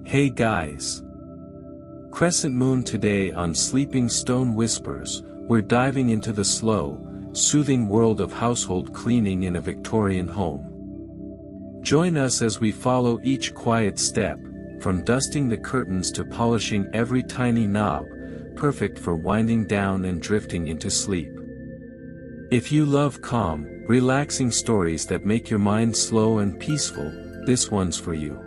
Hey guys! Crescent moon today on Sleeping Stone Whispers. We're diving into the slow, soothing world of household cleaning in a Victorian home. Join us as we follow each quiet step, from dusting the curtains to polishing every tiny knob, perfect for winding down and drifting into sleep. If you love calm, relaxing stories that make your mind slow and peaceful, this one's for you.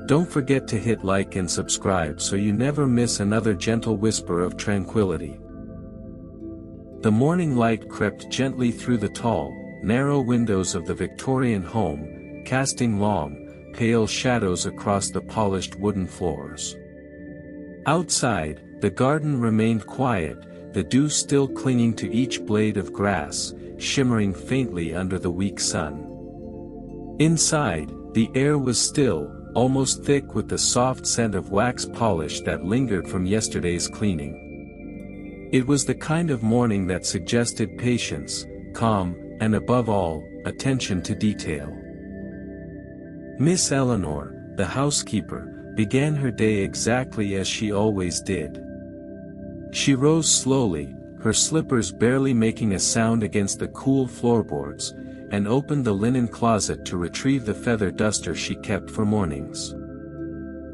Don't forget to hit like and subscribe so you never miss another gentle whisper of tranquility. The morning light crept gently through the tall, narrow windows of the Victorian home, casting long, pale shadows across the polished wooden floors. Outside, the garden remained quiet, the dew still clinging to each blade of grass, shimmering faintly under the weak sun. Inside, the air was still, almost thick with the soft scent of wax polish that lingered from yesterday's cleaning. It was the kind of morning that suggested patience, calm, and above all, attention to detail. Miss Eleanor, the housekeeper, began her day exactly as she always did. She rose slowly, her slippers barely making a sound against the cool floorboards, and opened the linen closet to retrieve the feather duster she kept for mornings.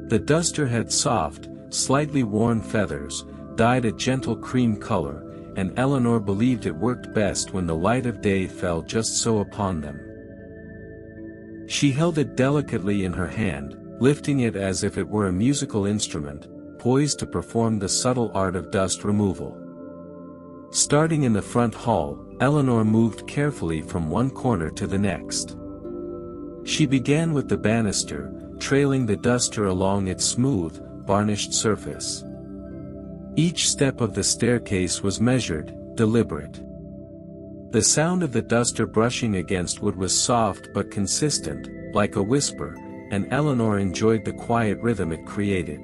The duster had soft, slightly worn feathers, dyed a gentle cream color, and Eleanor believed it worked best when the light of day fell just so upon them. She held it delicately in her hand, lifting it as if it were a musical instrument, poised to perform the subtle art of dust removal. Starting in the front hall, Eleanor moved carefully from one corner to the next. She began with the banister, trailing the duster along its smooth, varnished surface. Each step of the staircase was measured, deliberate. The sound of the duster brushing against wood was soft but consistent, like a whisper, and Eleanor enjoyed the quiet rhythm it created.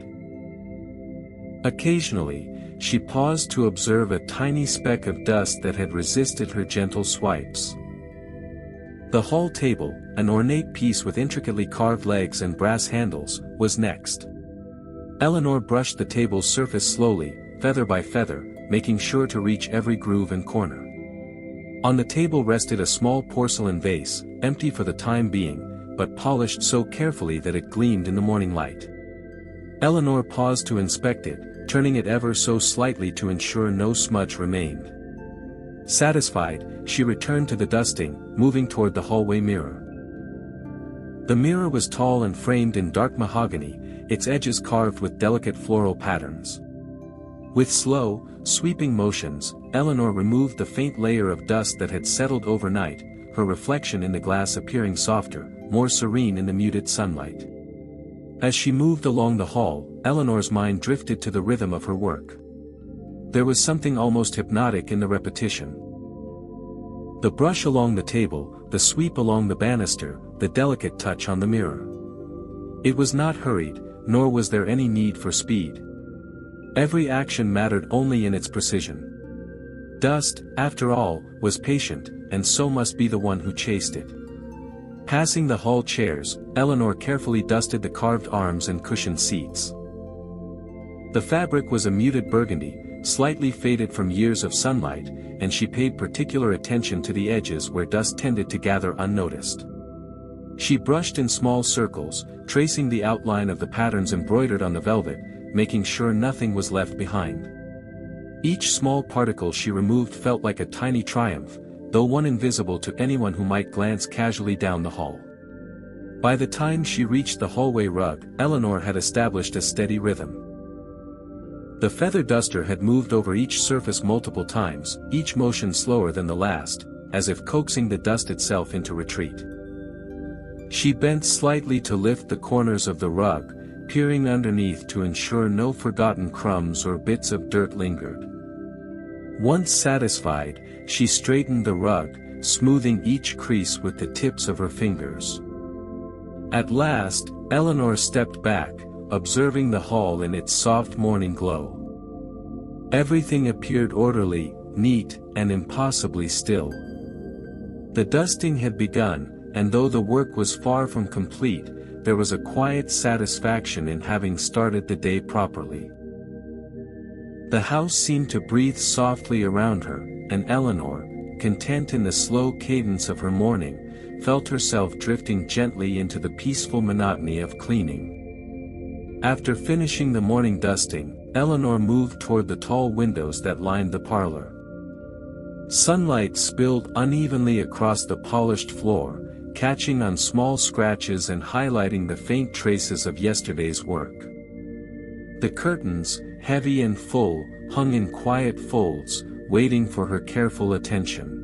Occasionally, she paused to observe a tiny speck of dust that had resisted her gentle swipes. The hall table, an ornate piece with intricately carved legs and brass handles, was next. Eleanor brushed the table's surface slowly, feather by feather, making sure to reach every groove and corner. On the table rested a small porcelain vase, empty for the time being, but polished so carefully that it gleamed in the morning light. Eleanor paused to inspect it, turning it ever so slightly to ensure no smudge remained. Satisfied, she returned to the dusting, moving toward the hallway mirror. The mirror was tall and framed in dark mahogany, its edges carved with delicate floral patterns. With slow, sweeping motions, Eleanor removed the faint layer of dust that had settled overnight, her reflection in the glass appearing softer, more serene in the muted sunlight. As she moved along the hall, Eleanor's mind drifted to the rhythm of her work. There was something almost hypnotic in the repetition. The brush along the table, the sweep along the banister, the delicate touch on the mirror. It was not hurried, nor was there any need for speed. Every action mattered only in its precision. Dust, after all, was patient, and so must be the one who chased it. Passing the hall chairs, Eleanor carefully dusted the carved arms and cushioned seats. The fabric was a muted burgundy, slightly faded from years of sunlight, and she paid particular attention to the edges where dust tended to gather unnoticed. She brushed in small circles, tracing the outline of the patterns embroidered on the velvet, making sure nothing was left behind. Each small particle she removed felt like a tiny triumph, though one invisible to anyone who might glance casually down the hall. By the time she reached the hallway rug, Eleanor had established a steady rhythm. The feather duster had moved over each surface multiple times, each motion slower than the last, as if coaxing the dust itself into retreat. She bent slightly to lift the corners of the rug, peering underneath to ensure no forgotten crumbs or bits of dirt lingered. Once satisfied, she straightened the rug, smoothing each crease with the tips of her fingers. At last, Eleanor stepped back, observing the hall in its soft morning glow. Everything appeared orderly, neat, and impossibly still. The dusting had begun, and though the work was far from complete, there was a quiet satisfaction in having started the day properly. The house seemed to breathe softly around her, and Eleanor, content in the slow cadence of her morning, felt herself drifting gently into the peaceful monotony of cleaning. After finishing the morning dusting, Eleanor moved toward the tall windows that lined the parlor. Sunlight spilled unevenly across the polished floor, catching on small scratches and highlighting the faint traces of yesterday's work. The curtains, heavy and full, hung in quiet folds, waiting for her careful attention.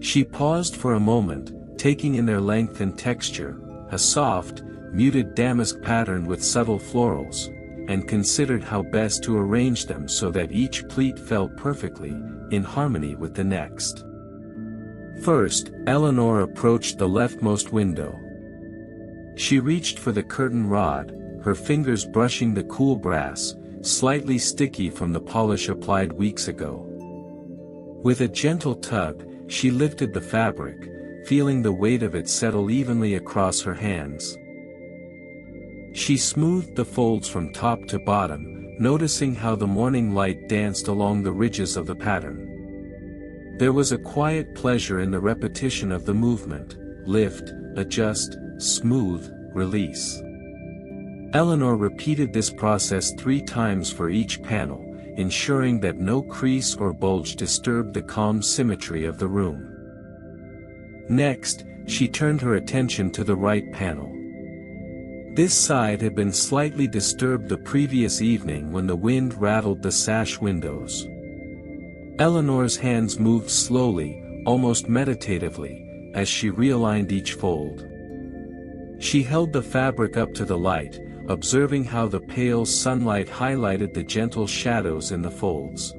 She paused for a moment, taking in their length and texture, a soft, muted damask pattern with subtle florals, and considered how best to arrange them so that each pleat fell perfectly, in harmony with the next. First, Eleanor approached the leftmost window. She reached for the curtain rod, her fingers brushing the cool brass, slightly sticky from the polish applied weeks ago. With a gentle tug, she lifted the fabric, feeling the weight of it settle evenly across her hands. She smoothed the folds from top to bottom, noticing how the morning light danced along the ridges of the pattern. There was a quiet pleasure in the repetition of the movement: lift, adjust, smooth, release. Eleanor repeated this process 3 times for each panel, ensuring that no crease or bulge disturbed the calm symmetry of the room. Next, she turned her attention to the right panel. This side had been slightly disturbed the previous evening when the wind rattled the sash windows. Eleanor's hands moved slowly, almost meditatively, as she realigned each fold. She held the fabric up to the light, observing how the pale sunlight highlighted the gentle shadows in the folds.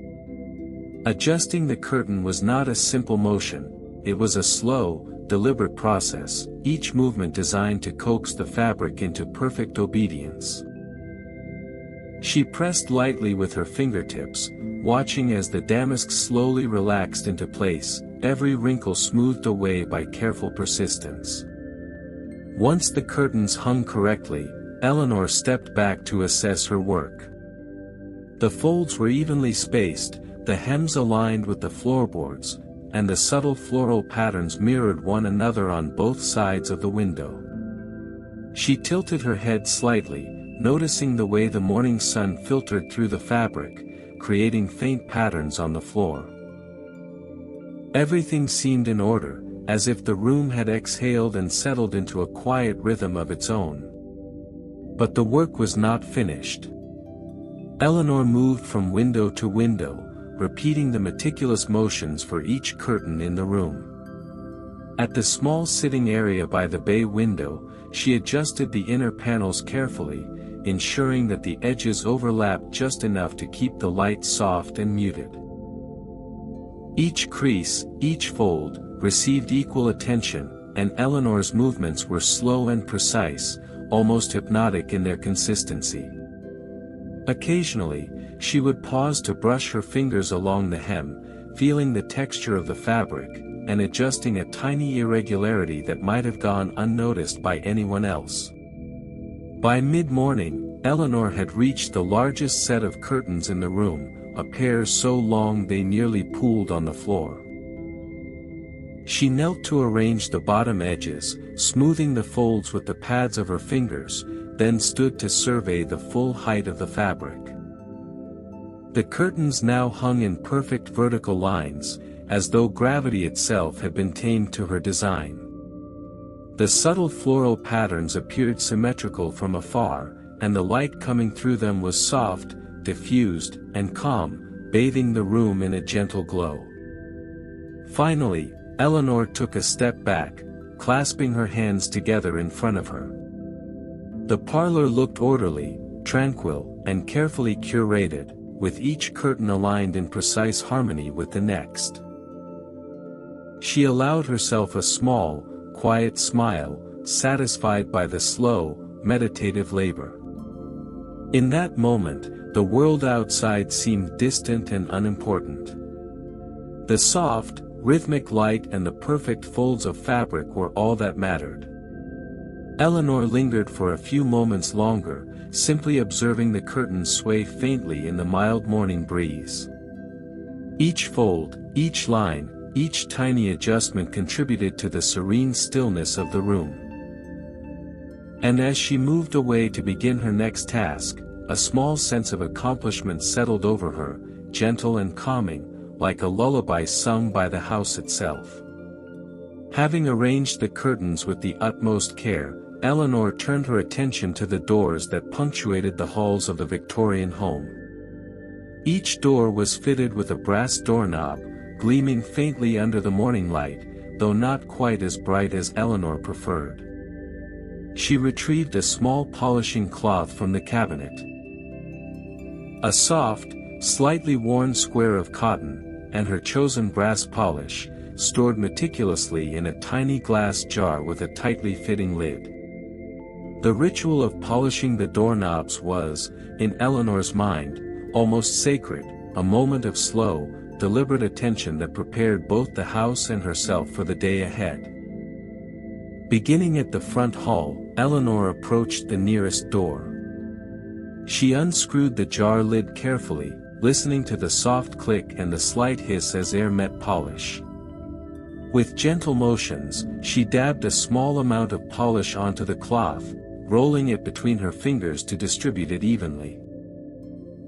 Adjusting the curtain was not a simple motion, it was a slow, deliberate process, each movement designed to coax the fabric into perfect obedience. She pressed lightly with her fingertips, watching as the damask slowly relaxed into place, every wrinkle smoothed away by careful persistence. Once the curtains hung correctly, Eleanor stepped back to assess her work. The folds were evenly spaced, the hems aligned with the floorboards, and the subtle floral patterns mirrored one another on both sides of the window. She tilted her head slightly, noticing the way the morning sun filtered through the fabric, creating faint patterns on the floor. Everything seemed in order, as if the room had exhaled and settled into a quiet rhythm of its own. But the work was not finished. Eleanor moved from window to window, repeating the meticulous motions for each curtain in the room. At the small sitting area by the bay window, she adjusted the inner panels carefully, ensuring that the edges overlapped just enough to keep the light soft and muted. Each crease, each fold, received equal attention, and Eleanor's movements were slow and precise, almost hypnotic in their consistency. Occasionally, she would pause to brush her fingers along the hem, feeling the texture of the fabric, and adjusting a tiny irregularity that might have gone unnoticed by anyone else. By mid-morning, Eleanor had reached the largest set of curtains in the room, a pair so long they nearly pooled on the floor. She knelt to arrange the bottom edges, smoothing the folds with the pads of her fingers, then stood to survey the full height of the fabric. The curtains now hung in perfect vertical lines, as though gravity itself had been tamed to her design. The subtle floral patterns appeared symmetrical from afar, and the light coming through them was soft, diffused, and calm, bathing the room in a gentle glow. Finally, Eleanor took a step back, clasping her hands together in front of her. The parlor looked orderly, tranquil, and carefully curated, with each curtain aligned in precise harmony with the next. She allowed herself a small, quiet smile, satisfied by the slow, meditative labor. In that moment, the world outside seemed distant and unimportant. The soft, rhythmic light and the perfect folds of fabric were all that mattered. Eleanor lingered for a few moments longer, simply observing the curtains sway faintly in the mild morning breeze. Each fold, each line, each tiny adjustment contributed to the serene stillness of the room. And as she moved away to begin her next task, a small sense of accomplishment settled over her, gentle and calming, like a lullaby sung by the house itself. Having arranged the curtains with the utmost care, Eleanor turned her attention to the doors that punctuated the halls of the Victorian home. Each door was fitted with a brass doorknob, gleaming faintly under the morning light, though not quite as bright as Eleanor preferred. She retrieved a small polishing cloth from the cabinet. A soft, slightly worn square of cotton, and her chosen brass polish, stored meticulously in a tiny glass jar with a tightly fitting lid. The ritual of polishing the doorknobs was, in Eleanor's mind, almost sacred, a moment of slow, deliberate attention that prepared both the house and herself for the day ahead. Beginning at the front hall, Eleanor approached the nearest door. She unscrewed the jar lid carefully, listening to the soft click and the slight hiss as air met polish. With gentle motions, she dabbed a small amount of polish onto the cloth, rolling it between her fingers to distribute it evenly.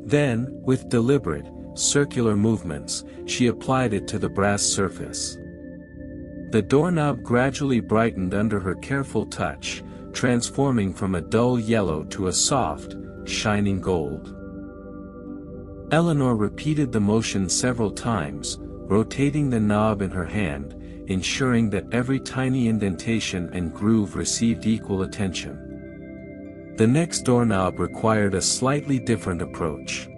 Then, with deliberate, circular movements, she applied it to the brass surface. The doorknob gradually brightened under her careful touch, transforming from a dull yellow to a soft, shining gold. Eleanor repeated the motion several times, rotating the knob in her hand, ensuring that every tiny indentation and groove received equal attention. The next doorknob required a slightly different approach.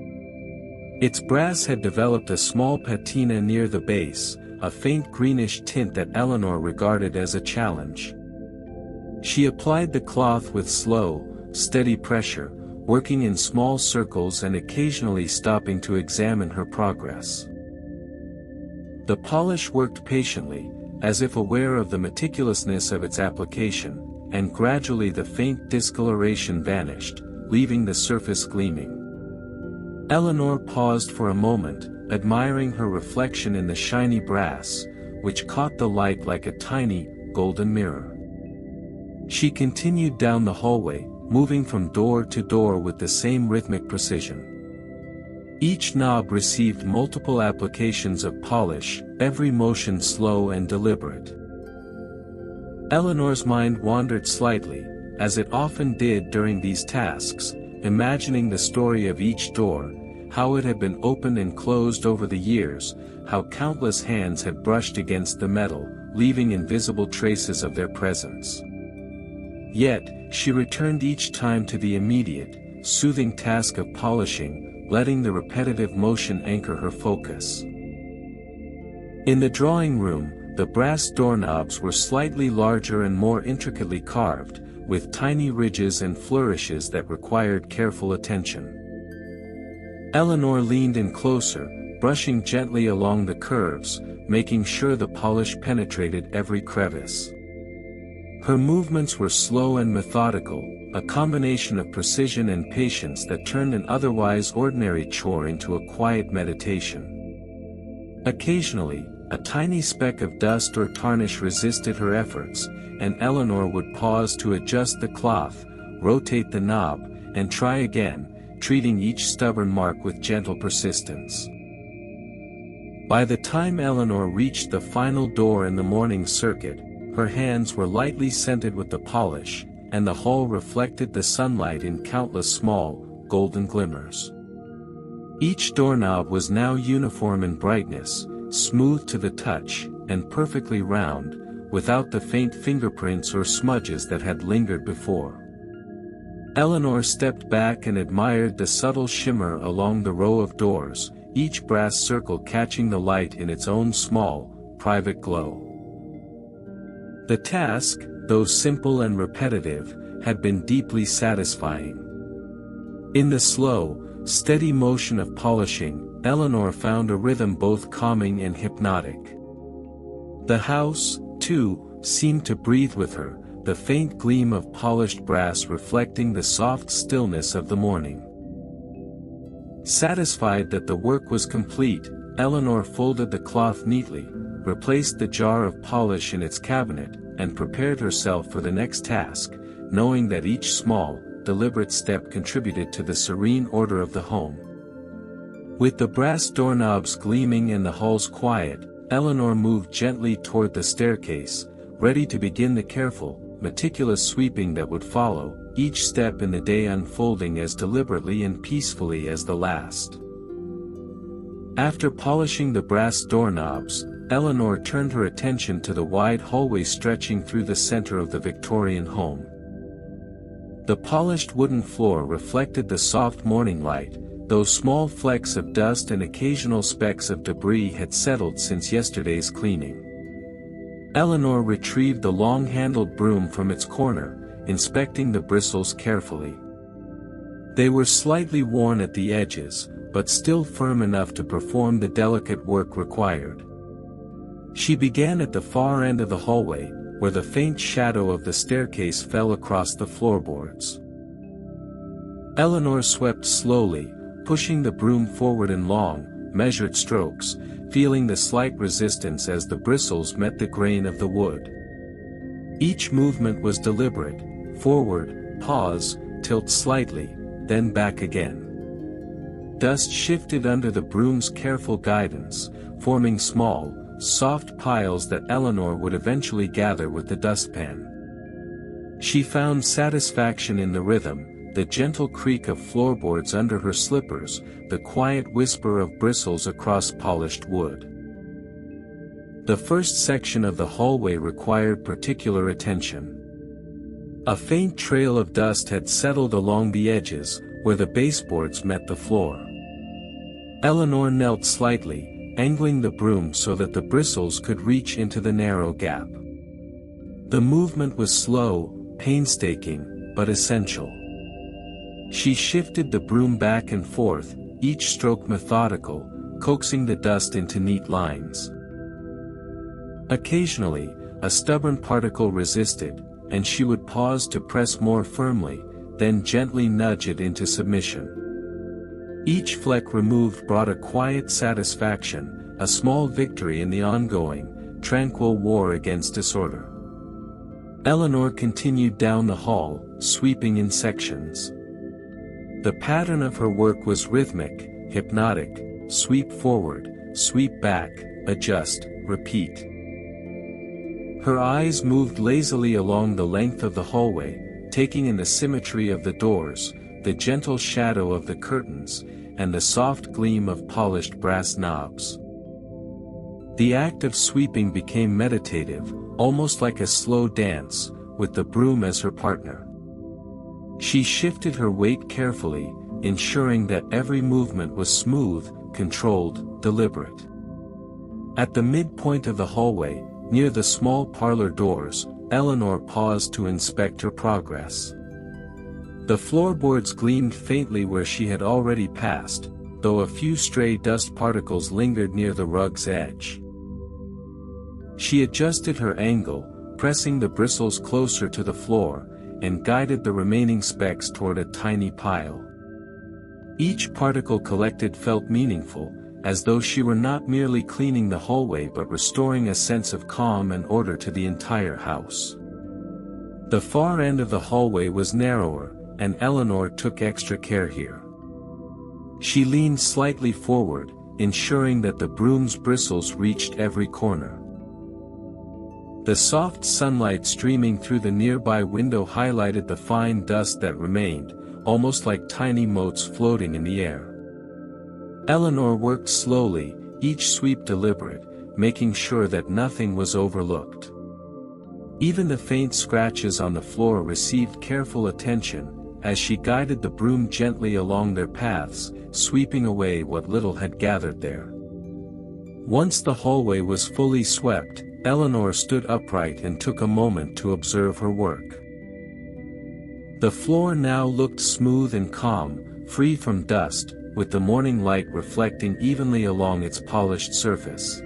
Its brass had developed a small patina near the base, a faint greenish tint that Eleanor regarded as a challenge. She applied the cloth with slow, steady pressure, working in small circles and occasionally stopping to examine her progress. The polish worked patiently, as if aware of the meticulousness of its application, and gradually the faint discoloration vanished, leaving the surface gleaming. Eleanor paused for a moment, admiring her reflection in the shiny brass, which caught the light like a tiny, golden mirror. She continued down the hallway, moving from door to door with the same rhythmic precision. Each knob received multiple applications of polish, every motion slow and deliberate. Eleanor's mind wandered slightly, as it often did during these tasks, imagining the story of each door, how it had been opened and closed over the years, how countless hands had brushed against the metal, leaving invisible traces of their presence. Yet, she returned each time to the immediate, soothing task of polishing, letting the repetitive motion anchor her focus. In the drawing room, the brass doorknobs were slightly larger and more intricately carved, with tiny ridges and flourishes that required careful attention. Eleanor leaned in closer, brushing gently along the curves, making sure the polish penetrated every crevice. Her movements were slow and methodical, a combination of precision and patience that turned an otherwise ordinary chore into a quiet meditation. Occasionally, a tiny speck of dust or tarnish resisted her efforts, and Eleanor would pause to adjust the cloth, rotate the knob, and try again, treating each stubborn mark with gentle persistence. By the time Eleanor reached the final door in the morning circuit, her hands were lightly scented with the polish, and the hall reflected the sunlight in countless small, golden glimmers. Each doorknob was now uniform in brightness, smooth to the touch, and perfectly round, without the faint fingerprints or smudges that had lingered before. Eleanor stepped back and admired the subtle shimmer along the row of doors, each brass circle catching the light in its own small, private glow. The task, though simple and repetitive, had been deeply satisfying. In the slow, steady motion of polishing, Eleanor found a rhythm both calming and hypnotic. The house, too, seemed to breathe with her, the faint gleam of polished brass reflecting the soft stillness of the morning. Satisfied that the work was complete, Eleanor folded the cloth neatly, replaced the jar of polish in its cabinet, and prepared herself for the next task, knowing that each small, deliberate step contributed to the serene order of the home. With the brass doorknobs gleaming and the halls quiet, Eleanor moved gently toward the staircase, ready to begin the careful, meticulous sweeping that would follow, each step in the day unfolding as deliberately and peacefully as the last. After polishing the brass doorknobs, Eleanor turned her attention to the wide hallway stretching through the center of the Victorian home. The polished wooden floor reflected the soft morning light, though small flecks of dust and occasional specks of debris had settled since yesterday's cleaning. Eleanor retrieved the long-handled broom from its corner, inspecting the bristles carefully. They were slightly worn at the edges, but still firm enough to perform the delicate work required. She began at the far end of the hallway, where the faint shadow of the staircase fell across the floorboards. Eleanor swept slowly, pushing the broom forward in long, measured strokes, feeling the slight resistance as the bristles met the grain of the wood. Each movement was deliberate: forward, pause, tilt slightly, then back again. Dust shifted under the broom's careful guidance, forming small, soft piles that Eleanor would eventually gather with the dustpan. She found satisfaction in the rhythm, the gentle creak of floorboards under her slippers, the quiet whisper of bristles across polished wood. The first section of the hallway required particular attention. A faint trail of dust had settled along the edges, where the baseboards met the floor. Eleanor knelt slightly, angling the broom so that the bristles could reach into the narrow gap. The movement was slow, painstaking, but essential. She shifted the broom back and forth, each stroke methodical, coaxing the dust into neat lines. Occasionally, a stubborn particle resisted, and she would pause to press more firmly, then gently nudge it into submission. Each fleck removed brought a quiet satisfaction, a small victory in the ongoing, tranquil war against disorder. Eleanor continued down the hall, sweeping in sections. The pattern of her work was rhythmic, hypnotic: sweep forward, sweep back, adjust, repeat. Her eyes moved lazily along the length of the hallway, taking in the symmetry of the doors, the gentle shadow of the curtains, and the soft gleam of polished brass knobs. The act of sweeping became meditative, almost like a slow dance, with the broom as her partner. She shifted her weight carefully, ensuring that every movement was smooth, controlled, deliberate. At the midpoint of the hallway, near the small parlor doors, Eleanor paused to inspect her progress. The floorboards gleamed faintly where she had already passed, though a few stray dust particles lingered near the rug's edge. She adjusted her angle, pressing the bristles closer to the floor, and guided the remaining specks toward a tiny pile. Each particle collected felt meaningful, as though she were not merely cleaning the hallway but restoring a sense of calm and order to the entire house. The far end of the hallway was narrower, and Eleanor took extra care here. She leaned slightly forward, ensuring that the broom's bristles reached every corner. The soft sunlight streaming through the nearby window highlighted the fine dust that remained, almost like tiny motes floating in the air. Eleanor worked slowly, each sweep deliberate, making sure that nothing was overlooked. Even the faint scratches on the floor received careful attention, as she guided the broom gently along their paths, sweeping away what little had gathered there. Once the hallway was fully swept, Eleanor stood upright and took a moment to observe her work. The floor now looked smooth and calm, free from dust, with the morning light reflecting evenly along its polished surface.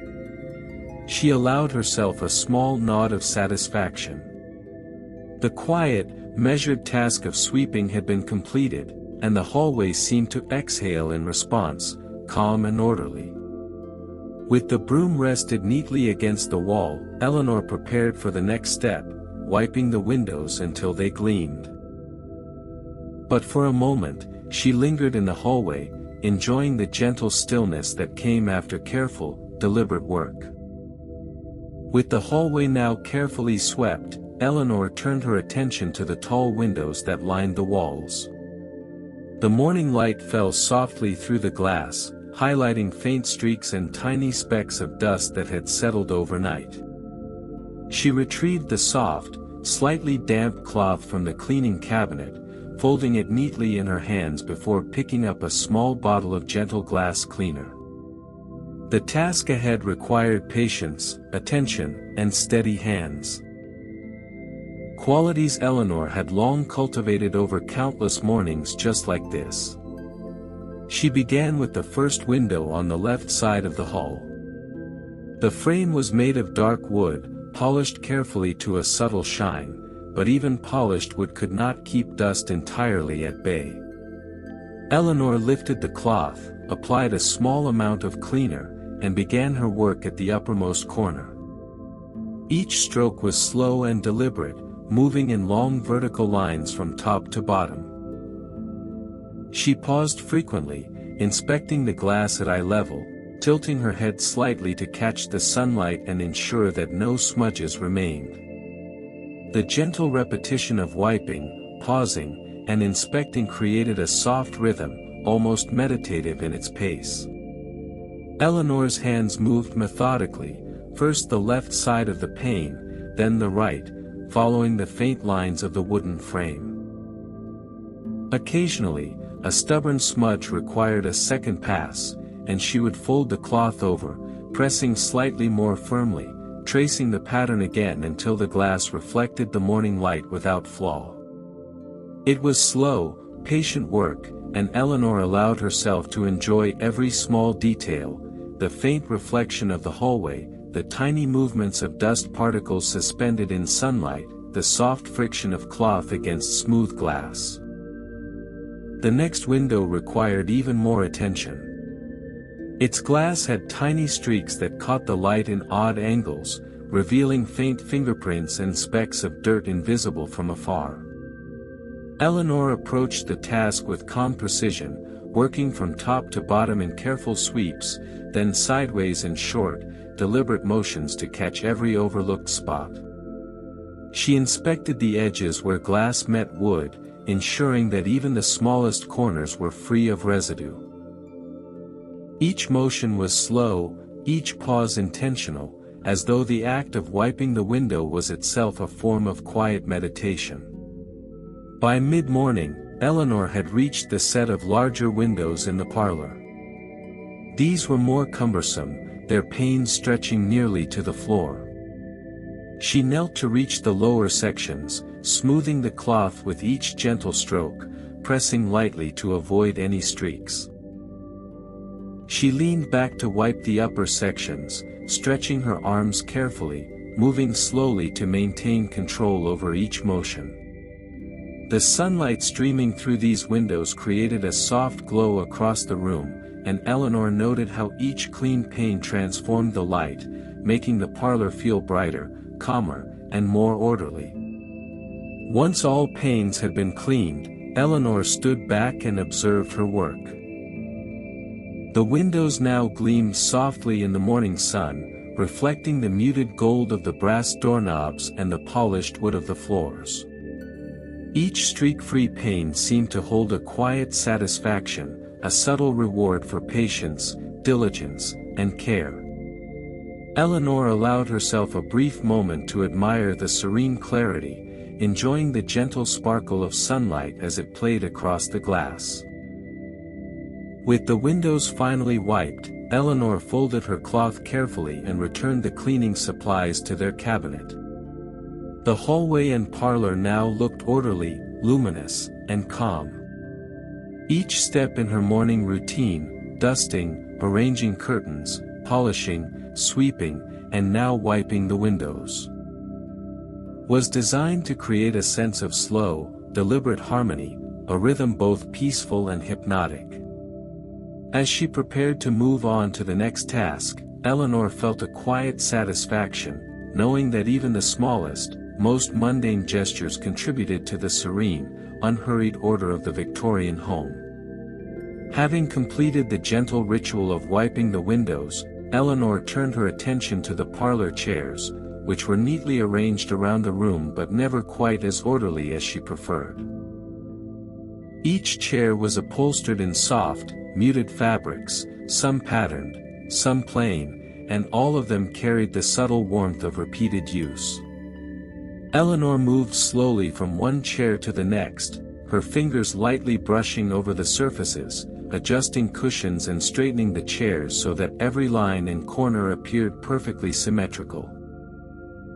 She allowed herself a small nod of satisfaction. The quiet, measured task of sweeping had been completed, and the hallway seemed to exhale in response, calm and orderly. With the broom rested neatly against the wall, Eleanor prepared for the next step, wiping the windows until they gleamed. But for a moment, she lingered in the hallway, enjoying the gentle stillness that came after careful, deliberate work. With the hallway now carefully swept, Eleanor turned her attention to the tall windows that lined the walls. The morning light fell softly through the glass, highlighting faint streaks and tiny specks of dust that had settled overnight. She retrieved the soft, slightly damp cloth from the cleaning cabinet, folding it neatly in her hands before picking up a small bottle of gentle glass cleaner. The task ahead required patience, attention, and steady hands. Qualities Eleanor had long cultivated over countless mornings just like this. She began with the first window on the left side of the hall. The frame was made of dark wood, polished carefully to a subtle shine, but even polished wood could not keep dust entirely at bay. Eleanor lifted the cloth, applied a small amount of cleaner, and began her work at the uppermost corner. Each stroke was slow and deliberate, moving in long vertical lines from top to bottom. She paused frequently, inspecting the glass at eye level, tilting her head slightly to catch the sunlight and ensure that no smudges remained. The gentle repetition of wiping, pausing, and inspecting created a soft rhythm, almost meditative in its pace. Eleanor's hands moved methodically, first the left side of the pane, then the right, following the faint lines of the wooden frame. Occasionally, a stubborn smudge required a second pass, and she would fold the cloth over, pressing slightly more firmly, tracing the pattern again until the glass reflected the morning light without flaw. It was slow, patient work, and Eleanor allowed herself to enjoy every small detail, the faint reflection of the hallway, the tiny movements of dust particles suspended in sunlight, the soft friction of cloth against smooth glass. The next window required even more attention. Its glass had tiny streaks that caught the light in odd angles, revealing faint fingerprints and specks of dirt invisible from afar. Eleanor approached the task with calm precision, working from top to bottom in careful sweeps, then sideways in short, deliberate motions to catch every overlooked spot. She inspected the edges where glass met wood, ensuring that even the smallest corners were free of residue. Each motion was slow, each pause intentional, as though the act of wiping the window was itself a form of quiet meditation. By mid-morning, Eleanor had reached the set of larger windows in the parlor. These were more cumbersome, their panes stretching nearly to the floor. She knelt to reach the lower sections, smoothing the cloth with each gentle stroke, pressing lightly to avoid any streaks. She leaned back to wipe the upper sections, stretching her arms carefully, moving slowly to maintain control over each motion. The sunlight streaming through these windows created a soft glow across the room, and Eleanor noted how each clean pane transformed the light, making the parlor feel brighter, calmer, and more orderly. Once all panes had been cleaned, Eleanor stood back and observed her work. The windows now gleamed softly in the morning sun, reflecting the muted gold of the brass doorknobs and the polished wood of the floors. Each streak-free pane seemed to hold a quiet satisfaction, a subtle reward for patience, diligence, and care. Eleanor allowed herself a brief moment to admire the serene clarity, enjoying the gentle sparkle of sunlight as it played across the glass. With the windows finally wiped, Eleanor folded her cloth carefully and returned the cleaning supplies to their cabinet. The hallway and parlor now looked orderly, luminous, and calm. Each step in her morning routine, dusting, arranging curtains, polishing, sweeping, and now wiping the windows, was designed to create a sense of slow, deliberate harmony, a rhythm both peaceful and hypnotic. As she prepared to move on to the next task, Eleanor felt a quiet satisfaction, knowing that even the smallest, most mundane gestures contributed to the serene, unhurried order of the Victorian home. Having completed the gentle ritual of wiping the windows, Eleanor turned her attention to the parlor chairs, which were neatly arranged around the room but never quite as orderly as she preferred. Each chair was upholstered in soft, muted fabrics, some patterned, some plain, and all of them carried the subtle warmth of repeated use. Eleanor moved slowly from one chair to the next, her fingers lightly brushing over the surfaces, adjusting cushions and straightening the chairs so that every line and corner appeared perfectly symmetrical.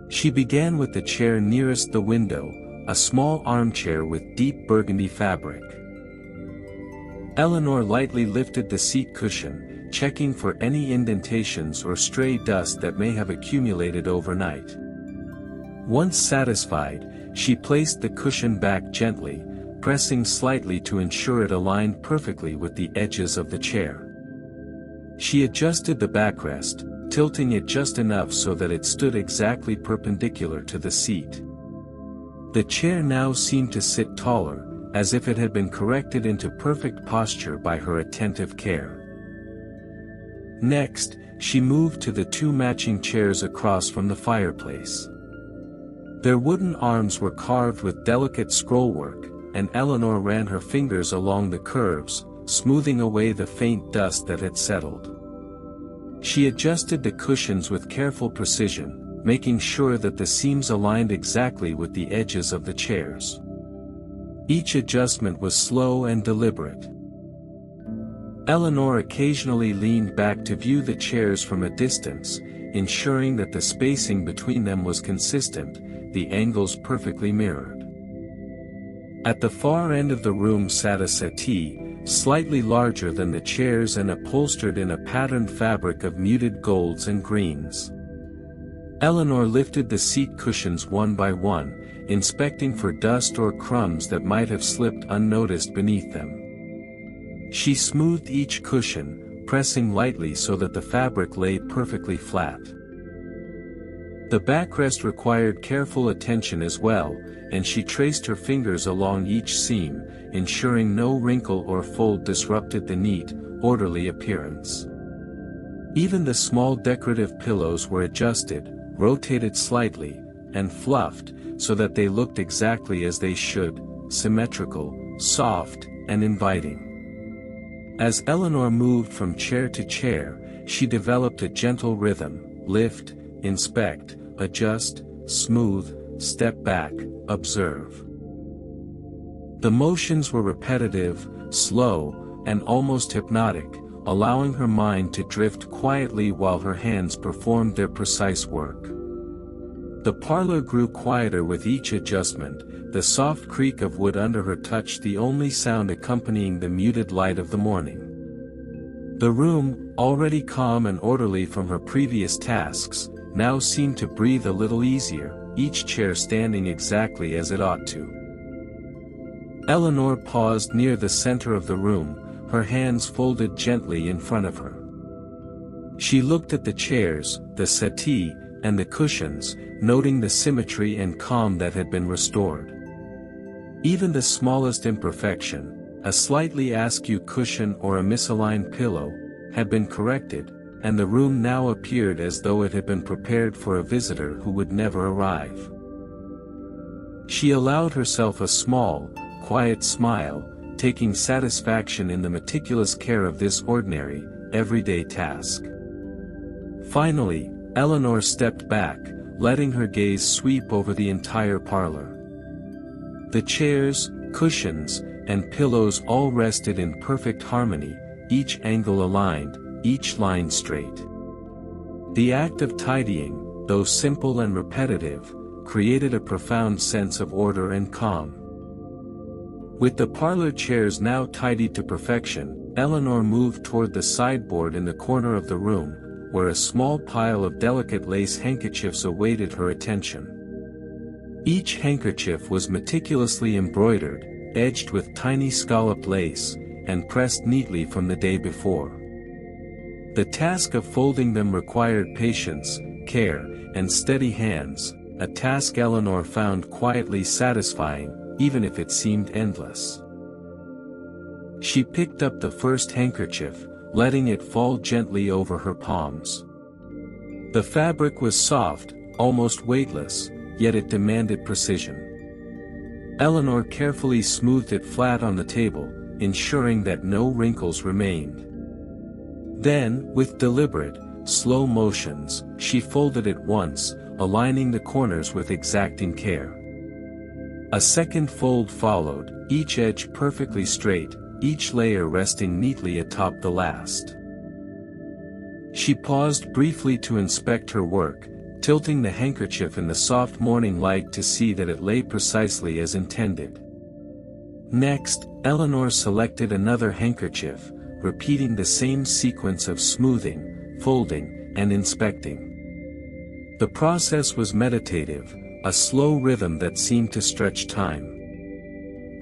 She began with the chair nearest the window, a small armchair with deep burgundy fabric. Eleanor lightly lifted the seat cushion, checking for any indentations or stray dust that may have accumulated overnight. Once satisfied, she placed the cushion back gently, pressing slightly to ensure it aligned perfectly with the edges of the chair. She adjusted the backrest, tilting it just enough so that it stood exactly perpendicular to the seat. The chair now seemed to sit taller, as if it had been corrected into perfect posture by her attentive care. Next, she moved to the two matching chairs across from the fireplace. Their wooden arms were carved with delicate scrollwork, and Eleanor ran her fingers along the curves, smoothing away the faint dust that had settled. She adjusted the cushions with careful precision, making sure that the seams aligned exactly with the edges of the chairs. Each adjustment was slow and deliberate. Eleanor occasionally leaned back to view the chairs from a distance, ensuring that the spacing between them was consistent, the angles perfectly mirrored. At the far end of the room sat a settee, slightly larger than the chairs and upholstered in a patterned fabric of muted golds and greens. Eleanor lifted the seat cushions one by one, inspecting for dust or crumbs that might have slipped unnoticed beneath them. She smoothed each cushion, pressing lightly so that the fabric lay perfectly flat. The backrest required careful attention as well, and she traced her fingers along each seam, ensuring no wrinkle or fold disrupted the neat, orderly appearance. Even the small decorative pillows were adjusted, rotated slightly, and fluffed, so that they looked exactly as they should, symmetrical, soft, and inviting. As Eleanor moved from chair to chair, she developed a gentle rhythm: lift, inspect, adjust, smooth, step back, observe. The motions were repetitive, slow, and almost hypnotic, allowing her mind to drift quietly while her hands performed their precise work. The parlor grew quieter with each adjustment, the soft creak of wood under her touch the only sound accompanying the muted light of the morning. The room, already calm and orderly from her previous tasks, now seemed to breathe a little easier, each chair standing exactly as it ought to. Eleanor paused near the center of the room, her hands folded gently in front of her. She looked at the chairs, the settee, and the cushions, noting the symmetry and calm that had been restored. Even the smallest imperfection, a slightly askew cushion or a misaligned pillow, had been corrected, and the room now appeared as though it had been prepared for a visitor who would never arrive. She allowed herself a small, quiet smile, taking satisfaction in the meticulous care of this ordinary, everyday task. Finally, Eleanor stepped back, letting her gaze sweep over the entire parlor. The chairs, cushions, and pillows all rested in perfect harmony, each angle aligned, each line straight. The act of tidying, though simple and repetitive, created a profound sense of order and calm. With the parlor chairs now tidied to perfection, Eleanor moved toward the sideboard in the corner of the room, where a small pile of delicate lace handkerchiefs awaited her attention. Each handkerchief was meticulously embroidered, edged with tiny scalloped lace, and pressed neatly from the day before. The task of folding them required patience, care, and steady hands, a task Eleanor found quietly satisfying, even if it seemed endless. She picked up the first handkerchief, letting it fall gently over her palms. The fabric was soft, almost weightless, yet it demanded precision. Eleanor carefully smoothed it flat on the table, ensuring that no wrinkles remained. Then, with deliberate, slow motions, she folded it once, aligning the corners with exacting care. A second fold followed, each edge perfectly straight, each layer resting neatly atop the last. She paused briefly to inspect her work, tilting the handkerchief in the soft morning light to see that it lay precisely as intended. Next, Eleanor selected another handkerchief, repeating the same sequence of smoothing, folding, and inspecting. The process was meditative, a slow rhythm that seemed to stretch time.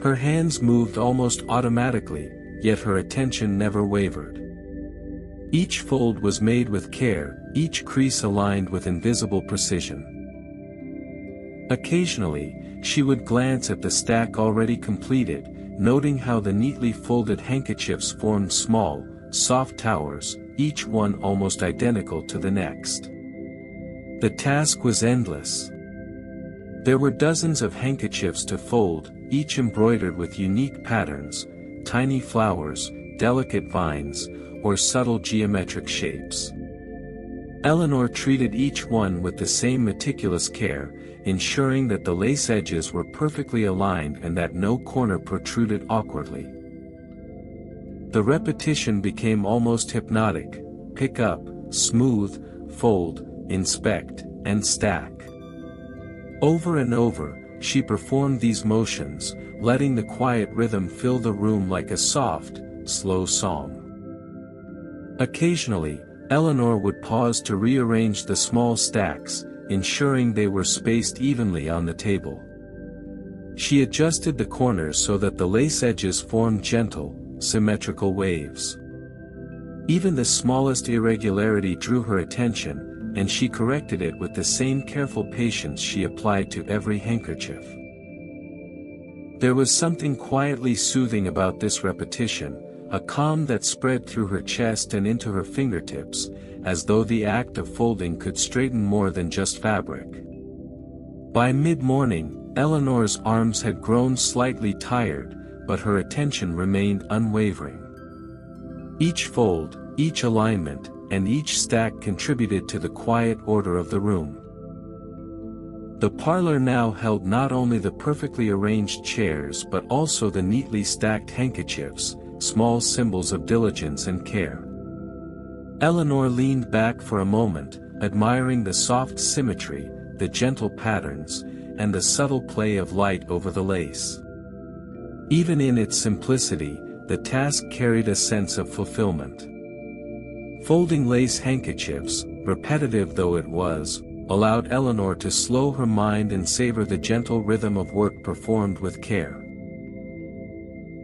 Her hands moved almost automatically, yet her attention never wavered. Each fold was made with care, each crease aligned with invisible precision. Occasionally, she would glance at the stack already completed, noting how the neatly folded handkerchiefs formed small, soft towers, each one almost identical to the next. The task was endless. There were dozens of handkerchiefs to fold, each embroidered with unique patterns, tiny flowers, delicate vines, or subtle geometric shapes. Eleanor treated each one with the same meticulous care, ensuring that the lace edges were perfectly aligned and that no corner protruded awkwardly. The repetition became almost hypnotic: pick up, smooth, fold, inspect, and stack. Over and over, she performed these motions, letting the quiet rhythm fill the room like a soft, slow song. Occasionally, Eleanor would pause to rearrange the small stacks, ensuring they were spaced evenly on the table. She adjusted the corners so that the lace edges formed gentle, symmetrical waves. Even the smallest irregularity drew her attention, and she corrected it with the same careful patience she applied to every handkerchief. There was something quietly soothing about this repetition, a calm that spread through her chest and into her fingertips, as though the act of folding could straighten more than just fabric. By mid-morning, Eleanor's arms had grown slightly tired, but her attention remained unwavering. Each fold, each alignment, and each stack contributed to the quiet order of the room. The parlor now held not only the perfectly arranged chairs but also the neatly stacked handkerchiefs, small symbols of diligence and care. Eleanor leaned back for a moment, admiring the soft symmetry, the gentle patterns, and the subtle play of light over the lace. Even in its simplicity, the task carried a sense of fulfillment. Folding lace handkerchiefs, repetitive though it was, allowed Eleanor to slow her mind and savor the gentle rhythm of work performed with care.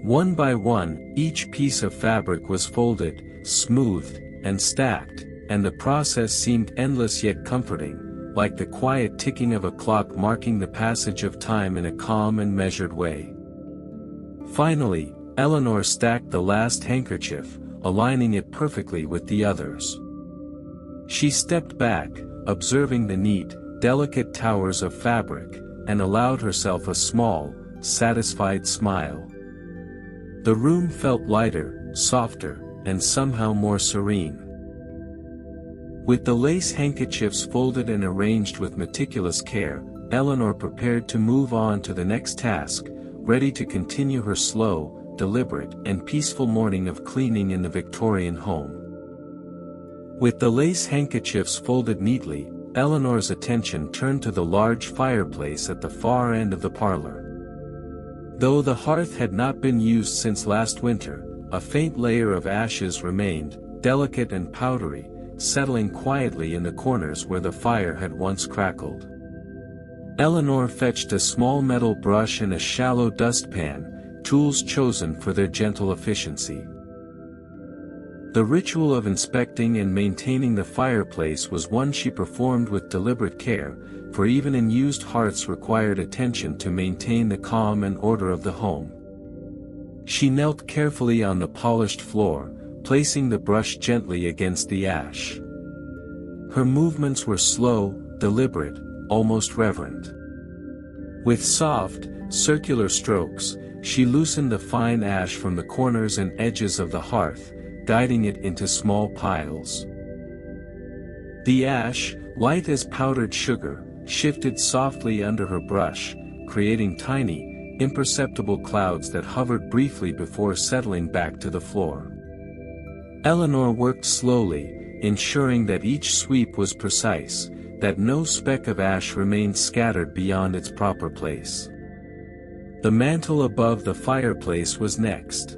One by one, each piece of fabric was folded, smoothed, and stacked, and the process seemed endless yet comforting, like the quiet ticking of a clock marking the passage of time in a calm and measured way. Finally, Eleanor stacked the last handkerchief, aligning it perfectly with the others. She stepped back, observing the neat, delicate towers of fabric, and allowed herself a small, satisfied smile. The room felt lighter, softer, and somehow more serene. With the lace handkerchiefs folded and arranged with meticulous care, Eleanor prepared to move on to the next task, ready to continue her slow, deliberate, and peaceful morning of cleaning in the Victorian home. With the lace handkerchiefs folded neatly, Eleanor's attention turned to the large fireplace at the far end of the parlor. Though the hearth had not been used since last winter, a faint layer of ashes remained, delicate and powdery, settling quietly in the corners where the fire had once crackled. Eleanor fetched a small metal brush and a shallow dustpan, tools chosen for their gentle efficiency. The ritual of inspecting and maintaining the fireplace was one she performed with deliberate care, for even unused hearths required attention to maintain the calm and order of the home. She knelt carefully on the polished floor, placing the brush gently against the ash. Her movements were slow, deliberate, almost reverent. With soft, circular strokes, she loosened the fine ash from the corners and edges of the hearth, guiding it into small piles. The ash, light as powdered sugar, shifted softly under her brush, creating tiny, imperceptible clouds that hovered briefly before settling back to the floor. Eleanor worked slowly, ensuring that each sweep was precise, that no speck of ash remained scattered beyond its proper place. The mantel above the fireplace was next.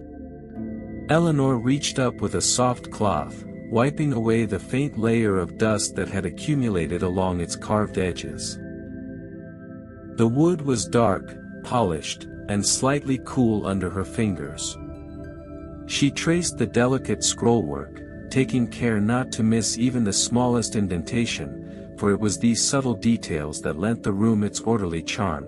Eleanor reached up with a soft cloth, wiping away the faint layer of dust that had accumulated along its carved edges. The wood was dark, polished, and slightly cool under her fingers. She traced the delicate scrollwork, taking care not to miss even the smallest indentation, for it was these subtle details that lent the room its orderly charm.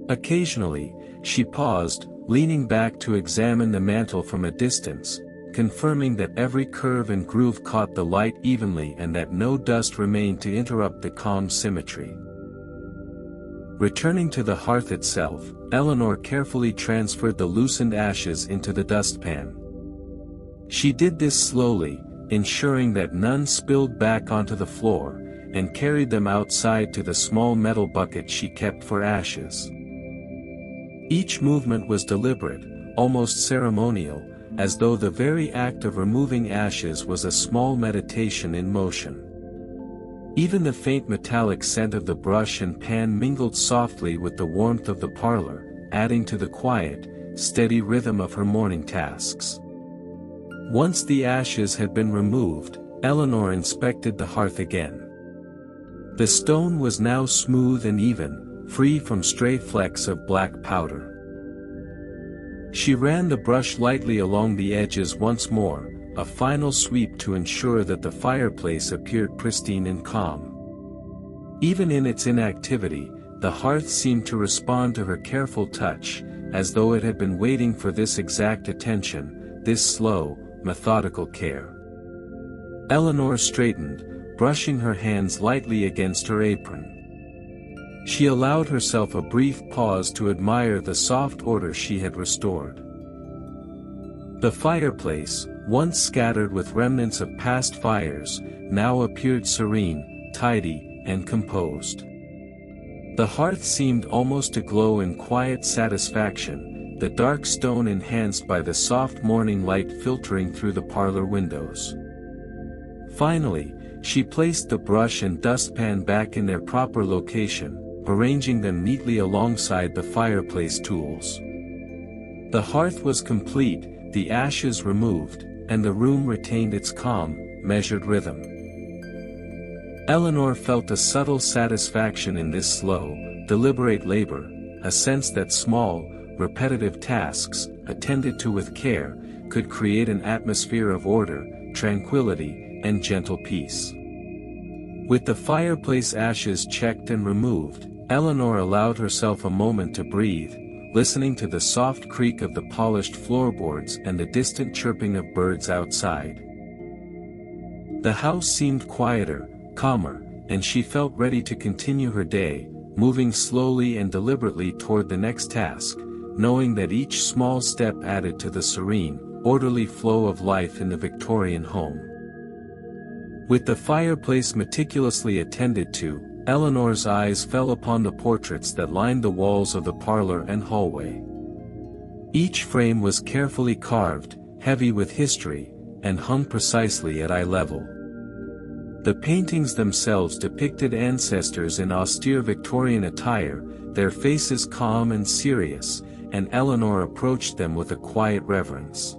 Occasionally, she paused, leaning back to examine the mantel from a distance, confirming that every curve and groove caught the light evenly and that no dust remained to interrupt the calm symmetry. Returning to the hearth itself, Eleanor carefully transferred the loosened ashes into the dustpan. She did this slowly, ensuring that none spilled back onto the floor, and carried them outside to the small metal bucket she kept for ashes. Each movement was deliberate, almost ceremonial, as though the very act of removing ashes was a small meditation in motion. Even the faint metallic scent of the brush and pan mingled softly with the warmth of the parlor, adding to the quiet, steady rhythm of her morning tasks. Once the ashes had been removed, Eleanor inspected the hearth again. The stone was now smooth and even, free from stray flecks of black powder. She ran the brush lightly along the edges once more, a final sweep to ensure that the fireplace appeared pristine and calm. Even in its inactivity, the hearth seemed to respond to her careful touch, as though it had been waiting for this exact attention, this slow, methodical care. Eleanor straightened, brushing her hands lightly against her apron. She allowed herself a brief pause to admire the soft order she had restored. The fireplace, once scattered with remnants of past fires, now appeared serene, tidy, and composed. The hearth seemed almost to glow in quiet satisfaction, the dark stone enhanced by the soft morning light filtering through the parlor windows. Finally, she placed the brush and dustpan back in their proper location, arranging them neatly alongside the fireplace tools. The hearth was complete, the ashes removed, and the room retained its calm, measured rhythm. Eleanor felt a subtle satisfaction in this slow, deliberate labor, a sense that small, repetitive tasks, attended to with care, could create an atmosphere of order, tranquility, and gentle peace. With the fireplace ashes checked and removed, Eleanor allowed herself a moment to breathe, listening to the soft creak of the polished floorboards and the distant chirping of birds outside. The house seemed quieter, calmer, and she felt ready to continue her day, moving slowly and deliberately toward the next task, knowing that each small step added to the serene, orderly flow of life in the Victorian home. With the fireplace meticulously attended to, Eleanor's eyes fell upon the portraits that lined the walls of the parlor and hallway. Each frame was carefully carved, heavy with history, and hung precisely at eye level. The paintings themselves depicted ancestors in austere Victorian attire, their faces calm and serious, and Eleanor approached them with a quiet reverence.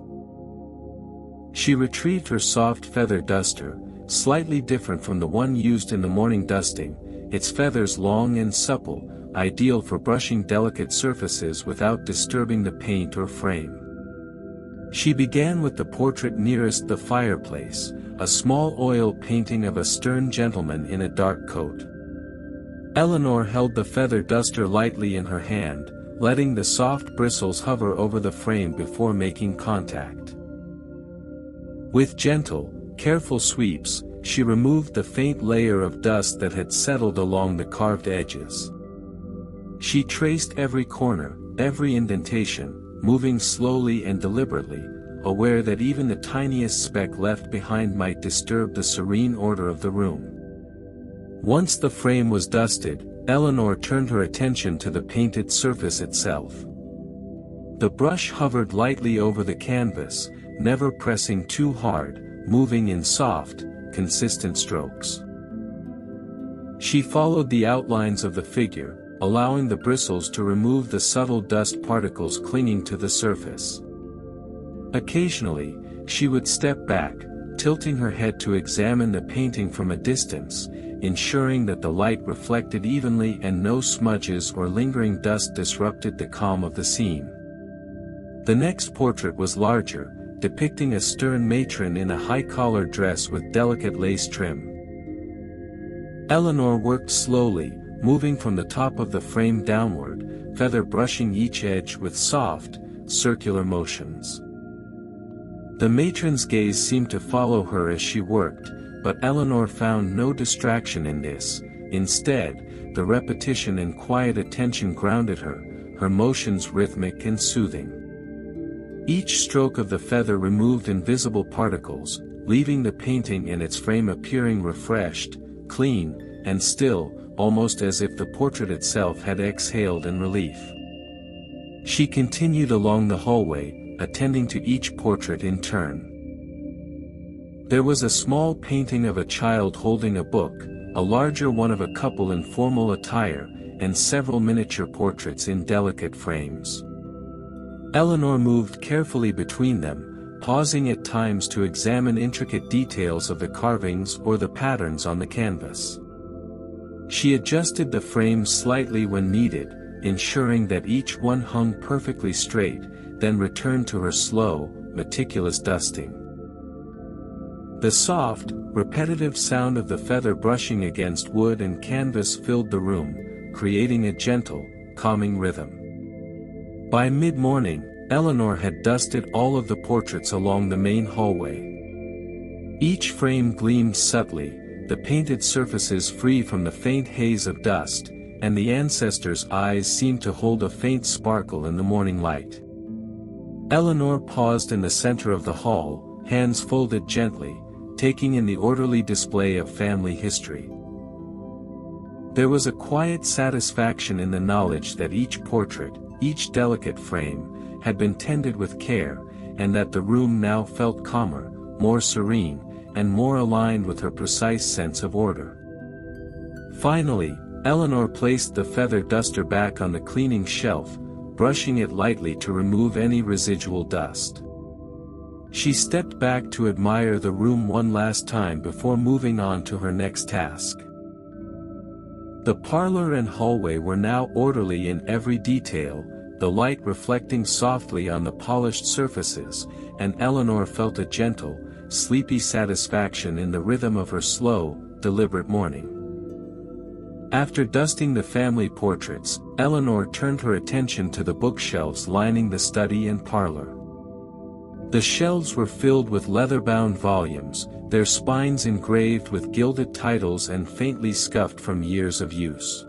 She retrieved her soft feather duster, slightly different from the one used in the morning dusting, its feathers long and supple, ideal for brushing delicate surfaces without disturbing the paint or frame. She began with the portrait nearest the fireplace, a small oil painting of a stern gentleman in a dark coat. Eleanor held the feather duster lightly in her hand, letting the soft bristles hover over the frame before making contact. With gentle, careful sweeps, she removed the faint layer of dust that had settled along the carved edges. She traced every corner, every indentation, moving slowly and deliberately, aware that even the tiniest speck left behind might disturb the serene order of the room. Once the frame was dusted, Eleanor turned her attention to the painted surface itself. The brush hovered lightly over the canvas, never pressing too hard, moving in soft, consistent strokes. She followed the outlines of the figure, allowing the bristles to remove the subtle dust particles clinging to the surface. Occasionally, she would step back, tilting her head to examine the painting from a distance, ensuring that the light reflected evenly and no smudges or lingering dust disrupted the calm of the scene. The next portrait was larger, depicting a stern matron in a high-collared dress with delicate lace trim. Eleanor worked slowly, moving from the top of the frame downward, feather brushing each edge with soft, circular motions. The matron's gaze seemed to follow her as she worked, but Eleanor found no distraction in this. Instead, the repetition and quiet attention grounded her, her motions rhythmic and soothing. Each stroke of the feather removed invisible particles, leaving the painting and its frame appearing refreshed, clean, and still, almost as if the portrait itself had exhaled in relief. She continued along the hallway, attending to each portrait in turn. There was a small painting of a child holding a book, a larger one of a couple in formal attire, and several miniature portraits in delicate frames. Eleanor moved carefully between them, pausing at times to examine intricate details of the carvings or the patterns on the canvas. She adjusted the frames slightly when needed, ensuring that each one hung perfectly straight, then returned to her slow, meticulous dusting. The soft, repetitive sound of the feather brushing against wood and canvas filled the room, creating a gentle, calming rhythm. By mid-morning, Eleanor had dusted all of the portraits along the main hallway. Each frame gleamed subtly, the painted surfaces free from the faint haze of dust, and the ancestors' eyes seemed to hold a faint sparkle in the morning light. Eleanor paused in the center of the hall, hands folded gently, taking in the orderly display of family history. There was a quiet satisfaction in the knowledge that each portrait, each delicate frame, had been tended with care, and that the room now felt calmer, more serene, and more aligned with her precise sense of order. Finally, Eleanor placed the feather duster back on the cleaning shelf, brushing it lightly to remove any residual dust. She stepped back to admire the room one last time before moving on to her next task. The parlor and hallway were now orderly in every detail, the light reflecting softly on the polished surfaces, and Eleanor felt a gentle, sleepy satisfaction in the rhythm of her slow, deliberate morning. After dusting the family portraits, Eleanor turned her attention to the bookshelves lining the study and parlor. The shelves were filled with leather-bound volumes, their spines engraved with gilded titles and faintly scuffed from years of use.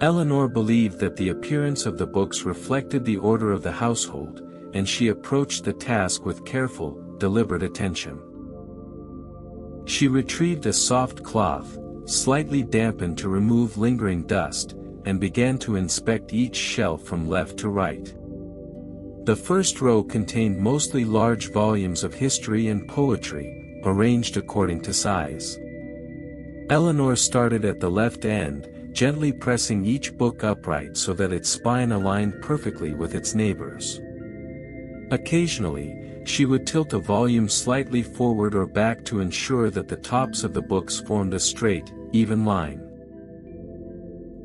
Eleanor believed that the appearance of the books reflected the order of the household, and she approached the task with careful, deliberate attention. She retrieved a soft cloth, slightly dampened to remove lingering dust, and began to inspect each shelf from left to right. The first row contained mostly large volumes of history and poetry, arranged according to size. Eleanor started at the left end, gently pressing each book upright so that its spine aligned perfectly with its neighbors. Occasionally, she would tilt a volume slightly forward or back to ensure that the tops of the books formed a straight, even line.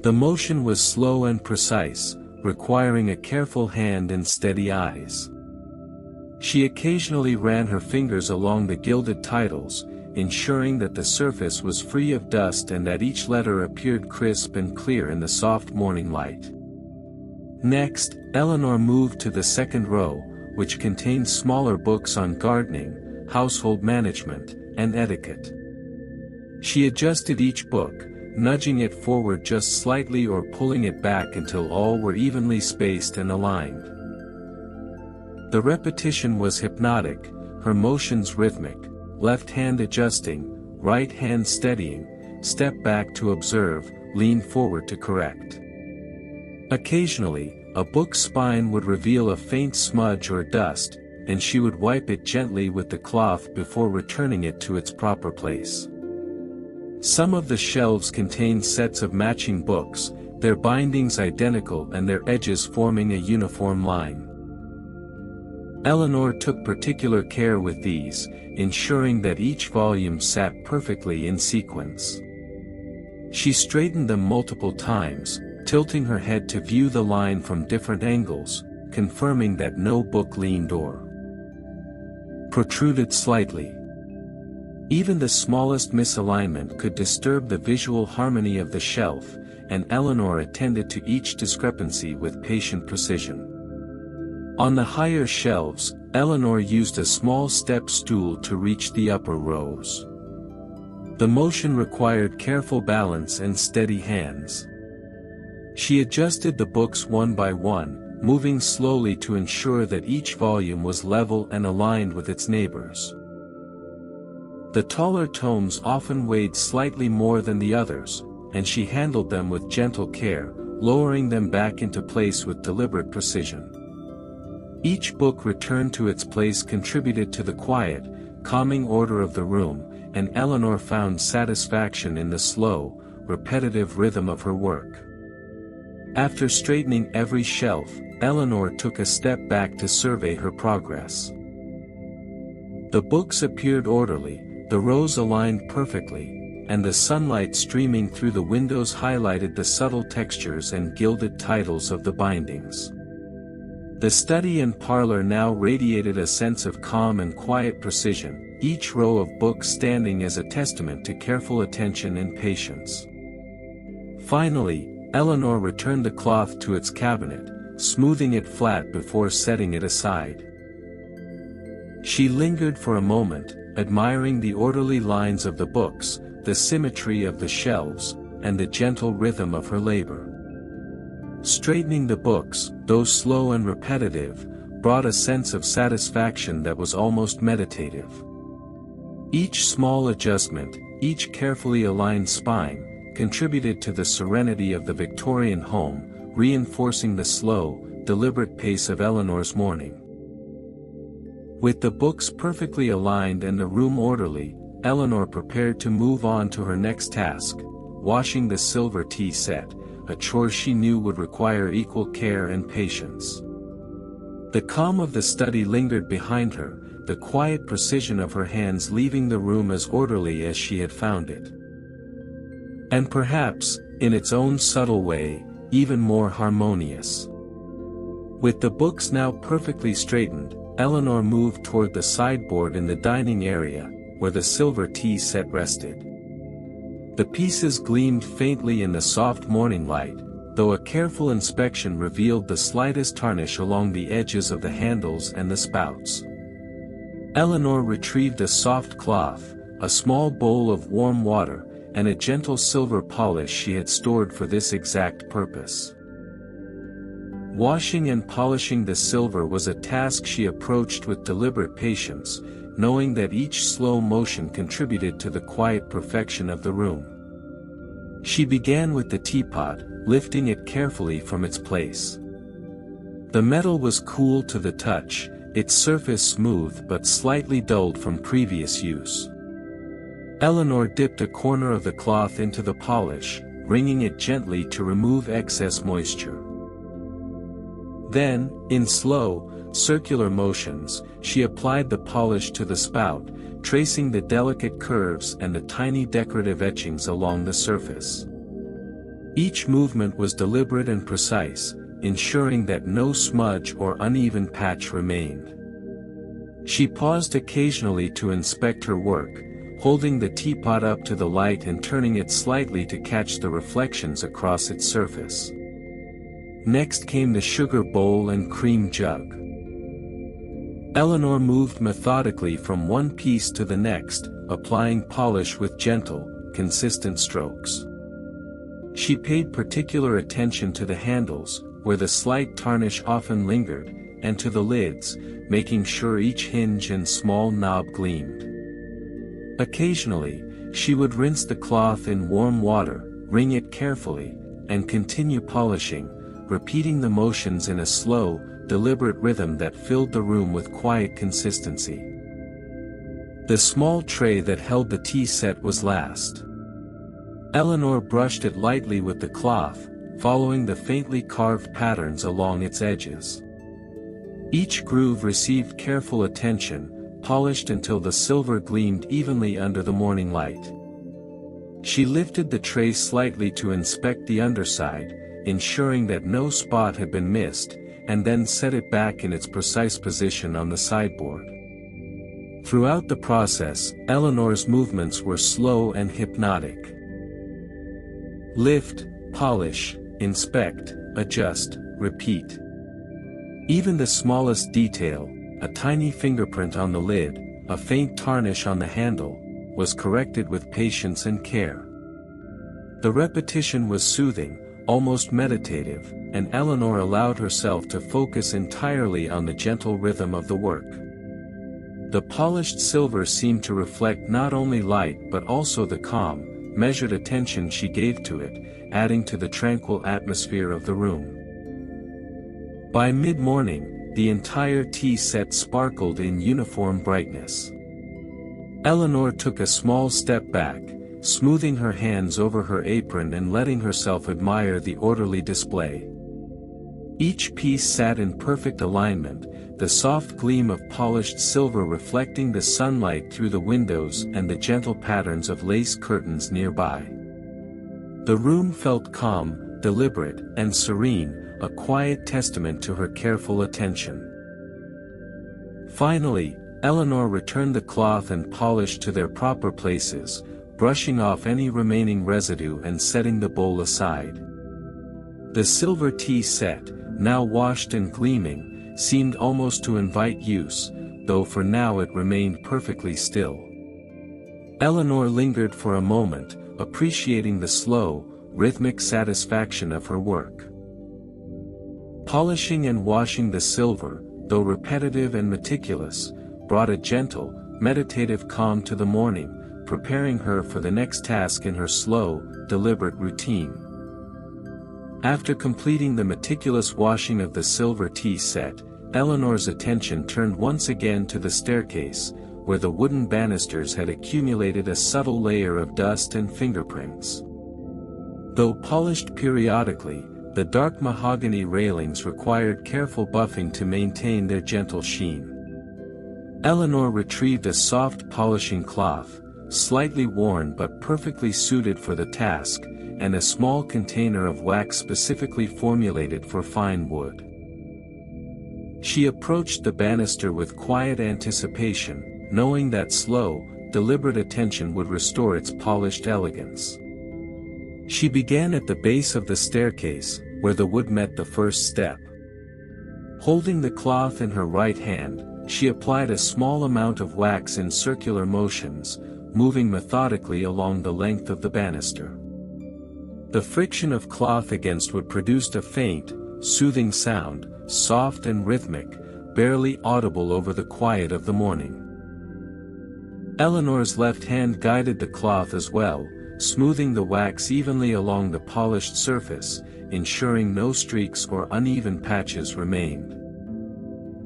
The motion was slow and precise, requiring a careful hand and steady eyes. She occasionally ran her fingers along the gilded titles, ensuring that the surface was free of dust and that each letter appeared crisp and clear in the soft morning light. Next, Eleanor moved to the second row, which contained smaller books on gardening, household management, and etiquette. She adjusted each book, nudging it forward just slightly or pulling it back until all were evenly spaced and aligned. The repetition was hypnotic, her motions rhythmic, left hand adjusting, right hand steadying, step back to observe, lean forward to correct. Occasionally, a book's spine would reveal a faint smudge or dust, and she would wipe it gently with the cloth before returning it to its proper place. Some of the shelves contained sets of matching books, their bindings identical and their edges forming a uniform line. Eleanor took particular care with these, ensuring that each volume sat perfectly in sequence. She straightened them multiple times, tilting her head to view the line from different angles, confirming that no book leaned or protruded slightly. Even the smallest misalignment could disturb the visual harmony of the shelf, and Eleanor attended to each discrepancy with patient precision. On the higher shelves, Eleanor used a small step stool to reach the upper rows. The motion required careful balance and steady hands. She adjusted the books one by one, moving slowly to ensure that each volume was level and aligned with its neighbors. The taller tomes often weighed slightly more than the others, and she handled them with gentle care, lowering them back into place with deliberate precision. Each book returned to its place contributed to the quiet, calming order of the room, and Eleanor found satisfaction in the slow, repetitive rhythm of her work. After straightening every shelf, Eleanor took a step back to survey her progress. The books appeared orderly, the rows aligned perfectly, and the sunlight streaming through the windows highlighted the subtle textures and gilded titles of the bindings. The study and parlor now radiated a sense of calm and quiet precision, each row of books standing as a testament to careful attention and patience. Finally, Eleanor returned the cloth to its cabinet, smoothing it flat before setting it aside. She lingered for a moment, admiring the orderly lines of the books, the symmetry of the shelves, and the gentle rhythm of her labor. Straightening the books, though slow and repetitive, brought a sense of satisfaction that was almost meditative. Each small adjustment, each carefully aligned spine, contributed to the serenity of the Victorian home, reinforcing the slow, deliberate pace of Eleanor's morning. With the books perfectly aligned and the room orderly, Eleanor prepared to move on to her next task, washing the silver tea set, a chore she knew would require equal care and patience. The calm of the study lingered behind her, the quiet precision of her hands leaving the room as orderly as she had found it. And perhaps, in its own subtle way, even more harmonious. With the books now perfectly straightened, Eleanor moved toward the sideboard in the dining area, where the silver tea set rested. The pieces gleamed faintly in the soft morning light, though a careful inspection revealed the slightest tarnish along the edges of the handles and the spouts. Eleanor retrieved a soft cloth, a small bowl of warm water, and a gentle silver polish she had stored for this exact purpose. Washing and polishing the silver was a task she approached with deliberate patience, knowing that each slow motion contributed to the quiet perfection of the room. She began with the teapot, lifting it carefully from its place. The metal was cool to the touch, its surface smooth but slightly dulled from previous use. Eleanor dipped a corner of the cloth into the polish, wringing it gently to remove excess moisture. Then, in slow, circular motions, she applied the polish to the spout, tracing the delicate curves and the tiny decorative etchings along the surface. Each movement was deliberate and precise, ensuring that no smudge or uneven patch remained. She paused occasionally to inspect her work, holding the teapot up to the light and turning it slightly to catch the reflections across its surface. Next came the sugar bowl and cream jug. Eleanor moved methodically from one piece to the next, applying polish with gentle, consistent strokes. She paid particular attention to the handles, where the slight tarnish often lingered, and to the lids, making sure each hinge and small knob gleamed. Occasionally, she would rinse the cloth in warm water, wring it carefully, and continue polishing, repeating the motions in a slow, deliberate rhythm that filled the room with quiet consistency. The small tray that held the tea set was last. Eleanor brushed it lightly with the cloth, following the faintly carved patterns along its edges. Each groove received careful attention, polished until the silver gleamed evenly under the morning light. She lifted the tray slightly to inspect the underside, ensuring that no spot had been missed, and then set it back in its precise position on the sideboard. Throughout the process, Eleanor's movements were slow and hypnotic. Lift, polish, inspect, adjust, repeat. Even the smallest detail, a tiny fingerprint on the lid, a faint tarnish on the handle, was corrected with patience and care. The repetition was soothing, almost meditative, and Eleanor allowed herself to focus entirely on the gentle rhythm of the work. The polished silver seemed to reflect not only light but also the calm, measured attention she gave to it, adding to the tranquil atmosphere of the room. By mid-morning, the entire tea set sparkled in uniform brightness. Eleanor took a small step back, smoothing her hands over her apron and letting herself admire the orderly display. Each piece sat in perfect alignment, the soft gleam of polished silver reflecting the sunlight through the windows and the gentle patterns of lace curtains nearby. The room felt calm, deliberate, and serene, a quiet testament to her careful attention. Finally, Eleanor returned the cloth and polish to their proper places, brushing off any remaining residue and setting the bowl aside. The silver tea set, now washed and gleaming, seemed almost to invite use, though for now it remained perfectly still. Eleanor lingered for a moment, appreciating the slow, rhythmic satisfaction of her work. Polishing and washing the silver, though repetitive and meticulous, brought a gentle, meditative calm to the morning, preparing her for the next task in her slow, deliberate routine. After completing the meticulous washing of the silver tea set, Eleanor's attention turned once again to the staircase, where the wooden banisters had accumulated a subtle layer of dust and fingerprints. Though polished periodically, the dark mahogany railings required careful buffing to maintain their gentle sheen. Eleanor retrieved a soft polishing cloth, slightly worn but perfectly suited for the task, and a small container of wax specifically formulated for fine wood. She approached the banister with quiet anticipation, knowing that slow, deliberate attention would restore its polished elegance. She began at the base of the staircase, where the wood met the first step. Holding the cloth in her right hand, she applied a small amount of wax in circular motions, moving methodically along the length of the banister. The friction of cloth against wood produced a faint, soothing sound, soft and rhythmic, barely audible over the quiet of the morning. Eleanor's left hand guided the cloth as well, smoothing the wax evenly along the polished surface, ensuring no streaks or uneven patches remained.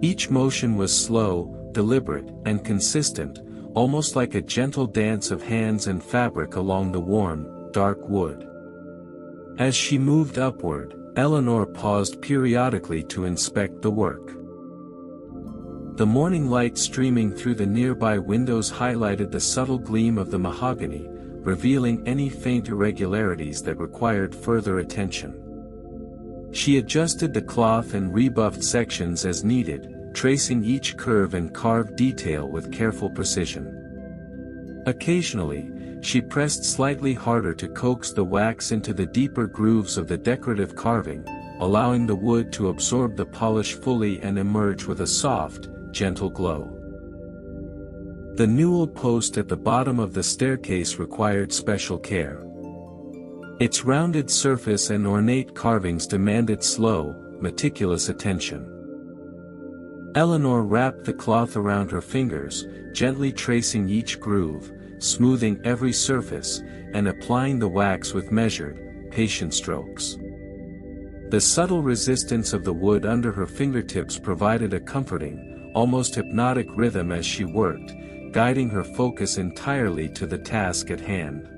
Each motion was slow, deliberate, and consistent, almost like a gentle dance of hands and fabric along the warm, dark wood. As she moved upward, Eleanor paused periodically to inspect the work. The morning light streaming through the nearby windows highlighted the subtle gleam of the mahogany, revealing any faint irregularities that required further attention. She adjusted the cloth and rebuffed sections as needed, tracing each curve and carved detail with careful precision. Occasionally, she pressed slightly harder to coax the wax into the deeper grooves of the decorative carving, allowing the wood to absorb the polish fully and emerge with a soft, gentle glow. The newel post at the bottom of the staircase required special care. Its rounded surface and ornate carvings demanded slow, meticulous attention. Eleanor wrapped the cloth around her fingers, gently tracing each groove, smoothing every surface, and applying the wax with measured, patient strokes. The subtle resistance of the wood under her fingertips provided a comforting, almost hypnotic rhythm as she worked, guiding her focus entirely to the task at hand.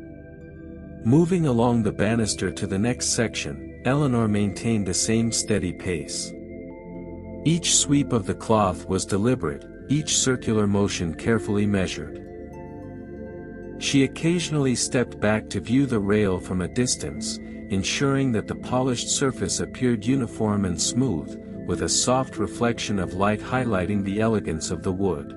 Moving along the banister to the next section, Eleanor maintained the same steady pace. Each sweep of the cloth was deliberate, each circular motion carefully measured. She occasionally stepped back to view the rail from a distance, ensuring that the polished surface appeared uniform and smooth, with a soft reflection of light highlighting the elegance of the wood.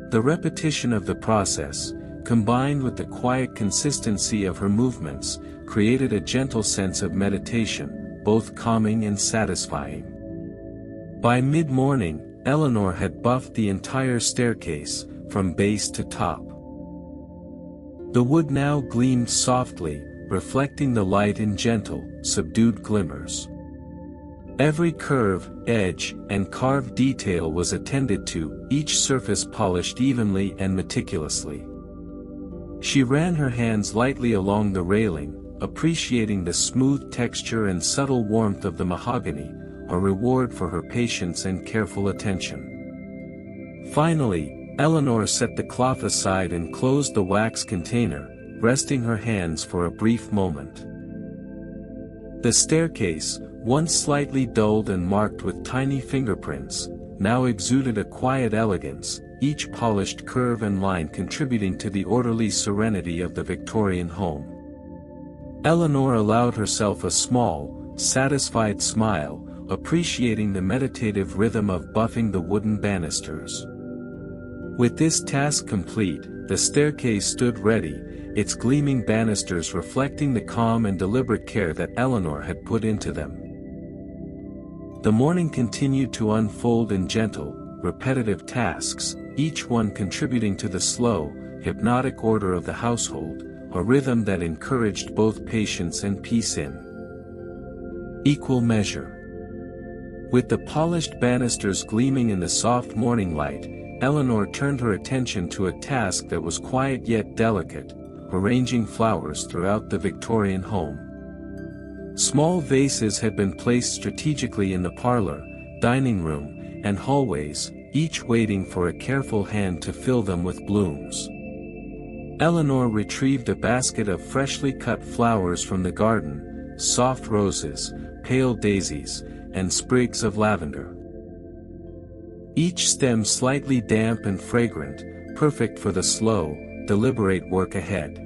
The repetition of the process, combined with the quiet consistency of her movements, created a gentle sense of meditation, both calming and satisfying. By mid-morning, Eleanor had buffed the entire staircase, from base to top. The wood now gleamed softly, reflecting the light in gentle, subdued glimmers. Every curve, edge, and carved detail was attended to, each surface polished evenly and meticulously. She ran her hands lightly along the railing, appreciating the smooth texture and subtle warmth of the mahogany, a reward for her patience and careful attention. Finally, Eleanor set the cloth aside and closed the wax container, resting her hands for a brief moment. The staircase, once slightly dulled and marked with tiny fingerprints, now exuded a quiet elegance, each polished curve and line contributing to the orderly serenity of the Victorian home. Eleanor allowed herself a small, satisfied smile, appreciating the meditative rhythm of buffing the wooden banisters. With this task complete, the staircase stood ready, its gleaming banisters reflecting the calm and deliberate care that Eleanor had put into them. The morning continued to unfold in gentle, repetitive tasks, each one contributing to the slow, hypnotic order of the household, a rhythm that encouraged both patience and peace in equal measure. With the polished banisters gleaming in the soft morning light, Eleanor turned her attention to a task that was quiet yet delicate, arranging flowers throughout the Victorian home. Small vases had been placed strategically in the parlor, dining room, and hallways, each waiting for a careful hand to fill them with blooms. Eleanor retrieved a basket of freshly cut flowers from the garden, soft roses, pale daisies, and sprigs of lavender. Each stem slightly damp and fragrant, perfect for the slow, deliberate work ahead.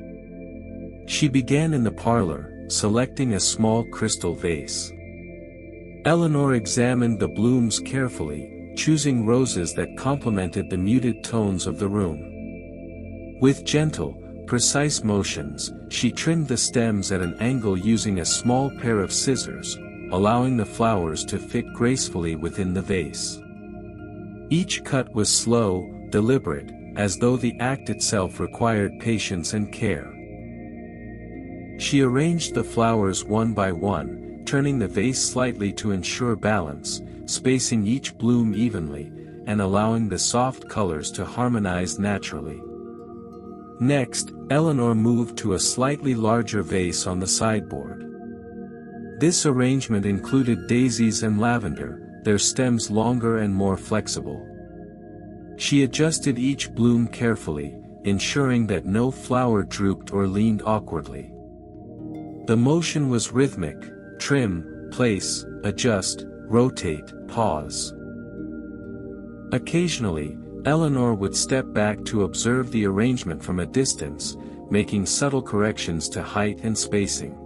She began in the parlor, selecting a small crystal vase. Eleanor examined the blooms carefully, choosing roses that complemented the muted tones of the room. With gentle, precise motions, she trimmed the stems at an angle using a small pair of scissors, allowing the flowers to fit gracefully within the vase. Each cut was slow, deliberate, as though the act itself required patience and care. She arranged the flowers one by one, turning the vase slightly to ensure balance, spacing each bloom evenly, and allowing the soft colors to harmonize naturally. Next, Eleanor moved to a slightly larger vase on the sideboard. This arrangement included daisies and lavender, their stems longer and more flexible. She adjusted each bloom carefully, ensuring that no flower drooped or leaned awkwardly. The motion was rhythmic: trim, place, adjust, rotate, pause. Occasionally, Eleanor would step back to observe the arrangement from a distance, making subtle corrections to height and spacing.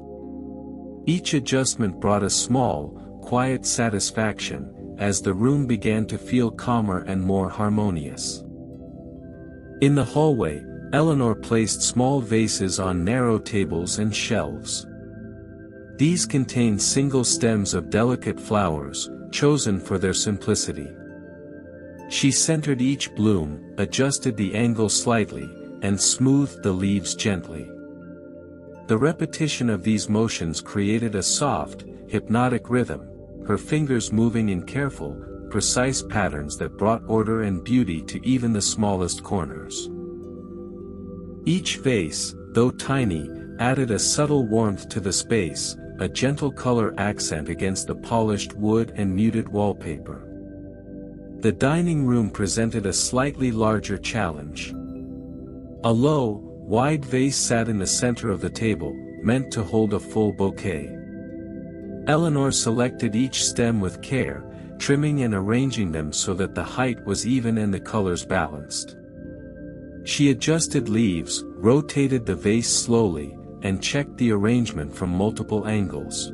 Each adjustment brought a small, quiet satisfaction, as the room began to feel calmer and more harmonious. In the hallway, Eleanor placed small vases on narrow tables and shelves. These contained single stems of delicate flowers, chosen for their simplicity. She centered each bloom, adjusted the angle slightly, and smoothed the leaves gently. The repetition of these motions created a soft, hypnotic rhythm, her fingers moving in careful, precise patterns that brought order and beauty to even the smallest corners. Each vase, though tiny, added a subtle warmth to the space, a gentle color accent against the polished wood and muted wallpaper. The dining room presented a slightly larger challenge. A low, wide vase sat in the center of the table, meant to hold a full bouquet. Eleanor selected each stem with care, trimming and arranging them so that the height was even and the colors balanced. She adjusted leaves, rotated the vase slowly, and checked the arrangement from multiple angles.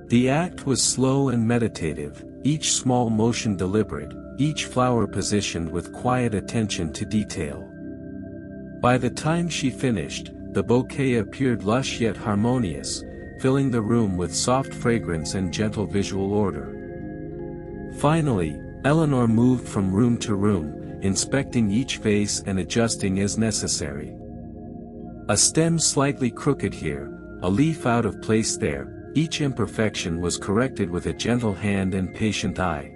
The act was slow and meditative, each small motion deliberate, each flower positioned with quiet attention to detail. By the time she finished, the bouquet appeared lush yet harmonious, filling the room with soft fragrance and gentle visual order. Finally, Eleanor moved from room to room, inspecting each vase and adjusting as necessary. A stem slightly crooked here, a leaf out of place there, each imperfection was corrected with a gentle hand and patient eye.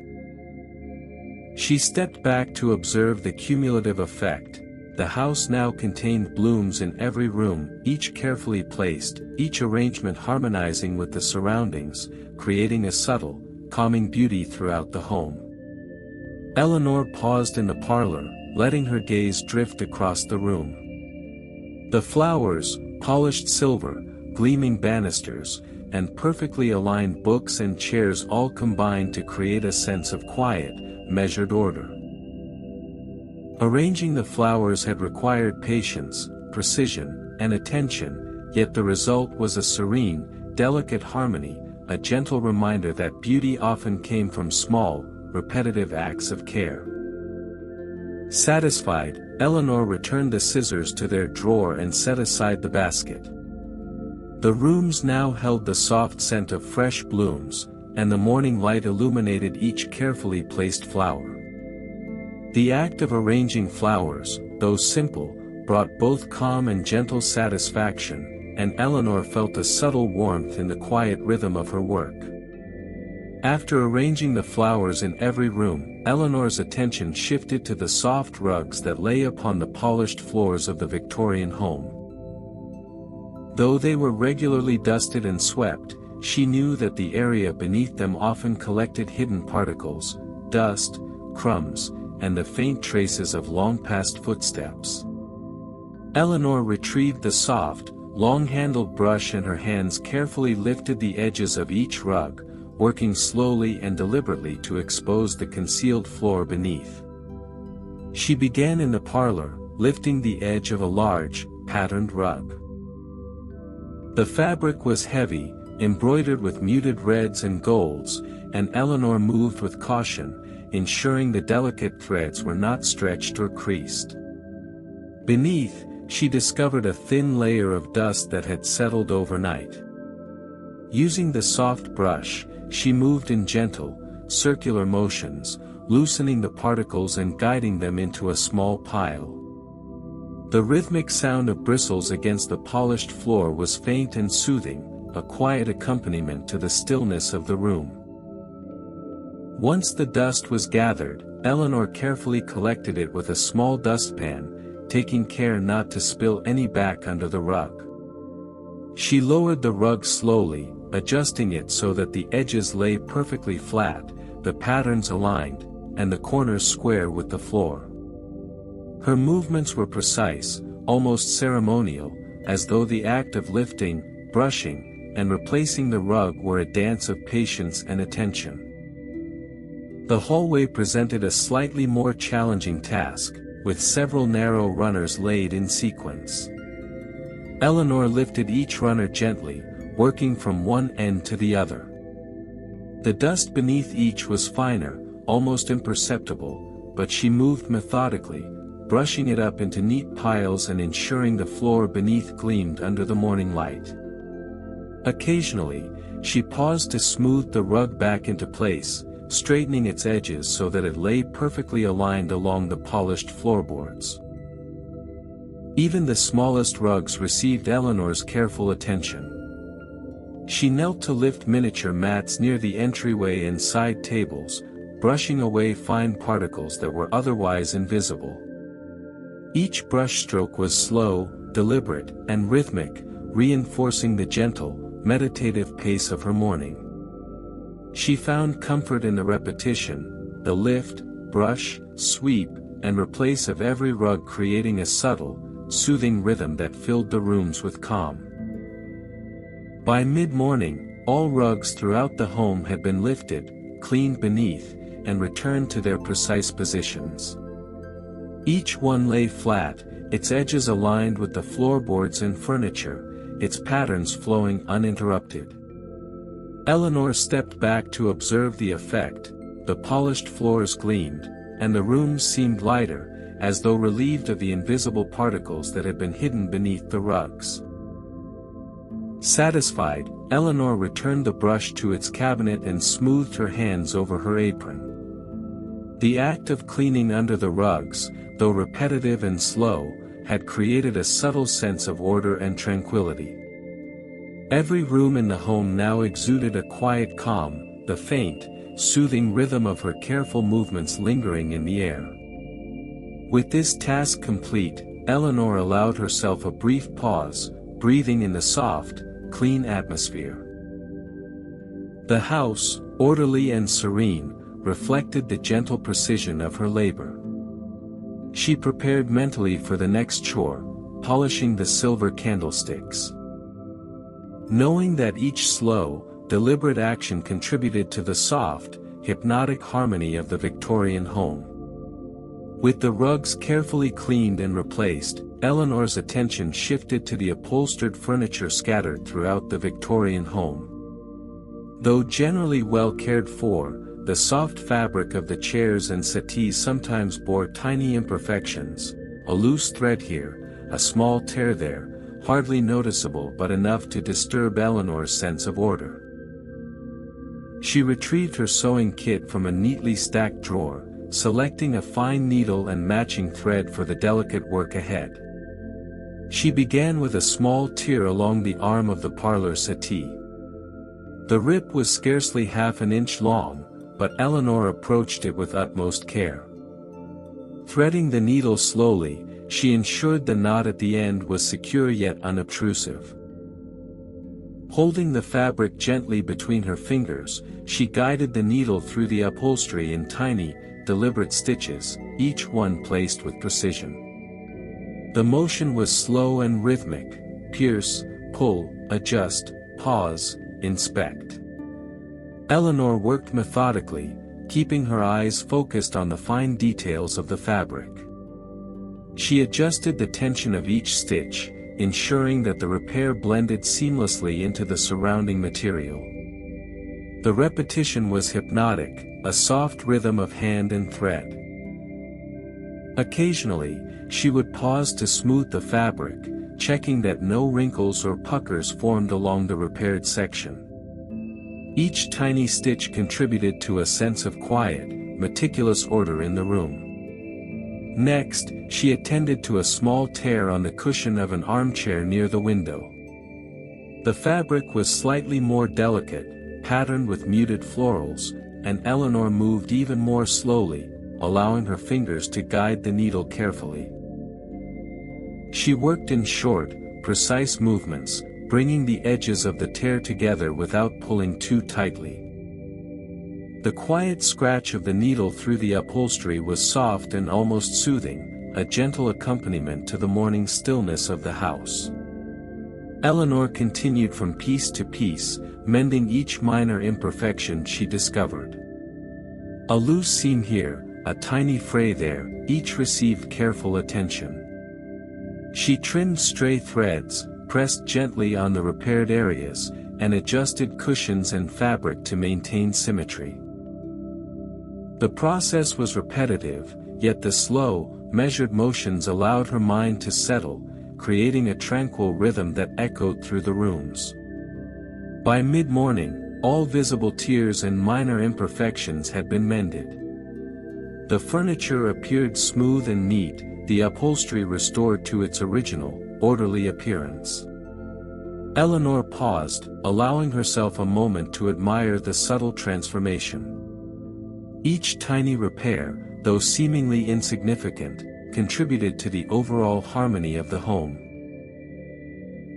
She stepped back to observe the cumulative effect. The house now contained blooms in every room, each carefully placed, each arrangement harmonizing with the surroundings, creating a subtle, calming beauty throughout the home. Eleanor paused in the parlor, letting her gaze drift across the room. The flowers, polished silver, gleaming banisters, and perfectly aligned books and chairs all combined to create a sense of quiet, measured order. Arranging the flowers had required patience, precision, and attention, yet the result was a serene, delicate harmony, a gentle reminder that beauty often came from small, repetitive acts of care. Satisfied, Eleanor returned the scissors to their drawer and set aside the basket. The rooms now held the soft scent of fresh blooms, and the morning light illuminated each carefully placed flower. The act of arranging flowers, though simple, brought both calm and gentle satisfaction, and Eleanor felt a subtle warmth in the quiet rhythm of her work. After arranging the flowers in every room, Eleanor's attention shifted to the soft rugs that lay upon the polished floors of the Victorian home. Though they were regularly dusted and swept, she knew that the area beneath them often collected hidden particles, dust, crumbs, and the faint traces of long-past footsteps. Eleanor retrieved the soft, long-handled brush and her hands carefully lifted the edges of each rug, working slowly and deliberately to expose the concealed floor beneath. She began in the parlor, lifting the edge of a large, patterned rug. The fabric was heavy, embroidered with muted reds and golds, and Eleanor moved with caution, ensuring the delicate threads were not stretched or creased. Beneath, she discovered a thin layer of dust that had settled overnight. Using the soft brush, she moved in gentle, circular motions, loosening the particles and guiding them into a small pile. The rhythmic sound of bristles against the polished floor was faint and soothing, a quiet accompaniment to the stillness of the room. Once the dust was gathered, Eleanor carefully collected it with a small dustpan, taking care not to spill any back under the rug. She lowered the rug slowly, adjusting it so that the edges lay perfectly flat, the patterns aligned, and the corners square with the floor. Her movements were precise, almost ceremonial, as though the act of lifting, brushing, and replacing the rug were a dance of patience and attention. The hallway presented a slightly more challenging task, with several narrow runners laid in sequence. Eleanor lifted each runner gently, working from one end to the other. The dust beneath each was finer, almost imperceptible, but she moved methodically, brushing it up into neat piles and ensuring the floor beneath gleamed under the morning light. Occasionally, she paused to smooth the rug back into place, straightening its edges so that it lay perfectly aligned along the polished floorboards. Even the smallest rugs received Eleanor's careful attention. She knelt to lift miniature mats near the entryway and side tables, brushing away fine particles that were otherwise invisible. Each brushstroke was slow, deliberate, and rhythmic, reinforcing the gentle, meditative pace of her morning. She found comfort in the repetition, the lift, brush, sweep, and replace of every rug, creating a subtle, soothing rhythm that filled the rooms with calm. By mid-morning, all rugs throughout the home had been lifted, cleaned beneath, and returned to their precise positions. Each one lay flat, its edges aligned with the floorboards and furniture, its patterns flowing uninterrupted. Eleanor stepped back to observe the effect. The polished floors gleamed, and the rooms seemed lighter, as though relieved of the invisible particles that had been hidden beneath the rugs. Satisfied, Eleanor returned the brush to its cabinet and smoothed her hands over her apron. The act of cleaning under the rugs, though repetitive and slow, had created a subtle sense of order and tranquility. Every room in the home now exuded a quiet calm, the faint, soothing rhythm of her careful movements lingering in the air. With this task complete, Eleanor allowed herself a brief pause, breathing in the soft, clean atmosphere. The house, orderly and serene, reflected the gentle precision of her labor. She prepared mentally for the next chore, polishing the silver candlesticks. Knowing that each slow, deliberate action contributed to the soft, hypnotic harmony of the Victorian home. With the rugs carefully cleaned and replaced, Eleanor's attention shifted to the upholstered furniture scattered throughout the Victorian home. Though generally well cared for, the soft fabric of the chairs and settees sometimes bore tiny imperfections, a loose thread here, a small tear there, hardly noticeable but enough to disturb Eleanor's sense of order. She retrieved her sewing kit from a neatly stacked drawer, selecting a fine needle and matching thread for the delicate work ahead. She began with a small tear along the arm of the parlor settee. The rip was scarcely half an inch long, but Eleanor approached it with utmost care. Threading the needle slowly, she ensured the knot at the end was secure yet unobtrusive. Holding the fabric gently between her fingers, she guided the needle through the upholstery in tiny, deliberate stitches, each one placed with precision. The motion was slow and rhythmic: pierce, pull, adjust, pause, inspect. Eleanor worked methodically, keeping her eyes focused on the fine details of the fabric. She adjusted the tension of each stitch, ensuring that the repair blended seamlessly into the surrounding material. The repetition was hypnotic, a soft rhythm of hand and thread. Occasionally, she would pause to smooth the fabric, checking that no wrinkles or puckers formed along the repaired section. Each tiny stitch contributed to a sense of quiet, meticulous order in the room. Next, she attended to a small tear on the cushion of an armchair near the window. The fabric was slightly more delicate, patterned with muted florals, and Eleanor moved even more slowly, allowing her fingers to guide the needle carefully. She worked in short, precise movements, bringing the edges of the tear together without pulling too tightly. The quiet scratch of the needle through the upholstery was soft and almost soothing, a gentle accompaniment to the morning stillness of the house. Eleanor continued from piece to piece, mending each minor imperfection she discovered. A loose seam here, a tiny fray there, each received careful attention. She trimmed stray threads, pressed gently on the repaired areas, and adjusted cushions and fabric to maintain symmetry. The process was repetitive, yet the slow, measured motions allowed her mind to settle, creating a tranquil rhythm that echoed through the rooms. By mid-morning, all visible tears and minor imperfections had been mended. The furniture appeared smooth and neat, the upholstery restored to its original, orderly appearance. Eleanor paused, allowing herself a moment to admire the subtle transformation. Each tiny repair, though seemingly insignificant, contributed to the overall harmony of the home.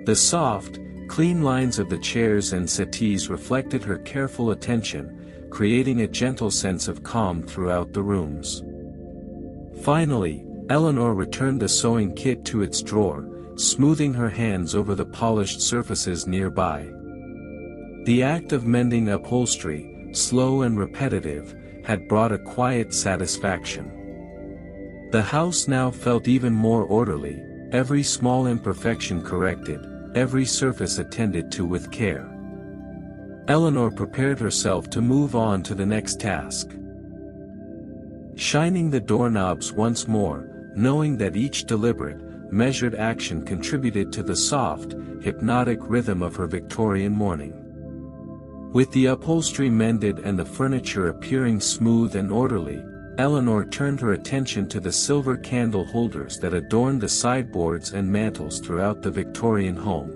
The soft, clean lines of the chairs and settees reflected her careful attention, creating a gentle sense of calm throughout the rooms. Finally, Eleanor returned the sewing kit to its drawer, smoothing her hands over the polished surfaces nearby. The act of mending upholstery, slow and repetitive, had brought a quiet satisfaction. The house now felt even more orderly, every small imperfection corrected, every surface attended to with care. Eleanor prepared herself to move on to the next task. Shining the doorknobs once more, knowing that each deliberate, measured action contributed to the soft, hypnotic rhythm of her Victorian morning. With the upholstery mended and the furniture appearing smooth and orderly, Eleanor turned her attention to the silver candle holders that adorned the sideboards and mantels throughout the Victorian home.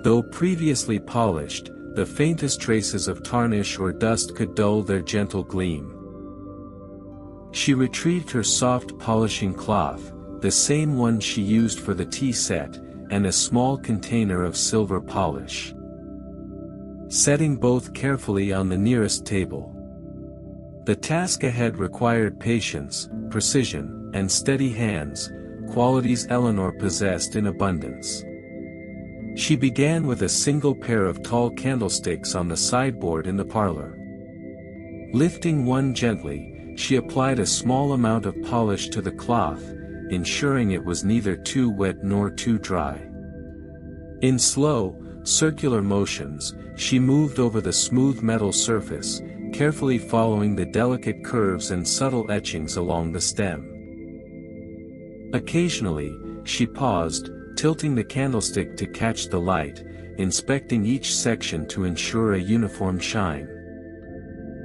Though previously polished, the faintest traces of tarnish or dust could dull their gentle gleam. She retrieved her soft polishing cloth, the same one she used for the tea set, and a small container of silver polish. Setting both carefully on the nearest table. The task ahead required patience, precision, and steady hands, qualities Eleanor possessed in abundance. She began with a single pair of tall candlesticks on the sideboard in the parlor. Lifting one gently, she applied a small amount of polish to the cloth, ensuring it was neither too wet nor too dry. In slow, circular motions, she moved over the smooth metal surface, carefully following the delicate curves and subtle etchings along the stem. Occasionally, she paused, tilting the candlestick to catch the light, inspecting each section to ensure a uniform shine.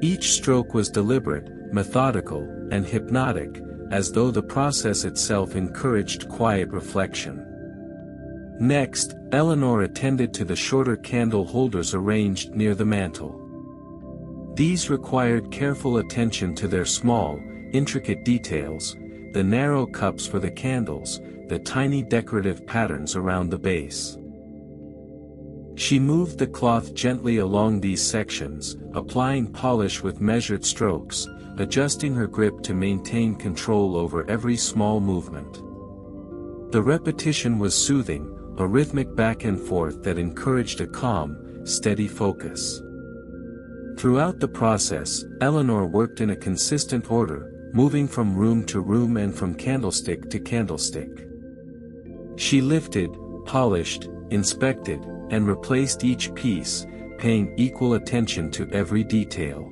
Each stroke was deliberate, methodical, and hypnotic, as though the process itself encouraged quiet reflection. Next, Eleanor attended to the shorter candle holders arranged near the mantel. These required careful attention to their small, intricate details, the narrow cups for the candles, the tiny decorative patterns around the base. She moved the cloth gently along these sections, applying polish with measured strokes, adjusting her grip to maintain control over every small movement. The repetition was soothing, a rhythmic back and forth that encouraged a calm, steady focus. Throughout the process, Eleanor worked in a consistent order, moving from room to room and from candlestick to candlestick. She lifted, polished, inspected, and replaced each piece, paying equal attention to every detail.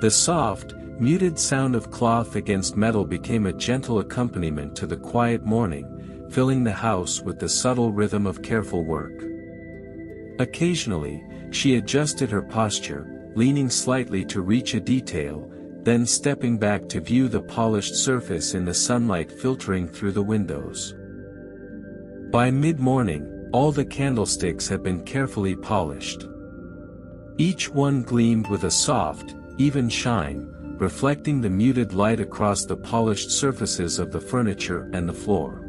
The soft, muted sound of cloth against metal became a gentle accompaniment to the quiet morning, filling the house with the subtle rhythm of careful work. Occasionally, she adjusted her posture, leaning slightly to reach a detail, then stepping back to view the polished surface in the sunlight filtering through the windows. By mid-morning, all the candlesticks had been carefully polished. Each one gleamed with a soft, even shine, reflecting the muted light across the polished surfaces of the furniture and the floor.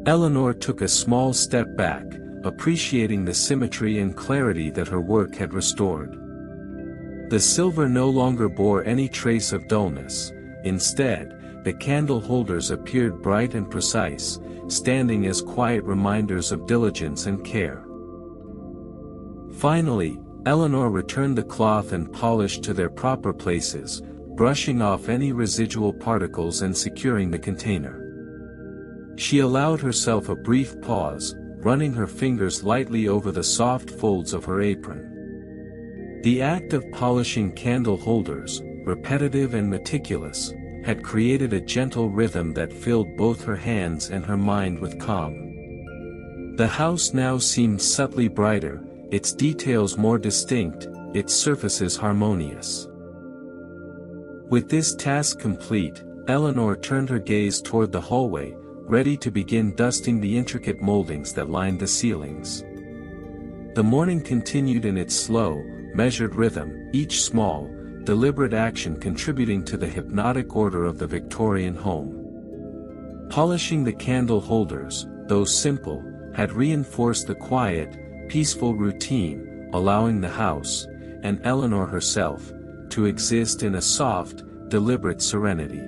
Eleanor took a small step back, appreciating the symmetry and clarity that her work had restored. The silver no longer bore any trace of dullness. Instead, the candle holders appeared bright and precise, standing as quiet reminders of diligence and care. Finally, Eleanor returned the cloth and polish to their proper places, brushing off any residual particles and securing the container. She allowed herself a brief pause, running her fingers lightly over the soft folds of her apron. The act of polishing candle holders, repetitive and meticulous, had created a gentle rhythm that filled both her hands and her mind with calm. The house now seemed subtly brighter, its details more distinct, its surfaces harmonious. With this task complete, Eleanor turned her gaze toward the hallway, ready to begin dusting the intricate moldings that lined the ceilings. The morning continued in its slow, measured rhythm, each small, deliberate action contributing to the hypnotic order of the Victorian home. Polishing the candle holders, though simple, had reinforced the quiet, peaceful routine, allowing the house, and Eleanor herself, to exist in a soft, deliberate serenity.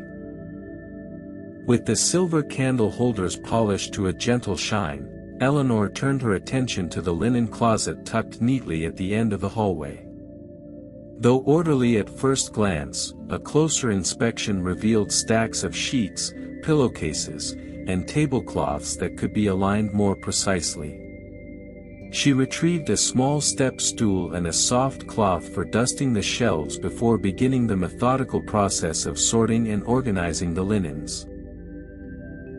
With the silver candle holders polished to a gentle shine, Eleanor turned her attention to the linen closet tucked neatly at the end of the hallway. Though orderly at first glance, a closer inspection revealed stacks of sheets, pillowcases, and tablecloths that could be aligned more precisely. She retrieved a small step stool and a soft cloth for dusting the shelves before beginning the methodical process of sorting and organizing the linens.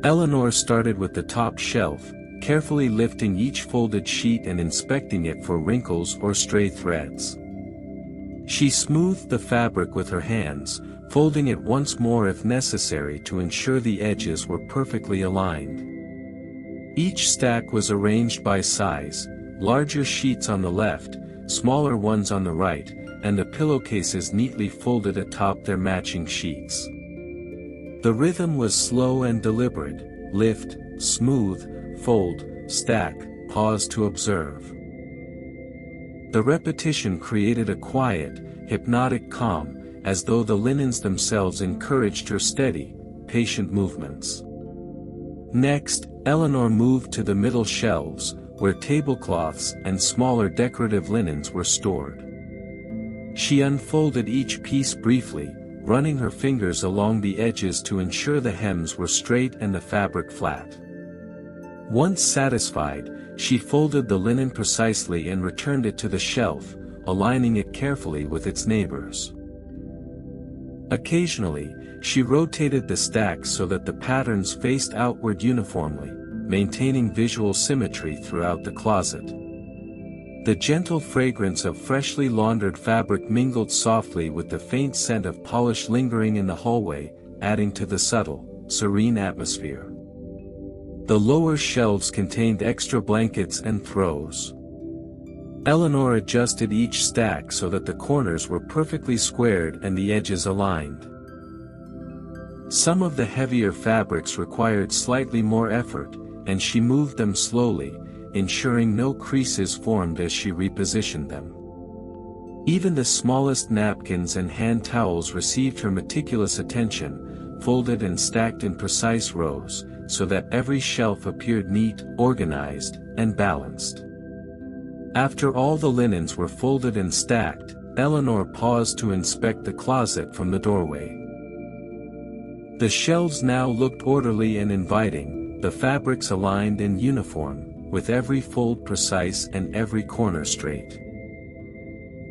Eleanor started with the top shelf, carefully lifting each folded sheet and inspecting it for wrinkles or stray threads. She smoothed the fabric with her hands, folding it once more if necessary to ensure the edges were perfectly aligned. Each stack was arranged by size, larger sheets on the left, smaller ones on the right, and the pillowcases neatly folded atop their matching sheets. The rhythm was slow and deliberate: lift, smooth, fold, stack, pause to observe. The repetition created a quiet, hypnotic calm, as though the linens themselves encouraged her steady, patient movements. Next, Eleanor moved to the middle shelves, where tablecloths and smaller decorative linens were stored. She unfolded each piece briefly, running her fingers along the edges to ensure the hems were straight and the fabric flat. Once satisfied, she folded the linen precisely and returned it to the shelf, aligning it carefully with its neighbors. Occasionally, she rotated the stacks so that the patterns faced outward uniformly, maintaining visual symmetry throughout the closet. The gentle fragrance of freshly laundered fabric mingled softly with the faint scent of polish lingering in the hallway, adding to the subtle, serene atmosphere. The lower shelves contained extra blankets and throws. Eleanor adjusted each stack so that the corners were perfectly squared and the edges aligned. Some of the heavier fabrics required slightly more effort, and she moved them slowly, ensuring no creases formed as she repositioned them. Even the smallest napkins and hand towels received her meticulous attention, folded and stacked in precise rows, so that every shelf appeared neat, organized, and balanced. After all the linens were folded and stacked, Eleanor paused to inspect the closet from the doorway. The shelves now looked orderly and inviting, the fabrics aligned and uniform, with every fold precise and every corner straight.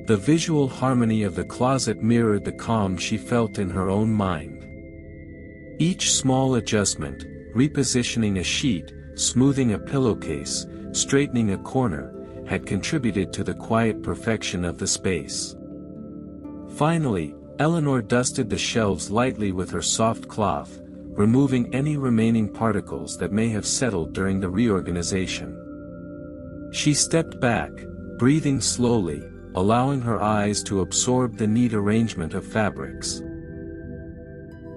The visual harmony of the closet mirrored the calm she felt in her own mind. Each small adjustment, repositioning a sheet, smoothing a pillowcase, straightening a corner, had contributed to the quiet perfection of the space. Finally, Eleanor dusted the shelves lightly with her soft cloth, removing any remaining particles that may have settled during the reorganization. She stepped back, breathing slowly, allowing her eyes to absorb the neat arrangement of fabrics.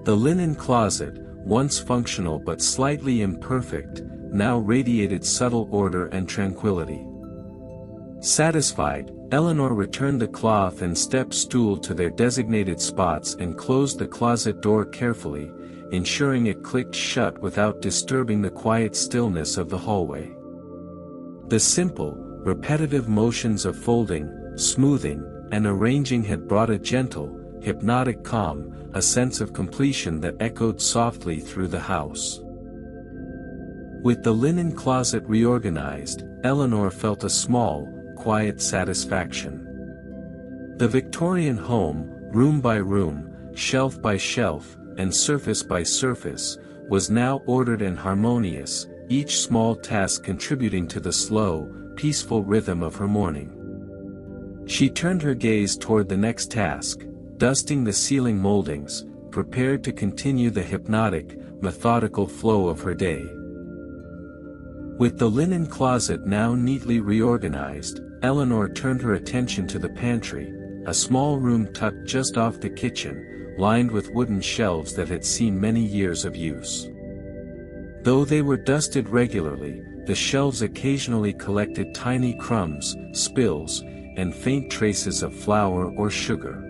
The linen closet, once functional but slightly imperfect, now radiated subtle order and tranquility. Satisfied, Eleanor returned the cloth and step stool to their designated spots and closed the closet door carefully, ensuring it clicked shut without disturbing the quiet stillness of the hallway. The simple, repetitive motions of folding, smoothing, and arranging had brought a gentle, hypnotic calm, a sense of completion that echoed softly through the house. With the linen closet reorganized, Eleanor felt a small, quiet satisfaction. The Victorian home, room by room, shelf by shelf, and surface by surface, was now ordered and harmonious, each small task contributing to the slow, peaceful rhythm of her morning. She turned her gaze toward the next task, dusting the ceiling moldings, prepared to continue the hypnotic, methodical flow of her day. With the linen closet now neatly reorganized, Eleanor turned her attention to the pantry, a small room tucked just off the kitchen, lined with wooden shelves that had seen many years of use. Though they were dusted regularly, the shelves occasionally collected tiny crumbs, spills, and faint traces of flour or sugar.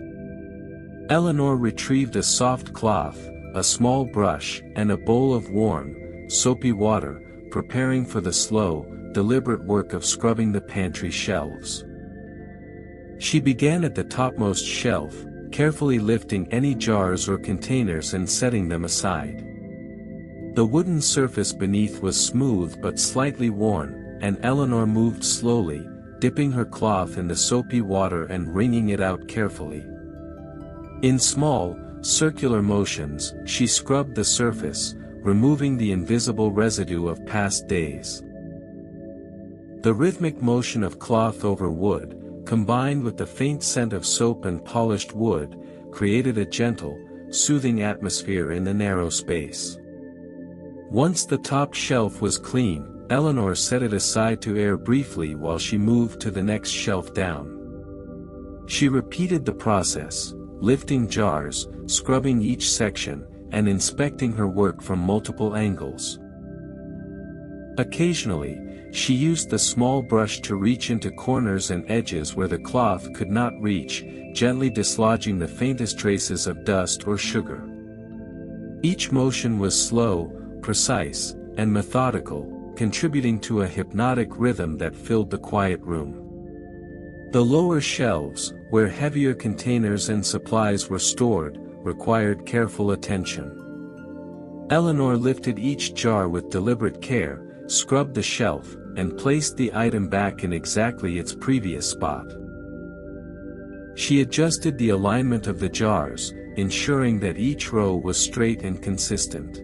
Eleanor retrieved a soft cloth, a small brush, and a bowl of warm, soapy water, preparing for the slow, deliberate work of scrubbing the pantry shelves. She began at the topmost shelf, carefully lifting any jars or containers and setting them aside. The wooden surface beneath was smooth but slightly worn, and Eleanor moved slowly, dipping her cloth in the soapy water and wringing it out carefully. In small, circular motions, she scrubbed the surface, removing the invisible residue of past days. The rhythmic motion of cloth over wood, combined with the faint scent of soap and polished wood, created a gentle, soothing atmosphere in the narrow space. Once the top shelf was clean, Eleanor set it aside to air briefly while she moved to the next shelf down. She repeated the process, lifting jars, scrubbing each section, and inspecting her work from multiple angles. Occasionally, she used the small brush to reach into corners and edges where the cloth could not reach, gently dislodging the faintest traces of dust or sugar. Each motion was slow, precise, and methodical, contributing to a hypnotic rhythm that filled the quiet room. The lower shelves, where heavier containers and supplies were stored, required careful attention. Eleanor lifted each jar with deliberate care, scrubbed the shelf, and placed the item back in exactly its previous spot. She adjusted the alignment of the jars, ensuring that each row was straight and consistent.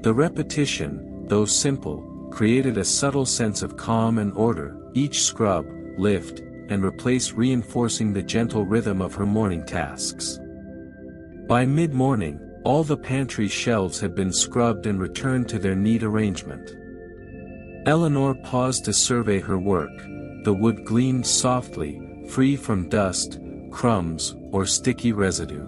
The repetition, though simple, created a subtle sense of calm and order, each scrub, lift, and replace reinforcing the gentle rhythm of her morning tasks. By mid-morning, all the pantry shelves had been scrubbed and returned to their neat arrangement. Eleanor paused to survey her work. The wood gleamed softly, free from dust, crumbs, or sticky residue.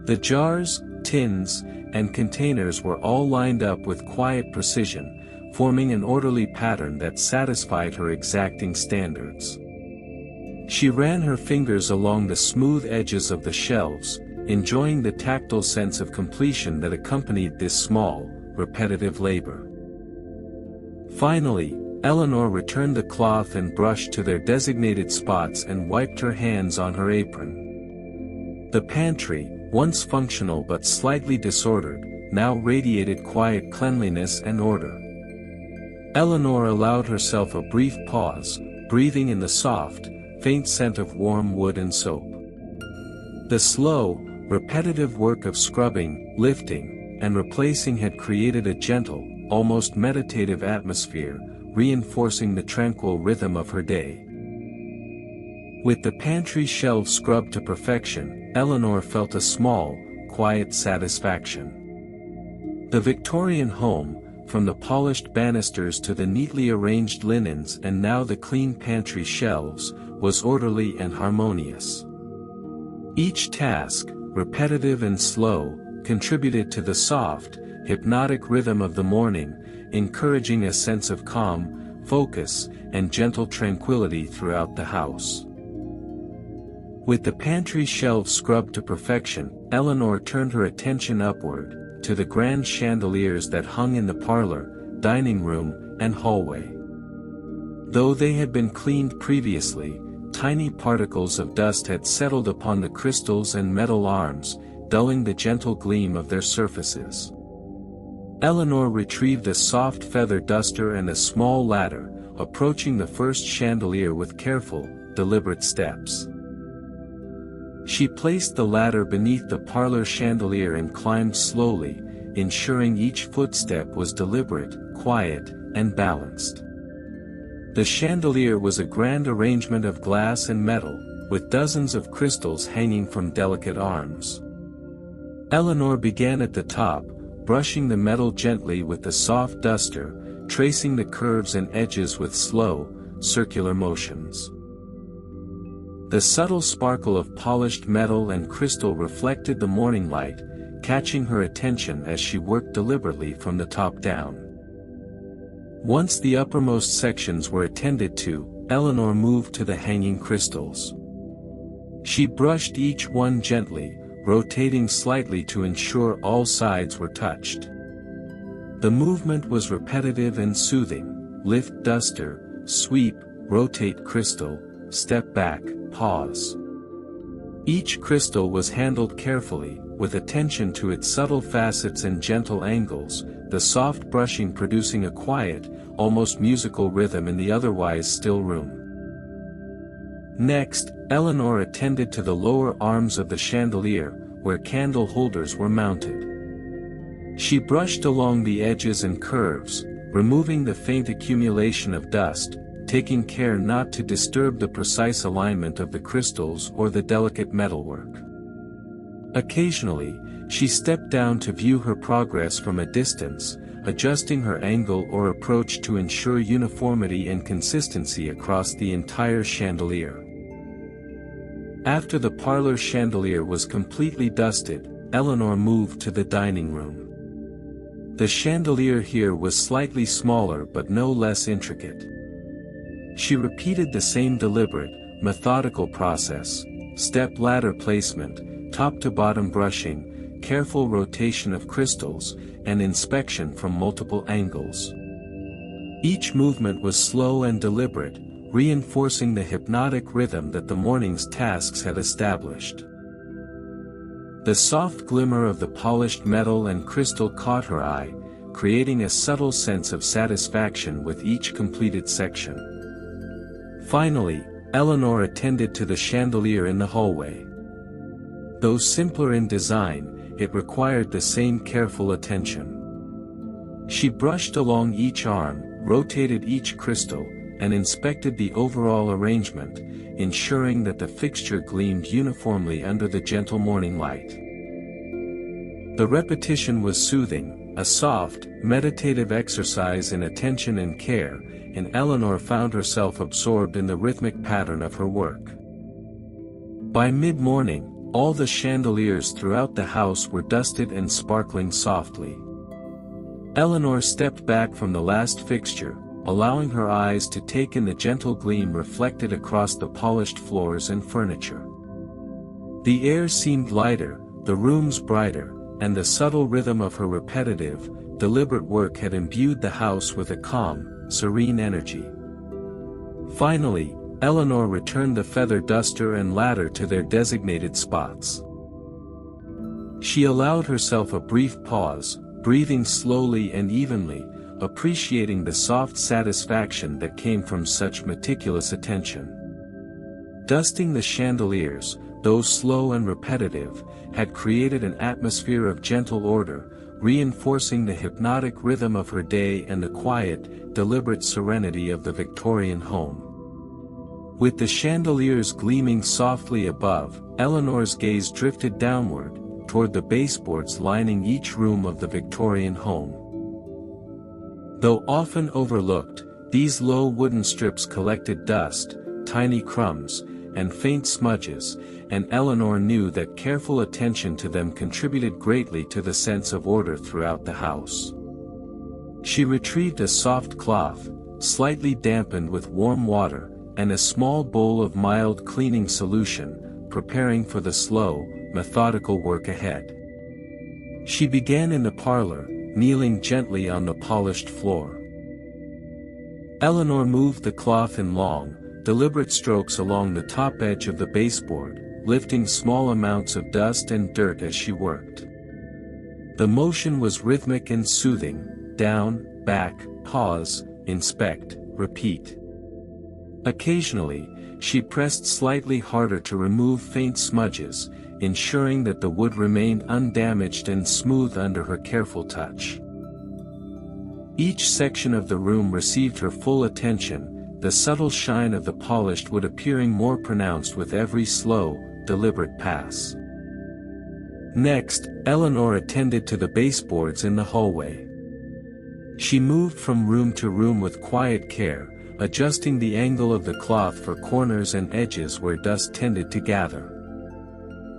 The jars, tins, and containers were all lined up with quiet precision, forming an orderly pattern that satisfied her exacting standards. She ran her fingers along the smooth edges of the shelves, enjoying the tactile sense of completion that accompanied this small, repetitive labor. Finally, Eleanor returned the cloth and brush to their designated spots and wiped her hands on her apron. The pantry, once functional but slightly disordered, now radiated quiet cleanliness and order. Eleanor allowed herself a brief pause, breathing in the soft, faint scent of warm wood and soap. The slow, repetitive work of scrubbing, lifting, and replacing had created a gentle, almost meditative atmosphere, reinforcing the tranquil rhythm of her day. With the pantry shelves scrubbed to perfection, Eleanor felt a small, quiet satisfaction. The Victorian home, from the polished banisters to the neatly arranged linens and now the clean pantry shelves, was orderly and harmonious. Each task, repetitive and slow, contributed to the soft, hypnotic rhythm of the morning, encouraging a sense of calm, focus, and gentle tranquility throughout the house. With the pantry shelves scrubbed to perfection, Eleanor turned her attention upward, to the grand chandeliers that hung in the parlor, dining room, and hallway. Though they had been cleaned previously, tiny particles of dust had settled upon the crystals and metal arms, dulling the gentle gleam of their surfaces. Eleanor retrieved a soft feather duster and a small ladder, approaching the first chandelier with careful, deliberate steps. She placed the ladder beneath the parlor chandelier and climbed slowly, ensuring each footstep was deliberate, quiet, and balanced. The chandelier was a grand arrangement of glass and metal, with dozens of crystals hanging from delicate arms. Eleanor began at the top, brushing the metal gently with the soft duster, tracing the curves and edges with slow, circular motions. The subtle sparkle of polished metal and crystal reflected the morning light, catching her attention as she worked deliberately from the top down. Once the uppermost sections were attended to, Eleanor moved to the hanging crystals. She brushed each one gently, rotating slightly to ensure all sides were touched. The movement was repetitive and soothing: lift duster, sweep, rotate crystal, step back, pause. Each crystal was handled carefully, with attention to its subtle facets and gentle angles, the soft brushing producing a quiet, almost musical rhythm in the otherwise still room. Next, Eleanor attended to the lower arms of the chandelier, where candle holders were mounted. She brushed along the edges and curves, removing the faint accumulation of dust, taking care not to disturb the precise alignment of the crystals or the delicate metalwork. Occasionally, she stepped down to view her progress from a distance, adjusting her angle or approach to ensure uniformity and consistency across the entire chandelier. After the parlor chandelier was completely dusted, Eleanor moved to the dining room. The chandelier here was slightly smaller but no less intricate. She repeated the same deliberate, methodical process: step ladder placement, top to bottom brushing, careful rotation of crystals, and inspection from multiple angles. Each movement was slow and deliberate, reinforcing the hypnotic rhythm that the morning's tasks had established. The soft glimmer of the polished metal and crystal caught her eye, creating a subtle sense of satisfaction with each completed section. Finally, Eleanor attended to the chandelier in the hallway. Though simpler in design, it required the same careful attention. She brushed along each arm, rotated each crystal, and inspected the overall arrangement, ensuring that the fixture gleamed uniformly under the gentle morning light. The repetition was soothing, a soft, meditative exercise in attention and care, and Eleanor found herself absorbed in the rhythmic pattern of her work. By mid-morning, all the chandeliers throughout the house were dusted and sparkling softly. Eleanor stepped back from the last fixture, allowing her eyes to take in the gentle gleam reflected across the polished floors and furniture. The air seemed lighter, the rooms brighter, and the subtle rhythm of her repetitive, deliberate work had imbued the house with a calm, serene energy. Finally, Eleanor returned the feather duster and ladder to their designated spots. She allowed herself a brief pause, breathing slowly and evenly, appreciating the soft satisfaction that came from such meticulous attention. Dusting the chandeliers, though slow and repetitive, had created an atmosphere of gentle order, reinforcing the hypnotic rhythm of her day and the quiet, deliberate serenity of the Victorian home. With the chandeliers gleaming softly above, Eleanor's gaze drifted downward, toward the baseboards lining each room of the Victorian home. Though often overlooked, these low wooden strips collected dust, tiny crumbs, and faint smudges, and Eleanor knew that careful attention to them contributed greatly to the sense of order throughout the house. She retrieved a soft cloth, slightly dampened with warm water, and a small bowl of mild cleaning solution, preparing for the slow, methodical work ahead. She began in the parlor, kneeling gently on the polished floor. Eleanor moved the cloth in long, deliberate strokes along the top edge of the baseboard, lifting small amounts of dust and dirt as she worked. The motion was rhythmic and soothing: down, back, pause, inspect, repeat. Occasionally, she pressed slightly harder to remove faint smudges, ensuring that the wood remained undamaged and smooth under her careful touch. Each section of the room received her full attention, the subtle shine of the polished wood appearing more pronounced with every slow, deliberate pass. Next, Eleanor attended to the baseboards in the hallway. She moved from room to room with quiet care, adjusting the angle of the cloth for corners and edges where dust tended to gather.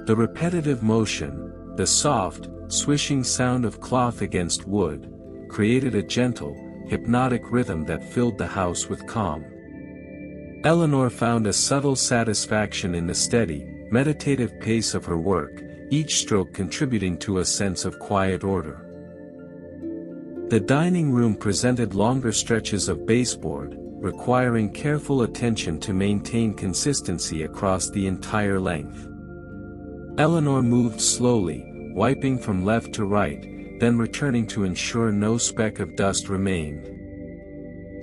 The repetitive motion, the soft, swishing sound of cloth against wood, created a gentle, hypnotic rhythm that filled the house with calm. Eleanor found a subtle satisfaction in the steady, meditative pace of her work, each stroke contributing to a sense of quiet order. The dining room presented longer stretches of baseboard, requiring careful attention to maintain consistency across the entire length. Eleanor moved slowly, wiping from left to right, then returning to ensure no speck of dust remained.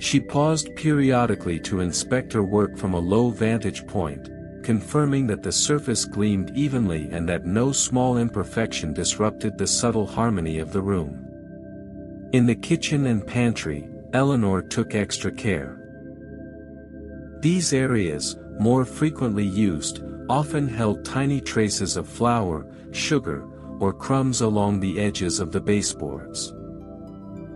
She paused periodically to inspect her work from a low vantage point, confirming that the surface gleamed evenly and that no small imperfection disrupted the subtle harmony of the room. In the kitchen and pantry, Eleanor took extra care. These areas, more frequently used, often held tiny traces of flour, sugar, or crumbs along the edges of the baseboards.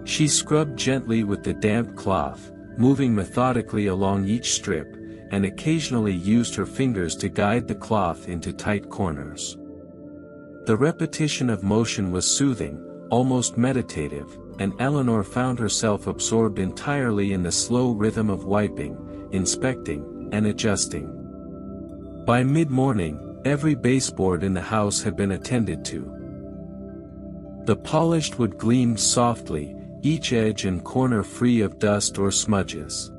She scrubbed gently with the damp cloth, moving methodically along each strip, and occasionally used her fingers to guide the cloth into tight corners. The repetition of motion was soothing, almost meditative, and Eleanor found herself absorbed entirely in the slow rhythm of wiping, inspecting, and adjusting. By mid-morning, every baseboard in the house had been attended to. The polished wood gleamed softly, each edge and corner free of dust or smudges.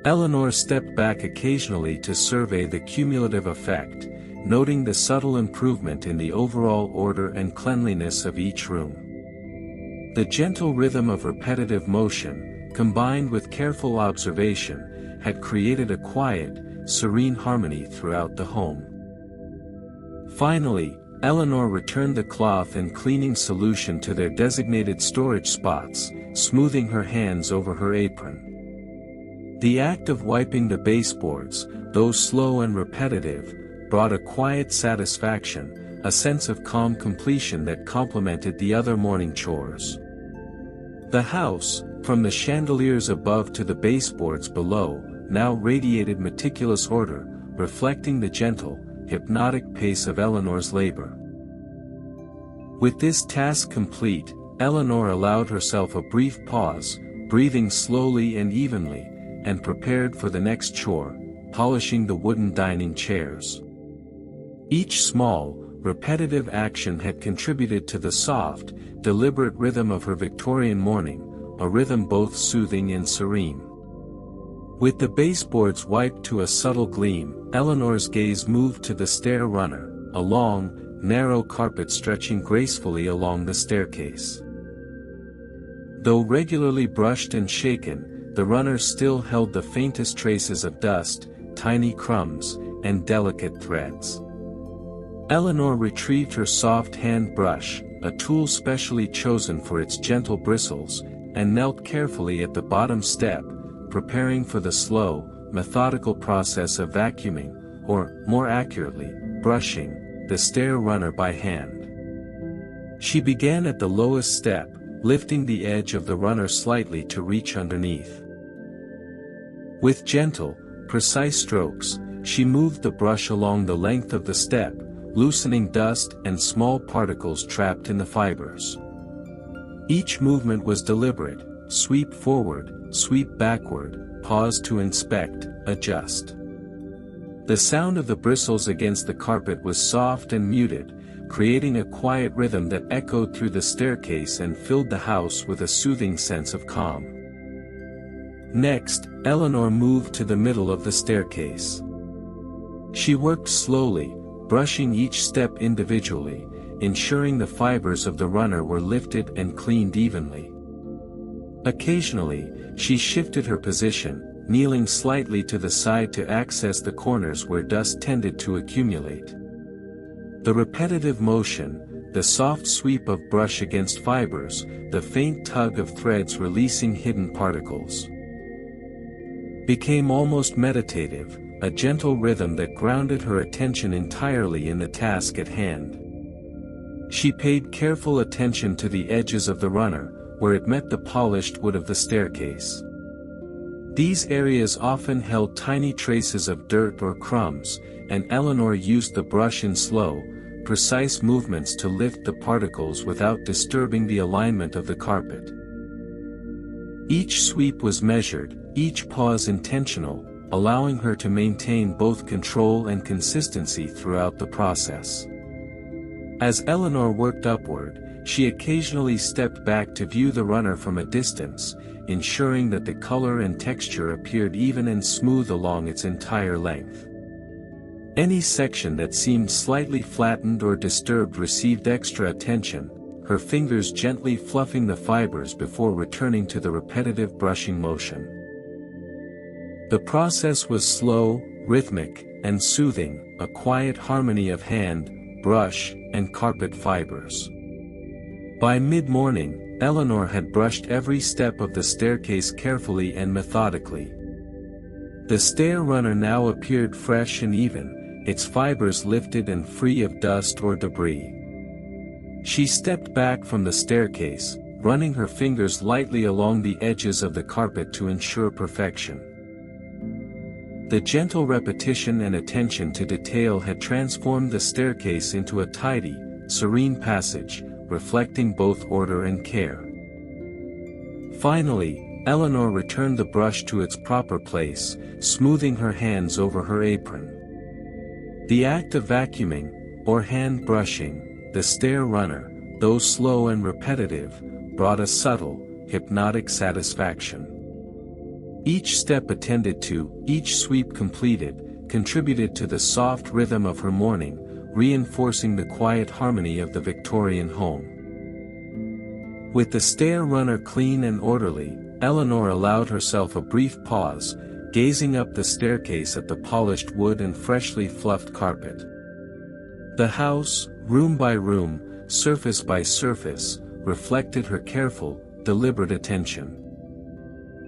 Eleanor stepped back occasionally to survey the cumulative effect, noting the subtle improvement in the overall order and cleanliness of each room. The gentle rhythm of repetitive motion, combined with careful observation, had created a quiet, serene harmony throughout the home. Finally, Eleanor returned the cloth and cleaning solution to their designated storage spots, smoothing her hands over her apron. The act of wiping the baseboards, though slow and repetitive, brought a quiet satisfaction, a sense of calm completion that complemented the other morning chores. The house, from the chandeliers above to the baseboards below, now radiated meticulous order, reflecting the gentle, hypnotic pace of Eleanor's labor. With this task complete, Eleanor allowed herself a brief pause, breathing slowly and evenly, and prepared for the next chore, polishing the wooden dining chairs. Each small, repetitive action had contributed to the soft, deliberate rhythm of her Victorian morning, a rhythm both soothing and serene. With the baseboards wiped to a subtle gleam, Eleanor's gaze moved to the stair runner, a long, narrow carpet stretching gracefully along the staircase. Though regularly brushed and shaken, the runner still held the faintest traces of dust, tiny crumbs, and delicate threads. Eleanor retrieved her soft hand brush, a tool specially chosen for its gentle bristles, and knelt carefully at the bottom step, preparing for the slow, methodical process of vacuuming, or, more accurately, brushing, the stair runner by hand. She began at the lowest step, lifting the edge of the runner slightly to reach underneath. With gentle, precise strokes, she moved the brush along the length of the step, loosening dust and small particles trapped in the fibers. Each movement was deliberate: sweep forward, sweep backward, pause to inspect, adjust. The sound of the bristles against the carpet was soft and muted, creating a quiet rhythm that echoed through the staircase and filled the house with a soothing sense of calm. Next, Eleanor moved to the middle of the staircase. She worked slowly, brushing each step individually, ensuring the fibers of the runner were lifted and cleaned evenly. Occasionally, she shifted her position, kneeling slightly to the side to access the corners where dust tended to accumulate. The repetitive motion, the soft sweep of brush against fibers, the faint tug of threads releasing hidden particles, became almost meditative, a gentle rhythm that grounded her attention entirely in the task at hand. She paid careful attention to the edges of the runner, where it met the polished wood of the staircase. These areas often held tiny traces of dirt or crumbs, and Eleanor used the brush in slow, precise movements to lift the particles without disturbing the alignment of the carpet. Each sweep was measured, each pause intentional, allowing her to maintain both control and consistency throughout the process. As Eleanor worked upward, she occasionally stepped back to view the runner from a distance, ensuring that the color and texture appeared even and smooth along its entire length. Any section that seemed slightly flattened or disturbed received extra attention, her fingers gently fluffing the fibers before returning to the repetitive brushing motion. The process was slow, rhythmic, and soothing, a quiet harmony of hand, brush, and carpet fibers. By mid-morning, Eleanor had brushed every step of the staircase carefully and methodically. The stair runner now appeared fresh and even, its fibers lifted and free of dust or debris. She stepped back from the staircase, running her fingers lightly along the edges of the carpet to ensure perfection. The gentle repetition and attention to detail had transformed the staircase into a tidy, serene passage, reflecting both order and care. Finally, Eleanor returned the brush to its proper place, smoothing her hands over her apron. The act of vacuuming, or hand brushing, the stair runner, though slow and repetitive, brought a subtle, hypnotic satisfaction. Each step attended to, each sweep completed, contributed to the soft rhythm of her morning, reinforcing the quiet harmony of the Victorian home. With the stair runner clean and orderly, Eleanor allowed herself a brief pause, gazing up the staircase at the polished wood and freshly fluffed carpet. The house, room by room, surface by surface, reflected her careful, deliberate attention.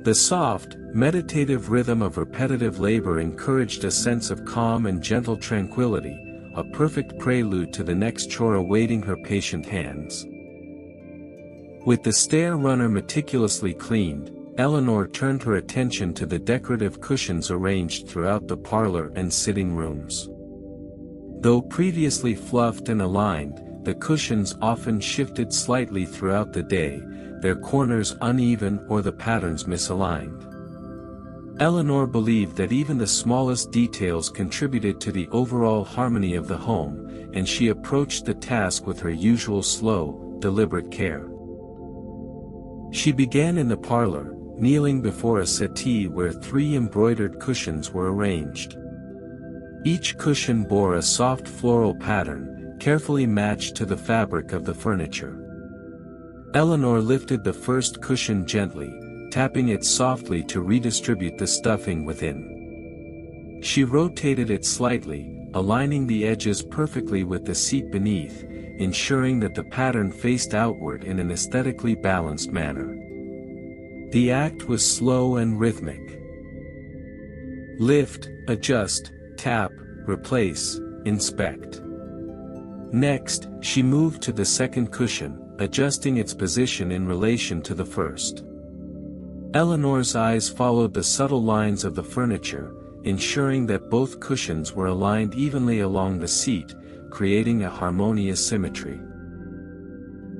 The soft, meditative rhythm of repetitive labor encouraged a sense of calm and gentle tranquility, a perfect prelude to the next chore awaiting her patient hands. With the stair runner meticulously cleaned, Eleanor turned her attention to the decorative cushions arranged throughout the parlor and sitting rooms. Though previously fluffed and aligned, the cushions often shifted slightly throughout the day, their corners uneven or the patterns misaligned. Eleanor believed that even the smallest details contributed to the overall harmony of the home, and she approached the task with her usual slow, deliberate care. She began in the parlor, kneeling before a settee where 3 embroidered cushions were arranged. Each cushion bore a soft floral pattern, carefully matched to the fabric of the furniture. Eleanor lifted the first cushion gently, tapping it softly to redistribute the stuffing within. She rotated it slightly, aligning the edges perfectly with the seat beneath, ensuring that the pattern faced outward in an aesthetically balanced manner. The act was slow and rhythmic. Lift, adjust, tap, replace, inspect. Next, she moved to the second cushion, adjusting its position in relation to the first. Eleanor's eyes followed the subtle lines of the furniture, ensuring that both cushions were aligned evenly along the seat, creating a harmonious symmetry.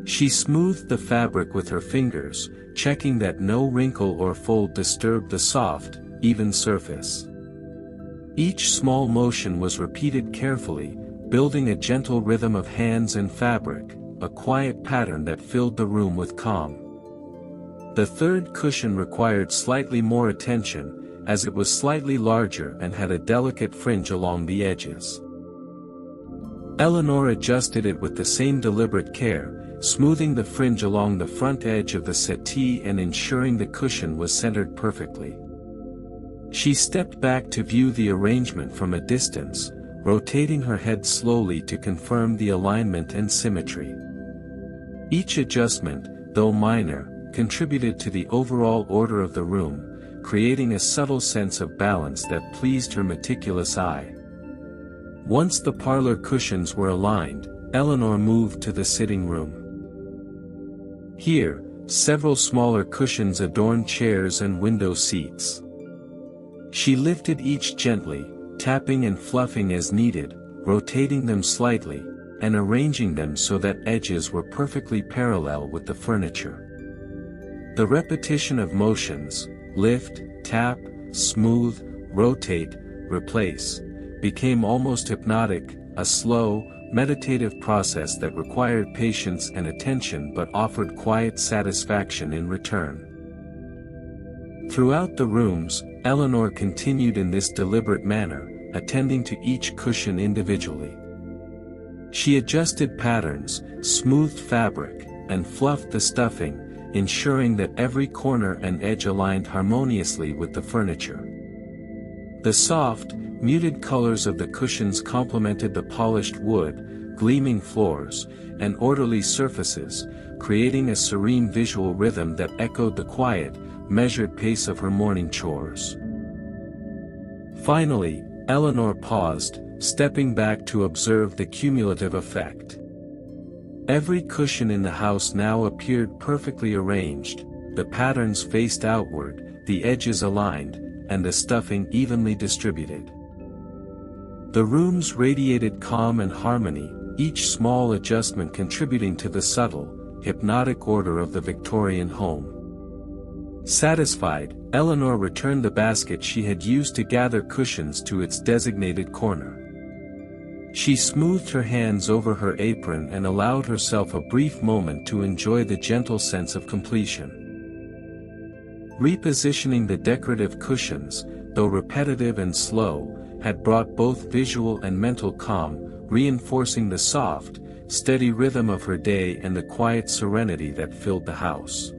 She smoothed the fabric with her fingers, checking that no wrinkle or fold disturbed the soft, even surface. Each small motion was repeated carefully, building a gentle rhythm of hands and fabric, a quiet pattern that filled the room with calm. The third cushion required slightly more attention, as it was slightly larger and had a delicate fringe along the edges. Eleanor adjusted it with the same deliberate care, smoothing the fringe along the front edge of the settee and ensuring the cushion was centered perfectly. She stepped back to view the arrangement from a distance, rotating her head slowly to confirm the alignment and symmetry. Each adjustment, though minor, contributed to the overall order of the room, creating a subtle sense of balance that pleased her meticulous eye. Once the parlor cushions were aligned, Eleanor moved to the sitting room. Here, several smaller cushions adorned chairs and window seats. She lifted each gently, tapping and fluffing as needed, rotating them slightly, and arranging them so that edges were perfectly parallel with the furniture. The repetition of motions, lift, tap, smooth, rotate, replace, became almost hypnotic, a slow, meditative process that required patience and attention but offered quiet satisfaction in return. Throughout the rooms, Eleanor continued in this deliberate manner, attending to each cushion individually. She adjusted patterns, smoothed fabric, and fluffed the stuffing, ensuring that every corner and edge aligned harmoniously with the furniture. The soft, muted colors of the cushions complemented the polished wood, gleaming floors, and orderly surfaces, creating a serene visual rhythm that echoed the quiet, measured pace of her morning chores. Finally, Eleanor paused, stepping back to observe the cumulative effect. Every cushion in the house now appeared perfectly arranged, the patterns faced outward, the edges aligned, and the stuffing evenly distributed. The rooms radiated calm and harmony, each small adjustment contributing to the subtle, hypnotic order of the Victorian home. Satisfied, Eleanor returned the basket she had used to gather cushions to its designated corner. She smoothed her hands over her apron and allowed herself a brief moment to enjoy the gentle sense of completion. Repositioning the decorative cushions, though repetitive and slow, had brought both visual and mental calm, reinforcing the soft, steady rhythm of her day and the quiet serenity that filled the house.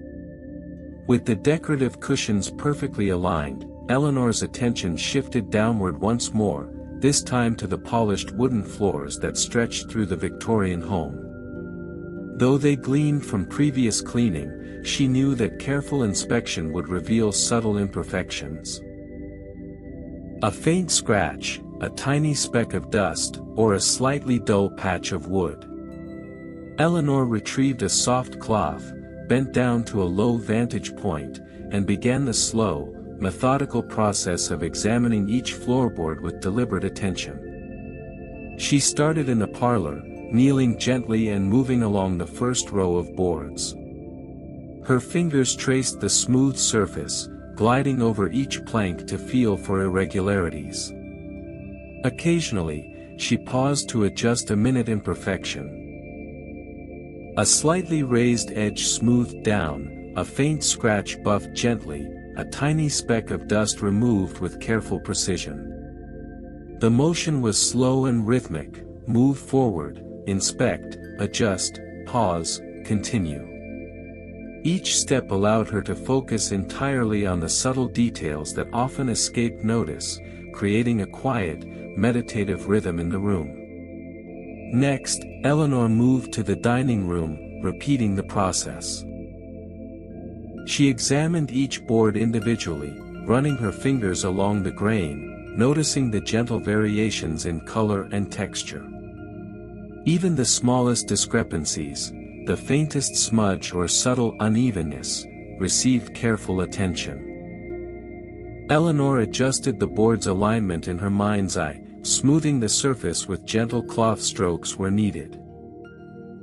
With the decorative cushions perfectly aligned, Eleanor's attention shifted downward once more, this time to the polished wooden floors that stretched through the Victorian home. Though they gleamed from previous cleaning, she knew that careful inspection would reveal subtle imperfections. A faint scratch, a tiny speck of dust, or a slightly dull patch of wood. Eleanor retrieved a soft cloth, bent down to a low vantage point, and began the slow, methodical process of examining each floorboard with deliberate attention. She started in the parlor, kneeling gently and moving along the first row of boards. Her fingers traced the smooth surface, gliding over each plank to feel for irregularities. Occasionally, she paused to adjust a minute imperfection. A slightly raised edge smoothed down, a faint scratch buffed gently, a tiny speck of dust removed with careful precision. The motion was slow and rhythmic: move forward, inspect, adjust, pause, continue. Each step allowed her to focus entirely on the subtle details that often escaped notice, creating a quiet, meditative rhythm in the room. Next, Eleanor moved to the dining room, repeating the process. She examined each board individually, running her fingers along the grain, noticing the gentle variations in color and texture. Even the smallest discrepancies, the faintest smudge or subtle unevenness, received careful attention. Eleanor adjusted the board's alignment in her mind's eye, smoothing the surface with gentle cloth strokes where needed.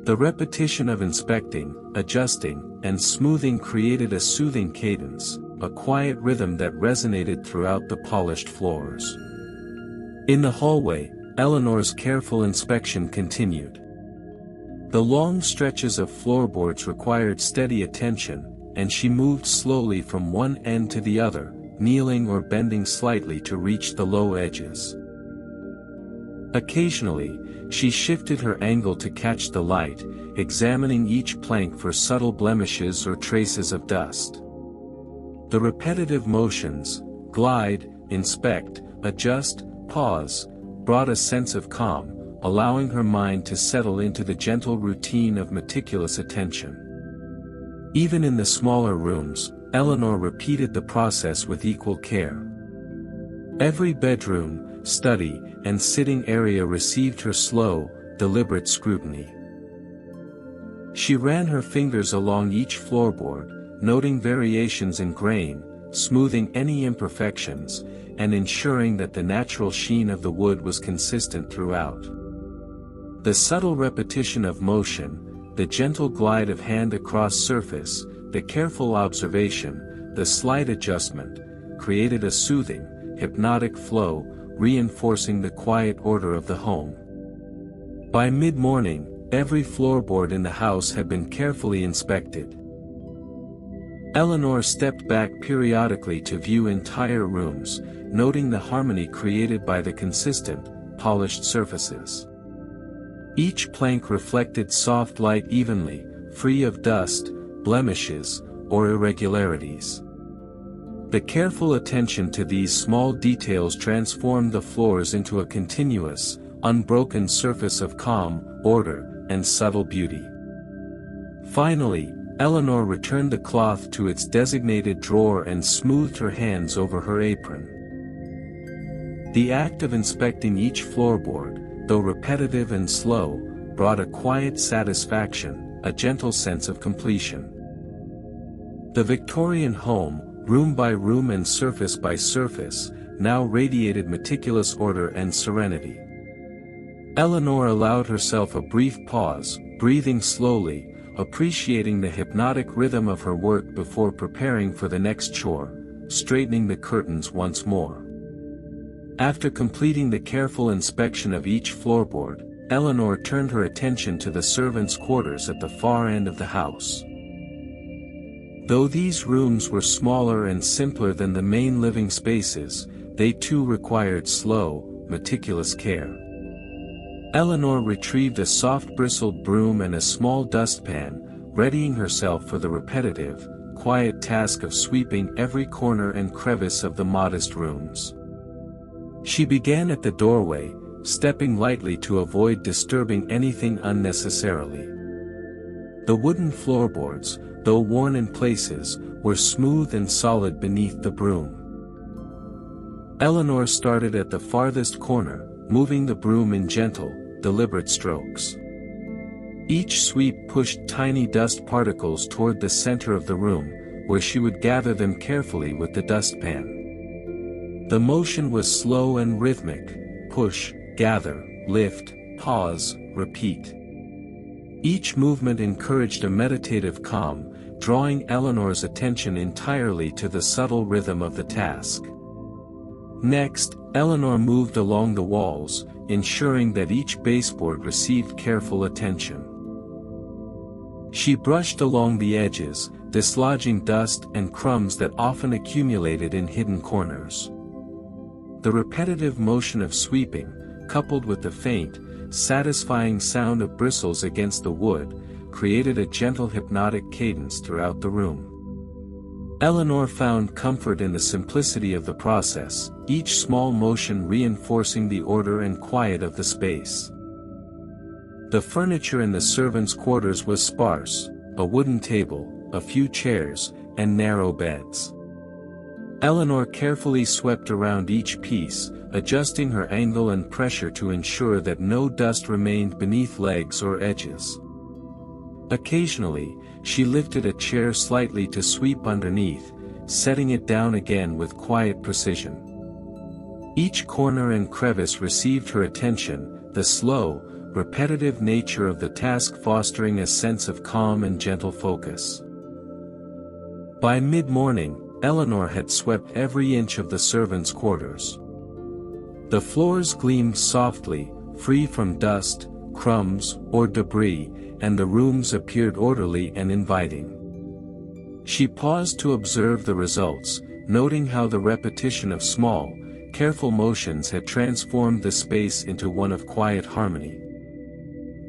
The repetition of inspecting, adjusting, and smoothing created a soothing cadence, a quiet rhythm that resonated throughout the polished floors. In the hallway, Eleanor's careful inspection continued. The long stretches of floorboards required steady attention, and she moved slowly from one end to the other, kneeling or bending slightly to reach the low edges. Occasionally, she shifted her angle to catch the light, examining each plank for subtle blemishes or traces of dust. The repetitive motions, glide, inspect, adjust, pause, brought a sense of calm, allowing her mind to settle into the gentle routine of meticulous attention. Even in the smaller rooms, Eleanor repeated the process with equal care. Every bedroom, study, and sitting area received her slow, deliberate scrutiny. She ran her fingers along each floorboard, noting variations in grain, smoothing any imperfections, and ensuring that the natural sheen of the wood was consistent throughout. The subtle repetition of motion, the gentle glide of hand across surface, the careful observation, the slight adjustment, created a soothing, hypnotic flow, reinforcing the quiet order of the home. By mid-morning, every floorboard in the house had been carefully inspected. Eleanor stepped back periodically to view entire rooms, noting the harmony created by the consistent, polished surfaces. Each plank reflected soft light evenly, free of dust, blemishes, or irregularities. The careful attention to these small details transformed the floors into a continuous, unbroken surface of calm, order, and subtle beauty. Finally, Eleanor returned the cloth to its designated drawer and smoothed her hands over her apron. The act of inspecting each floorboard, though repetitive and slow, brought a quiet satisfaction, a gentle sense of completion. The Victorian home, room by room and surface by surface, now radiated meticulous order and serenity. Eleanor allowed herself a brief pause, breathing slowly, appreciating the hypnotic rhythm of her work before preparing for the next chore, straightening the curtains once more. After completing the careful inspection of each floorboard, Eleanor turned her attention to the servants' quarters at the far end of the house. Though these rooms were smaller and simpler than the main living spaces, they too required slow, meticulous care. Eleanor retrieved a soft-bristled broom and a small dustpan, readying herself for the repetitive, quiet task of sweeping every corner and crevice of the modest rooms. She began at the doorway, stepping lightly to avoid disturbing anything unnecessarily. The wooden floorboards, though worn in places, were smooth and solid beneath the broom. Eleanor started at the farthest corner, moving the broom in gentle, deliberate strokes. Each sweep pushed tiny dust particles toward the center of the room, where she would gather them carefully with the dustpan. The motion was slow and rhythmic: push, gather, lift, pause, repeat. Each movement encouraged a meditative calm, drawing Eleanor's attention entirely to the subtle rhythm of the task. Next, Eleanor moved along the walls, ensuring that each baseboard received careful attention. She brushed along the edges, dislodging dust and crumbs that often accumulated in hidden corners. The repetitive motion of sweeping, coupled with the faint, satisfying sound of bristles against the wood, created a gentle hypnotic cadence throughout the room. Eleanor found comfort in the simplicity of the process, each small motion reinforcing the order and quiet of the space. The furniture in the servants' quarters was sparse: a wooden table, a few chairs, and narrow beds. Eleanor carefully swept around each piece, adjusting her angle and pressure to ensure that no dust remained beneath legs or edges. Occasionally, she lifted a chair slightly to sweep underneath, setting it down again with quiet precision. Each corner and crevice received her attention, the slow, repetitive nature of the task fostering a sense of calm and gentle focus. By mid-morning, Eleanor had swept every inch of the servants' quarters. The floors gleamed softly, free from dust, crumbs, or debris, and the rooms appeared orderly and inviting. She paused to observe the results, noting how the repetition of small, careful motions had transformed the space into one of quiet harmony.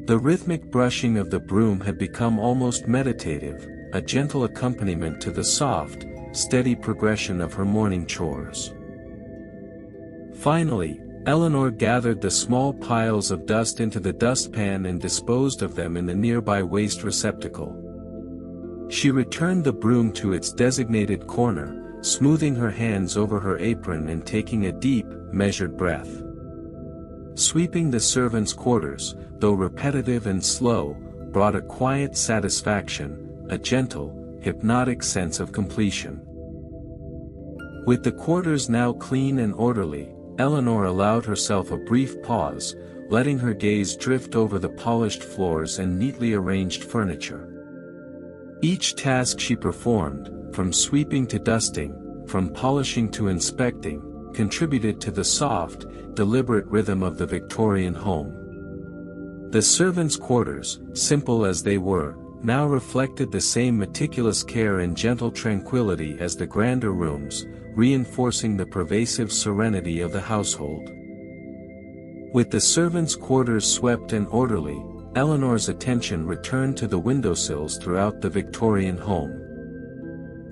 The rhythmic brushing of the broom had become almost meditative, a gentle accompaniment to the soft, steady progression of her morning chores. Finally, Eleanor gathered the small piles of dust into the dustpan and disposed of them in the nearby waste receptacle. She returned the broom to its designated corner, smoothing her hands over her apron and taking a deep, measured breath. Sweeping the servants' quarters, though repetitive and slow, brought a quiet satisfaction, a gentle, hypnotic sense of completion. With the quarters now clean and orderly, Eleanor allowed herself a brief pause, letting her gaze drift over the polished floors and neatly arranged furniture. Each task she performed, from sweeping to dusting, from polishing to inspecting, contributed to the soft, deliberate rhythm of the Victorian home. The servants' quarters, simple as they were, now reflected the same meticulous care and gentle tranquility as the grander rooms, reinforcing the pervasive serenity of the household. With the servants' quarters swept and orderly, Eleanor's attention returned to the windowsills throughout the Victorian home.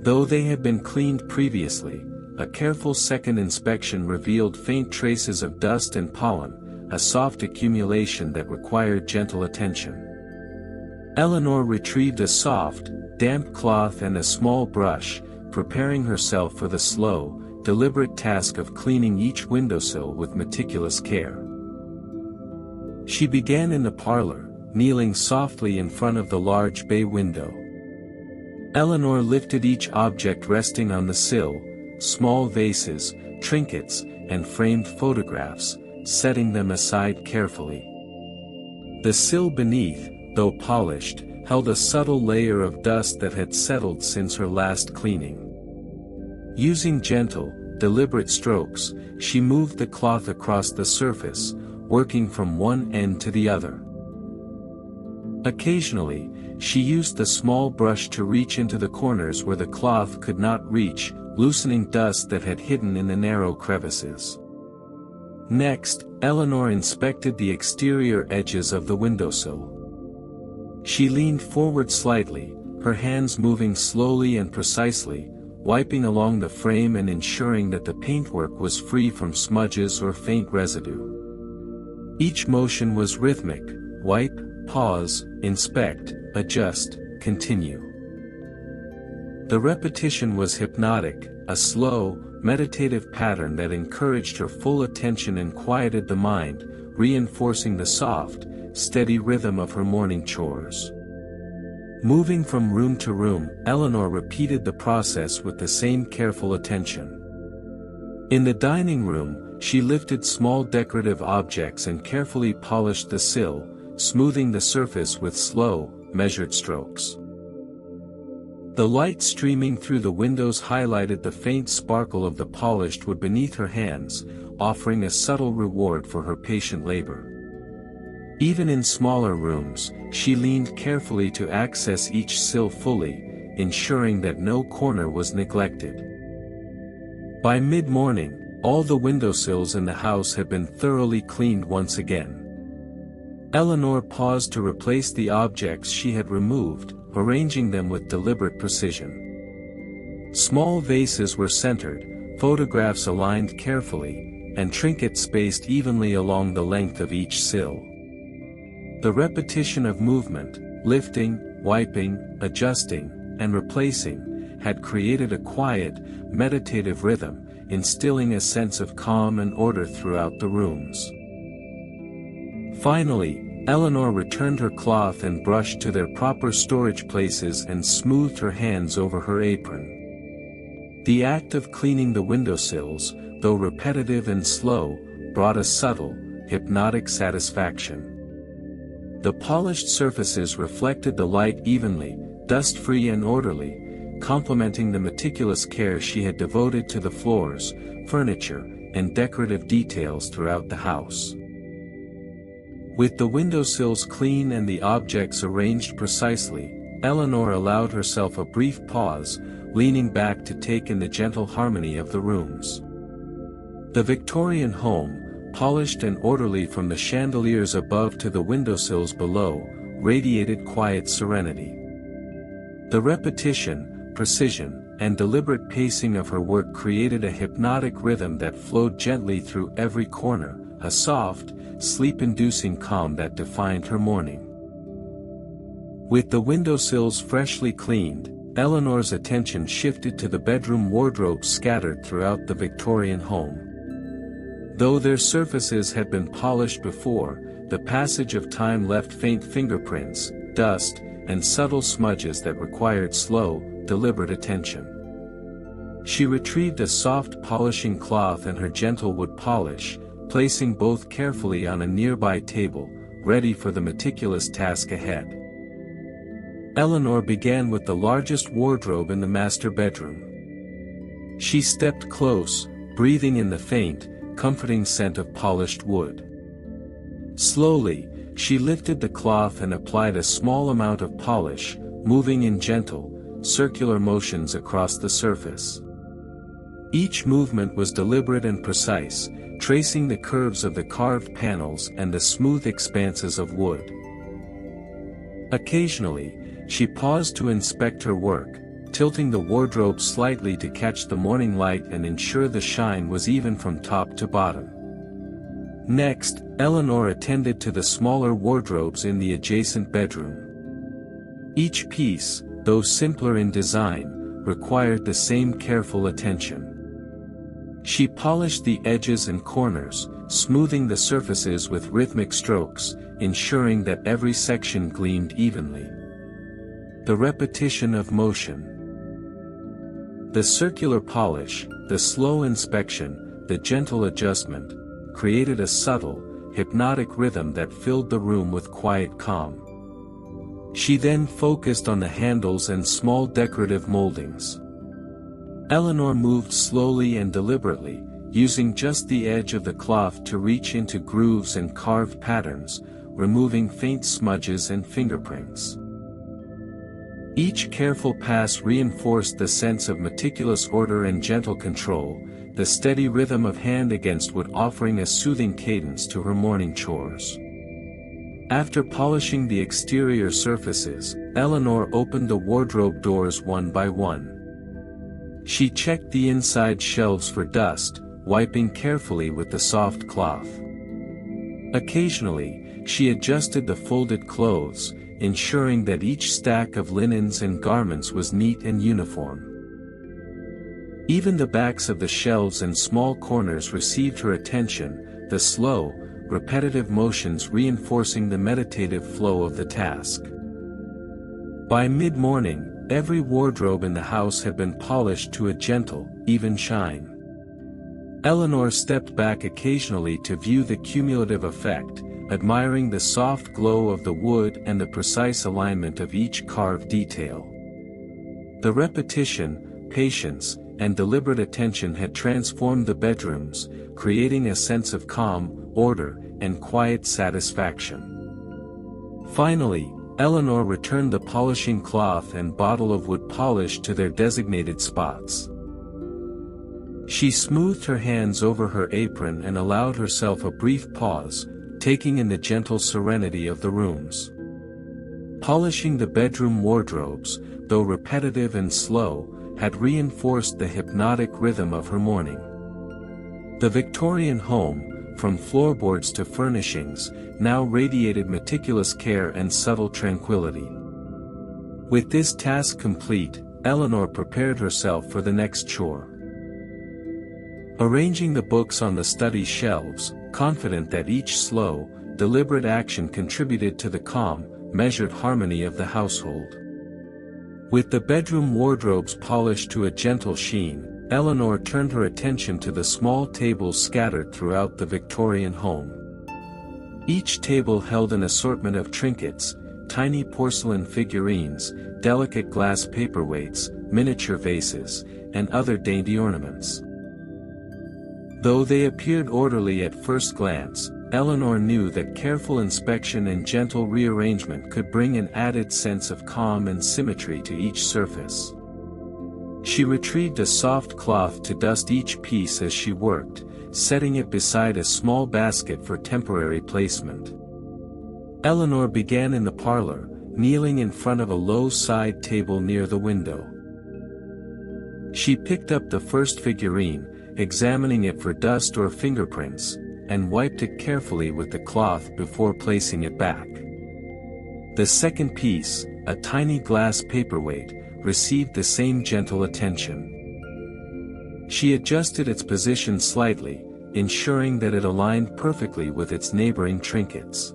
Though they had been cleaned previously, a careful second inspection revealed faint traces of dust and pollen, a soft accumulation that required gentle attention. Eleanor retrieved a soft, damp cloth and a small brush, preparing herself for the slow, deliberate task of cleaning each windowsill with meticulous care. She began in the parlor, kneeling softly in front of the large bay window. Eleanor lifted each object resting on the sill, small vases, trinkets, and framed photographs, setting them aside carefully. The sill beneath, though polished, held a subtle layer of dust that had settled since her last cleaning. Using gentle, deliberate strokes, she moved the cloth across the surface, working from one end to the other. Occasionally, she used the small brush to reach into the corners where the cloth could not reach, loosening dust that had hidden in the narrow crevices. Next, Eleanor inspected the exterior edges of the windowsill. She leaned forward slightly, her hands moving slowly and precisely, wiping along the frame and ensuring that the paintwork was free from smudges or faint residue. Each motion was rhythmic: wipe, pause, inspect, adjust, continue. The repetition was hypnotic, a slow, meditative pattern that encouraged her full attention and quieted the mind, reinforcing the soft, steady rhythm of her morning chores. Moving from room to room, Eleanor repeated the process with the same careful attention. In the dining room, she lifted small decorative objects and carefully polished the sill, smoothing the surface with slow, measured strokes. The light streaming through the windows highlighted the faint sparkle of the polished wood beneath her hands, offering a subtle reward for her patient labor. Even in smaller rooms, she leaned carefully to access each sill fully, ensuring that no corner was neglected. By mid-morning, all the windowsills in the house had been thoroughly cleaned once again. Eleanor paused to replace the objects she had removed, arranging them with deliberate precision. Small vases were centered, photographs aligned carefully, and trinkets spaced evenly along the length of each sill. The repetition of movement, lifting, wiping, adjusting, and replacing, had created a quiet, meditative rhythm, instilling a sense of calm and order throughout the rooms. Finally, Eleanor returned her cloth and brush to their proper storage places and smoothed her hands over her apron. The act of cleaning the windowsills, though repetitive and slow, brought a subtle, hypnotic satisfaction. The polished surfaces reflected the light evenly, dust-free and orderly, complementing the meticulous care she had devoted to the floors, furniture, and decorative details throughout the house. With the windowsills clean and the objects arranged precisely, Eleanor allowed herself a brief pause, leaning back to take in the gentle harmony of the rooms. The Victorian home, polished and orderly from the chandeliers above to the windowsills below, radiated quiet serenity. The repetition, precision, and deliberate pacing of her work created a hypnotic rhythm that flowed gently through every corner, a soft, sleep-inducing calm that defined her morning. With the windowsills freshly cleaned, Eleanor's attention shifted to the bedroom wardrobes scattered throughout the Victorian home. Though their surfaces had been polished before, the passage of time left faint fingerprints, dust, and subtle smudges that required slow, deliberate attention. She retrieved a soft polishing cloth and her gentle wood polish, placing both carefully on a nearby table, ready for the meticulous task ahead. Eleanor began with the largest wardrobe in the master bedroom. She stepped close, breathing in the faint, comforting scent of polished wood. Slowly, she lifted the cloth and applied a small amount of polish, moving in gentle, circular motions across the surface. Each movement was deliberate and precise, tracing the curves of the carved panels and the smooth expanses of wood. Occasionally, she paused to inspect her work, tilting the wardrobe slightly to catch the morning light and ensure the shine was even from top to bottom. Next, Eleanor attended to the smaller wardrobes in the adjacent bedroom. Each piece, though simpler in design, required the same careful attention. She polished the edges and corners, smoothing the surfaces with rhythmic strokes, ensuring that every section gleamed evenly. The repetition of motion. The circular polish, the slow inspection, the gentle adjustment, created a subtle, hypnotic rhythm that filled the room with quiet calm. She then focused on the handles and small decorative moldings. Eleanor moved slowly and deliberately, using just the edge of the cloth to reach into grooves and carved patterns, removing faint smudges and fingerprints. Each careful pass reinforced the sense of meticulous order and gentle control, the steady rhythm of hand against wood offering a soothing cadence to her morning chores. After polishing the exterior surfaces, Eleanor opened the wardrobe doors one by one. She checked the inside shelves for dust, wiping carefully with the soft cloth. Occasionally, she adjusted the folded clothes, ensuring that each stack of linens and garments was neat and uniform. Even the backs of the shelves and small corners received her attention, the slow, repetitive motions reinforcing the meditative flow of the task. By mid-morning, every wardrobe in the house had been polished to a gentle, even shine. Eleanor stepped back occasionally to view the cumulative effect, admiring the soft glow of the wood and the precise alignment of each carved detail. The repetition, patience, and deliberate attention had transformed the bedrooms, creating a sense of calm, order, and quiet satisfaction. Finally, Eleanor returned the polishing cloth and bottle of wood polish to their designated spots. She smoothed her hands over her apron and allowed herself a brief pause, taking in the gentle serenity of the rooms. Polishing the bedroom wardrobes, though repetitive and slow, had reinforced the hypnotic rhythm of her morning. The Victorian home, from floorboards to furnishings, now radiated meticulous care and subtle tranquility. With this task complete, Eleanor prepared herself for the next chore. Arranging the books on the study shelves, confident that each slow, deliberate action contributed to the calm, measured harmony of the household. With the bedroom wardrobes polished to a gentle sheen, Eleanor turned her attention to the small tables scattered throughout the Victorian home. Each table held an assortment of trinkets, tiny porcelain figurines, delicate glass paperweights, miniature vases, and other dainty ornaments. Though they appeared orderly at first glance, Eleanor knew that careful inspection and gentle rearrangement could bring an added sense of calm and symmetry to each surface. She retrieved a soft cloth to dust each piece as she worked, setting it beside a small basket for temporary placement. Eleanor began in the parlor, kneeling in front of a low side table near the window. She picked up the first figurine, examining it for dust or fingerprints, and wiped it carefully with the cloth before placing it back. The second piece, a tiny glass paperweight, received the same gentle attention. She adjusted its position slightly, ensuring that it aligned perfectly with its neighboring trinkets.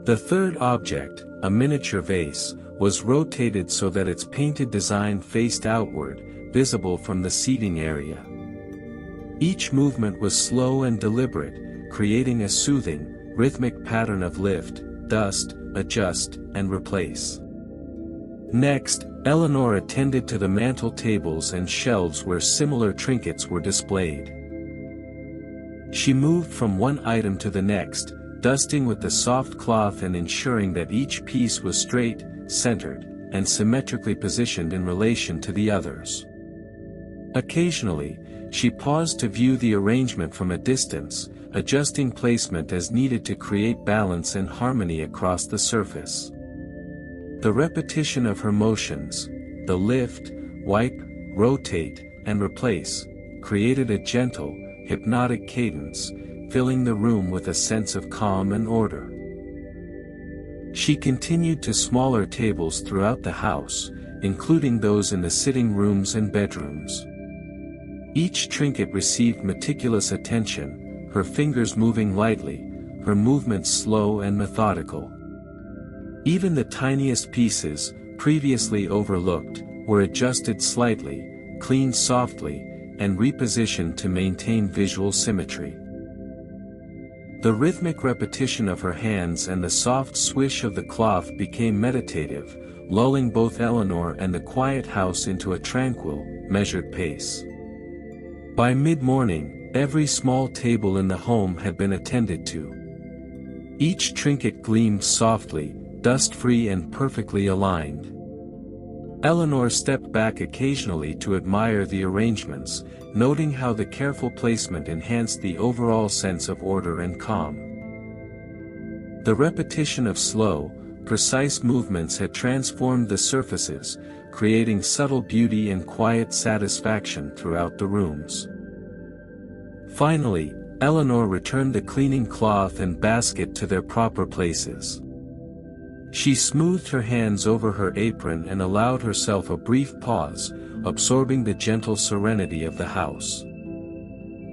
The third object, a miniature vase, was rotated so that its painted design faced outward, visible from the seating area. Each movement was slow and deliberate, creating a soothing, rhythmic pattern of lift, dust, adjust, and replace. Next, Eleanor attended to the mantel tables and shelves where similar trinkets were displayed. She moved from one item to the next, dusting with the soft cloth and ensuring that each piece was straight, centered, and symmetrically positioned in relation to the others. Occasionally, she paused to view the arrangement from a distance, adjusting placement as needed to create balance and harmony across the surface. The repetition of her motions, the lift, wipe, rotate, and replace, created a gentle, hypnotic cadence, filling the room with a sense of calm and order. She continued to smaller tables throughout the house, including those in the sitting rooms and bedrooms. Each trinket received meticulous attention, her fingers moving lightly, her movements slow and methodical. Even the tiniest pieces, previously overlooked, were adjusted slightly, cleaned softly, and repositioned to maintain visual symmetry. The rhythmic repetition of her hands and the soft swish of the cloth became meditative, lulling both Eleanor and the quiet house into a tranquil, measured pace. By mid-morning, every small table in the home had been attended to. Each trinket gleamed softly, dust-free and perfectly aligned. Eleanor stepped back occasionally to admire the arrangements, noting how the careful placement enhanced the overall sense of order and calm. The repetition of slow, precise movements had transformed the surfaces, creating subtle beauty and quiet satisfaction throughout the rooms. Finally, Eleanor returned the cleaning cloth and basket to their proper places. She smoothed her hands over her apron and allowed herself a brief pause, absorbing the gentle serenity of the house.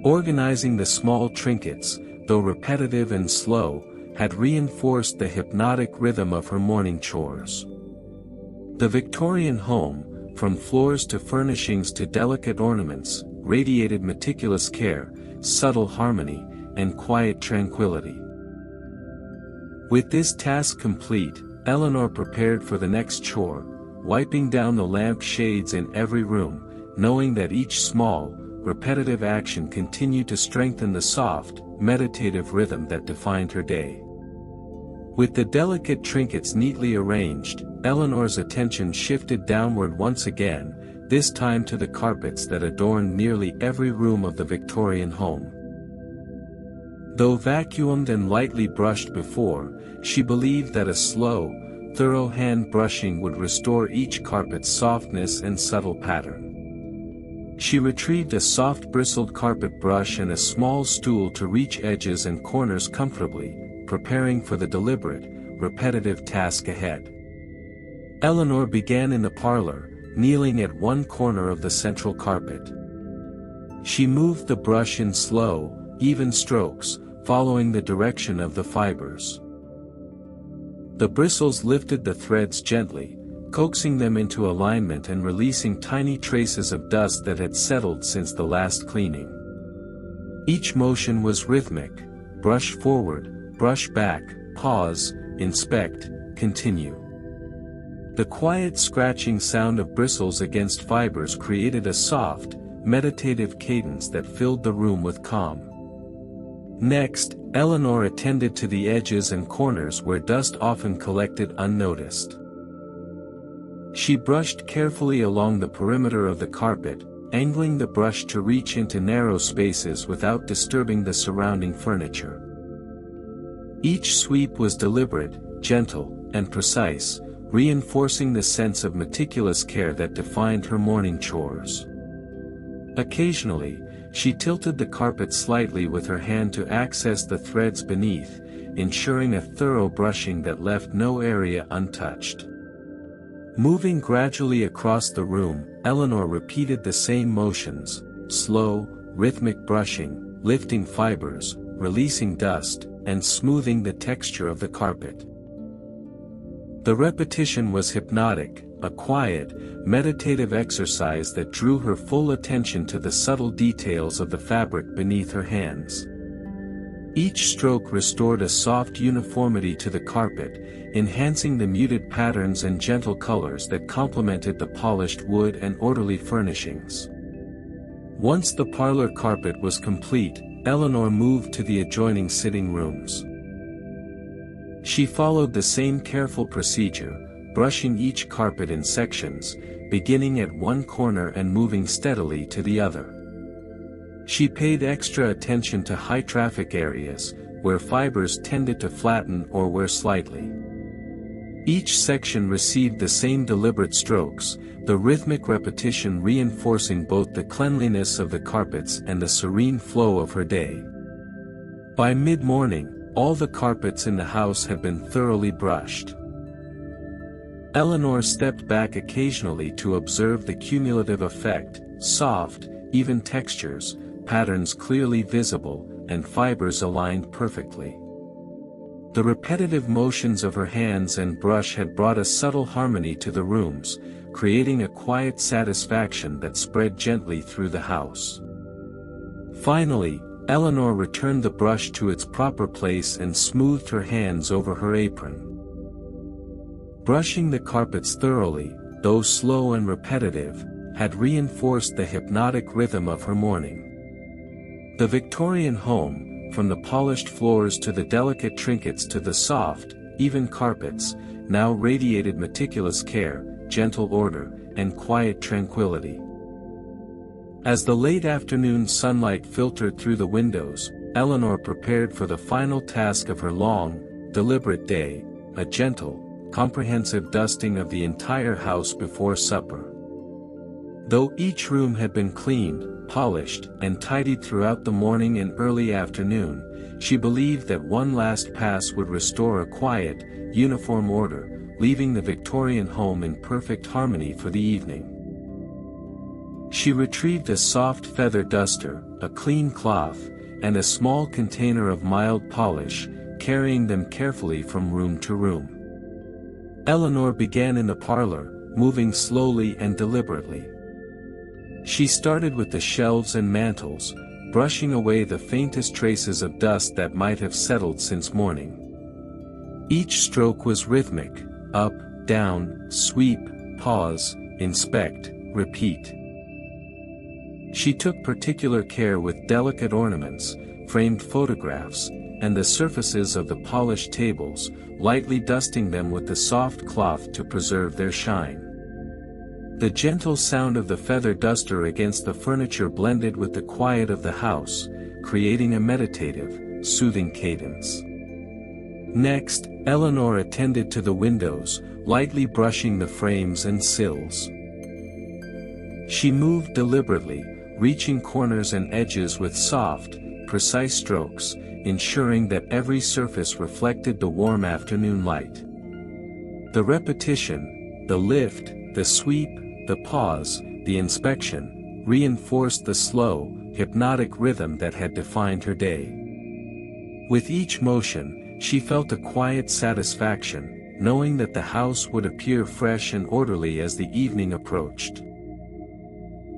Organizing the small trinkets, though repetitive and slow, had reinforced the hypnotic rhythm of her morning chores. The Victorian home, from floors to furnishings to delicate ornaments, radiated meticulous care, subtle harmony, and quiet tranquility. With this task complete, Eleanor prepared for the next chore, wiping down the lamp shades in every room, knowing that each small, repetitive action continued to strengthen the soft, meditative rhythm that defined her day. With the delicate trinkets neatly arranged, Eleanor's attention shifted downward once again, this time to the carpets that adorned nearly every room of the Victorian home. Though vacuumed and lightly brushed before, she believed that a slow, thorough hand brushing would restore each carpet's softness and subtle pattern. She retrieved a soft bristled carpet brush and a small stool to reach edges and corners comfortably, preparing for the deliberate, repetitive task ahead. Eleanor began in the parlor, kneeling at one corner of the central carpet. She moved the brush in slow, even strokes, following the direction of the fibers. The bristles lifted the threads gently, coaxing them into alignment and releasing tiny traces of dust that had settled since the last cleaning. Each motion was rhythmic: brush forward, brush back, pause, inspect, continue. The quiet scratching sound of bristles against fibers created a soft, meditative cadence that filled the room with calm. Next, Eleanor attended to the edges and corners where dust often collected unnoticed. She brushed carefully along the perimeter of the carpet, angling the brush to reach into narrow spaces without disturbing the surrounding furniture. Each sweep was deliberate, gentle, and precise, reinforcing the sense of meticulous care that defined her morning chores. Occasionally, she tilted the carpet slightly with her hand to access the threads beneath, ensuring a thorough brushing that left no area untouched. Moving gradually across the room, Eleanor repeated the same motions, slow, rhythmic brushing, lifting fibers, releasing dust, and smoothing the texture of the carpet. The repetition was hypnotic, a quiet, meditative exercise that drew her full attention to the subtle details of the fabric beneath her hands. Each stroke restored a soft uniformity to the carpet, enhancing the muted patterns and gentle colors that complemented the polished wood and orderly furnishings. Once the parlor carpet was complete, Eleanor moved to the adjoining sitting rooms. She followed the same careful procedure, brushing each carpet in sections, beginning at one corner and moving steadily to the other. She paid extra attention to high-traffic areas, where fibers tended to flatten or wear slightly. Each section received the same deliberate strokes, the rhythmic repetition reinforcing both the cleanliness of the carpets and the serene flow of her day. By mid-morning, all the carpets in the house had been thoroughly brushed. Eleanor stepped back occasionally to observe the cumulative effect, soft, even textures, patterns clearly visible, and fibers aligned perfectly. The repetitive motions of her hands and brush had brought a subtle harmony to the rooms, creating a quiet satisfaction that spread gently through the house. Finally, Eleanor returned the brush to its proper place and smoothed her hands over her apron. Brushing the carpets thoroughly, though slow and repetitive, had reinforced the hypnotic rhythm of her morning. The Victorian home, from the polished floors to the delicate trinkets to the soft, even carpets, now radiated meticulous care, gentle order, and quiet tranquility. As the late afternoon sunlight filtered through the windows, Eleanor prepared for the final task of her long, deliberate day, a gentle, comprehensive dusting of the entire house before supper. Though each room had been cleaned, polished, and tidied throughout the morning and early afternoon, she believed that one last pass would restore a quiet, uniform order, leaving the Victorian home in perfect harmony for the evening. She retrieved a soft feather duster, a clean cloth, and a small container of mild polish, carrying them carefully from room to room. Eleanor began in the parlor, moving slowly and deliberately. She started with the shelves and mantels, brushing away the faintest traces of dust that might have settled since morning. Each stroke was rhythmic, up, down, sweep, pause, inspect, repeat. She took particular care with delicate ornaments, framed photographs, and the surfaces of the polished tables, lightly dusting them with the soft cloth to preserve their shine. The gentle sound of the feather duster against the furniture blended with the quiet of the house, creating a meditative, soothing cadence. Next, Eleanor attended to the windows, lightly brushing the frames and sills. She moved deliberately, reaching corners and edges with soft, precise strokes, ensuring that every surface reflected the warm afternoon light. The repetition, the lift, the sweep, the pause, the inspection, reinforced the slow, hypnotic rhythm that had defined her day. With each motion, she felt a quiet satisfaction, knowing that the house would appear fresh and orderly as the evening approached.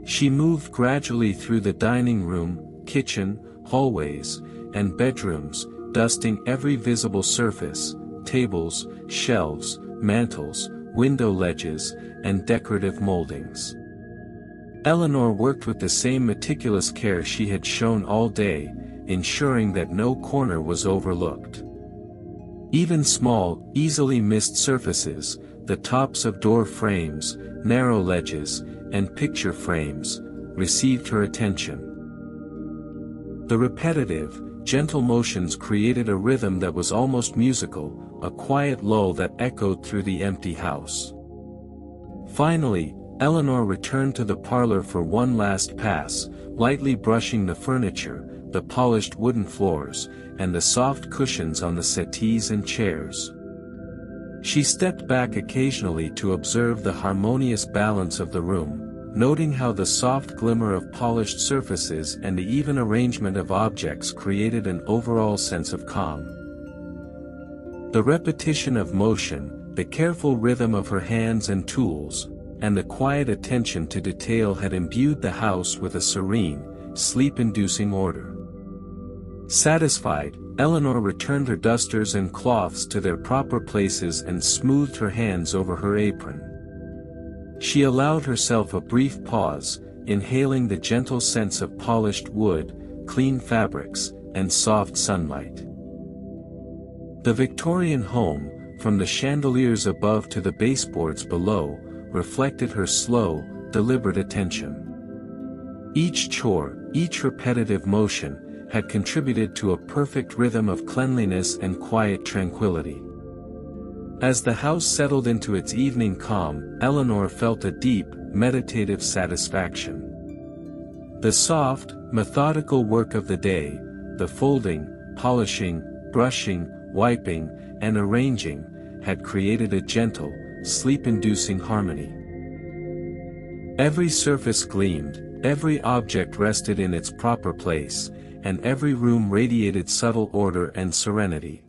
She moved gradually through the dining room, kitchen, hallways, and bedrooms, dusting every visible surface, tables, shelves, mantels, window ledges, and decorative moldings. Eleanor worked with the same meticulous care she had shown all day, ensuring that no corner was overlooked. Even small, easily missed surfaces, the tops of door frames, narrow ledges, and picture frames, received her attention. The repetitive, gentle motions created a rhythm that was almost musical, a quiet lull that echoed through the empty house. Finally, Eleanor returned to the parlor for one last pass, lightly brushing the furniture, the polished wooden floors, and the soft cushions on the settees and chairs. She stepped back occasionally to observe the harmonious balance of the room, noting how the soft glimmer of polished surfaces and the even arrangement of objects created an overall sense of calm. The repetition of motion, the careful rhythm of her hands and tools, and the quiet attention to detail had imbued the house with a serene, sleep-inducing order. Satisfied, Eleanor returned her dusters and cloths to their proper places and smoothed her hands over her apron. She allowed herself a brief pause, inhaling the gentle scents of polished wood, clean fabrics, and soft sunlight. The Victorian home, from the chandeliers above to the baseboards below, reflected her slow, deliberate attention. Each chore, each repetitive motion, had contributed to a perfect rhythm of cleanliness and quiet tranquility. As the house settled into its evening calm, Eleanor felt a deep, meditative satisfaction. The soft, methodical work of the day, the folding, polishing, brushing, wiping, and arranging, had created a gentle, sleep-inducing harmony. Every surface gleamed, every object rested in its proper place, and every room radiated subtle order and serenity.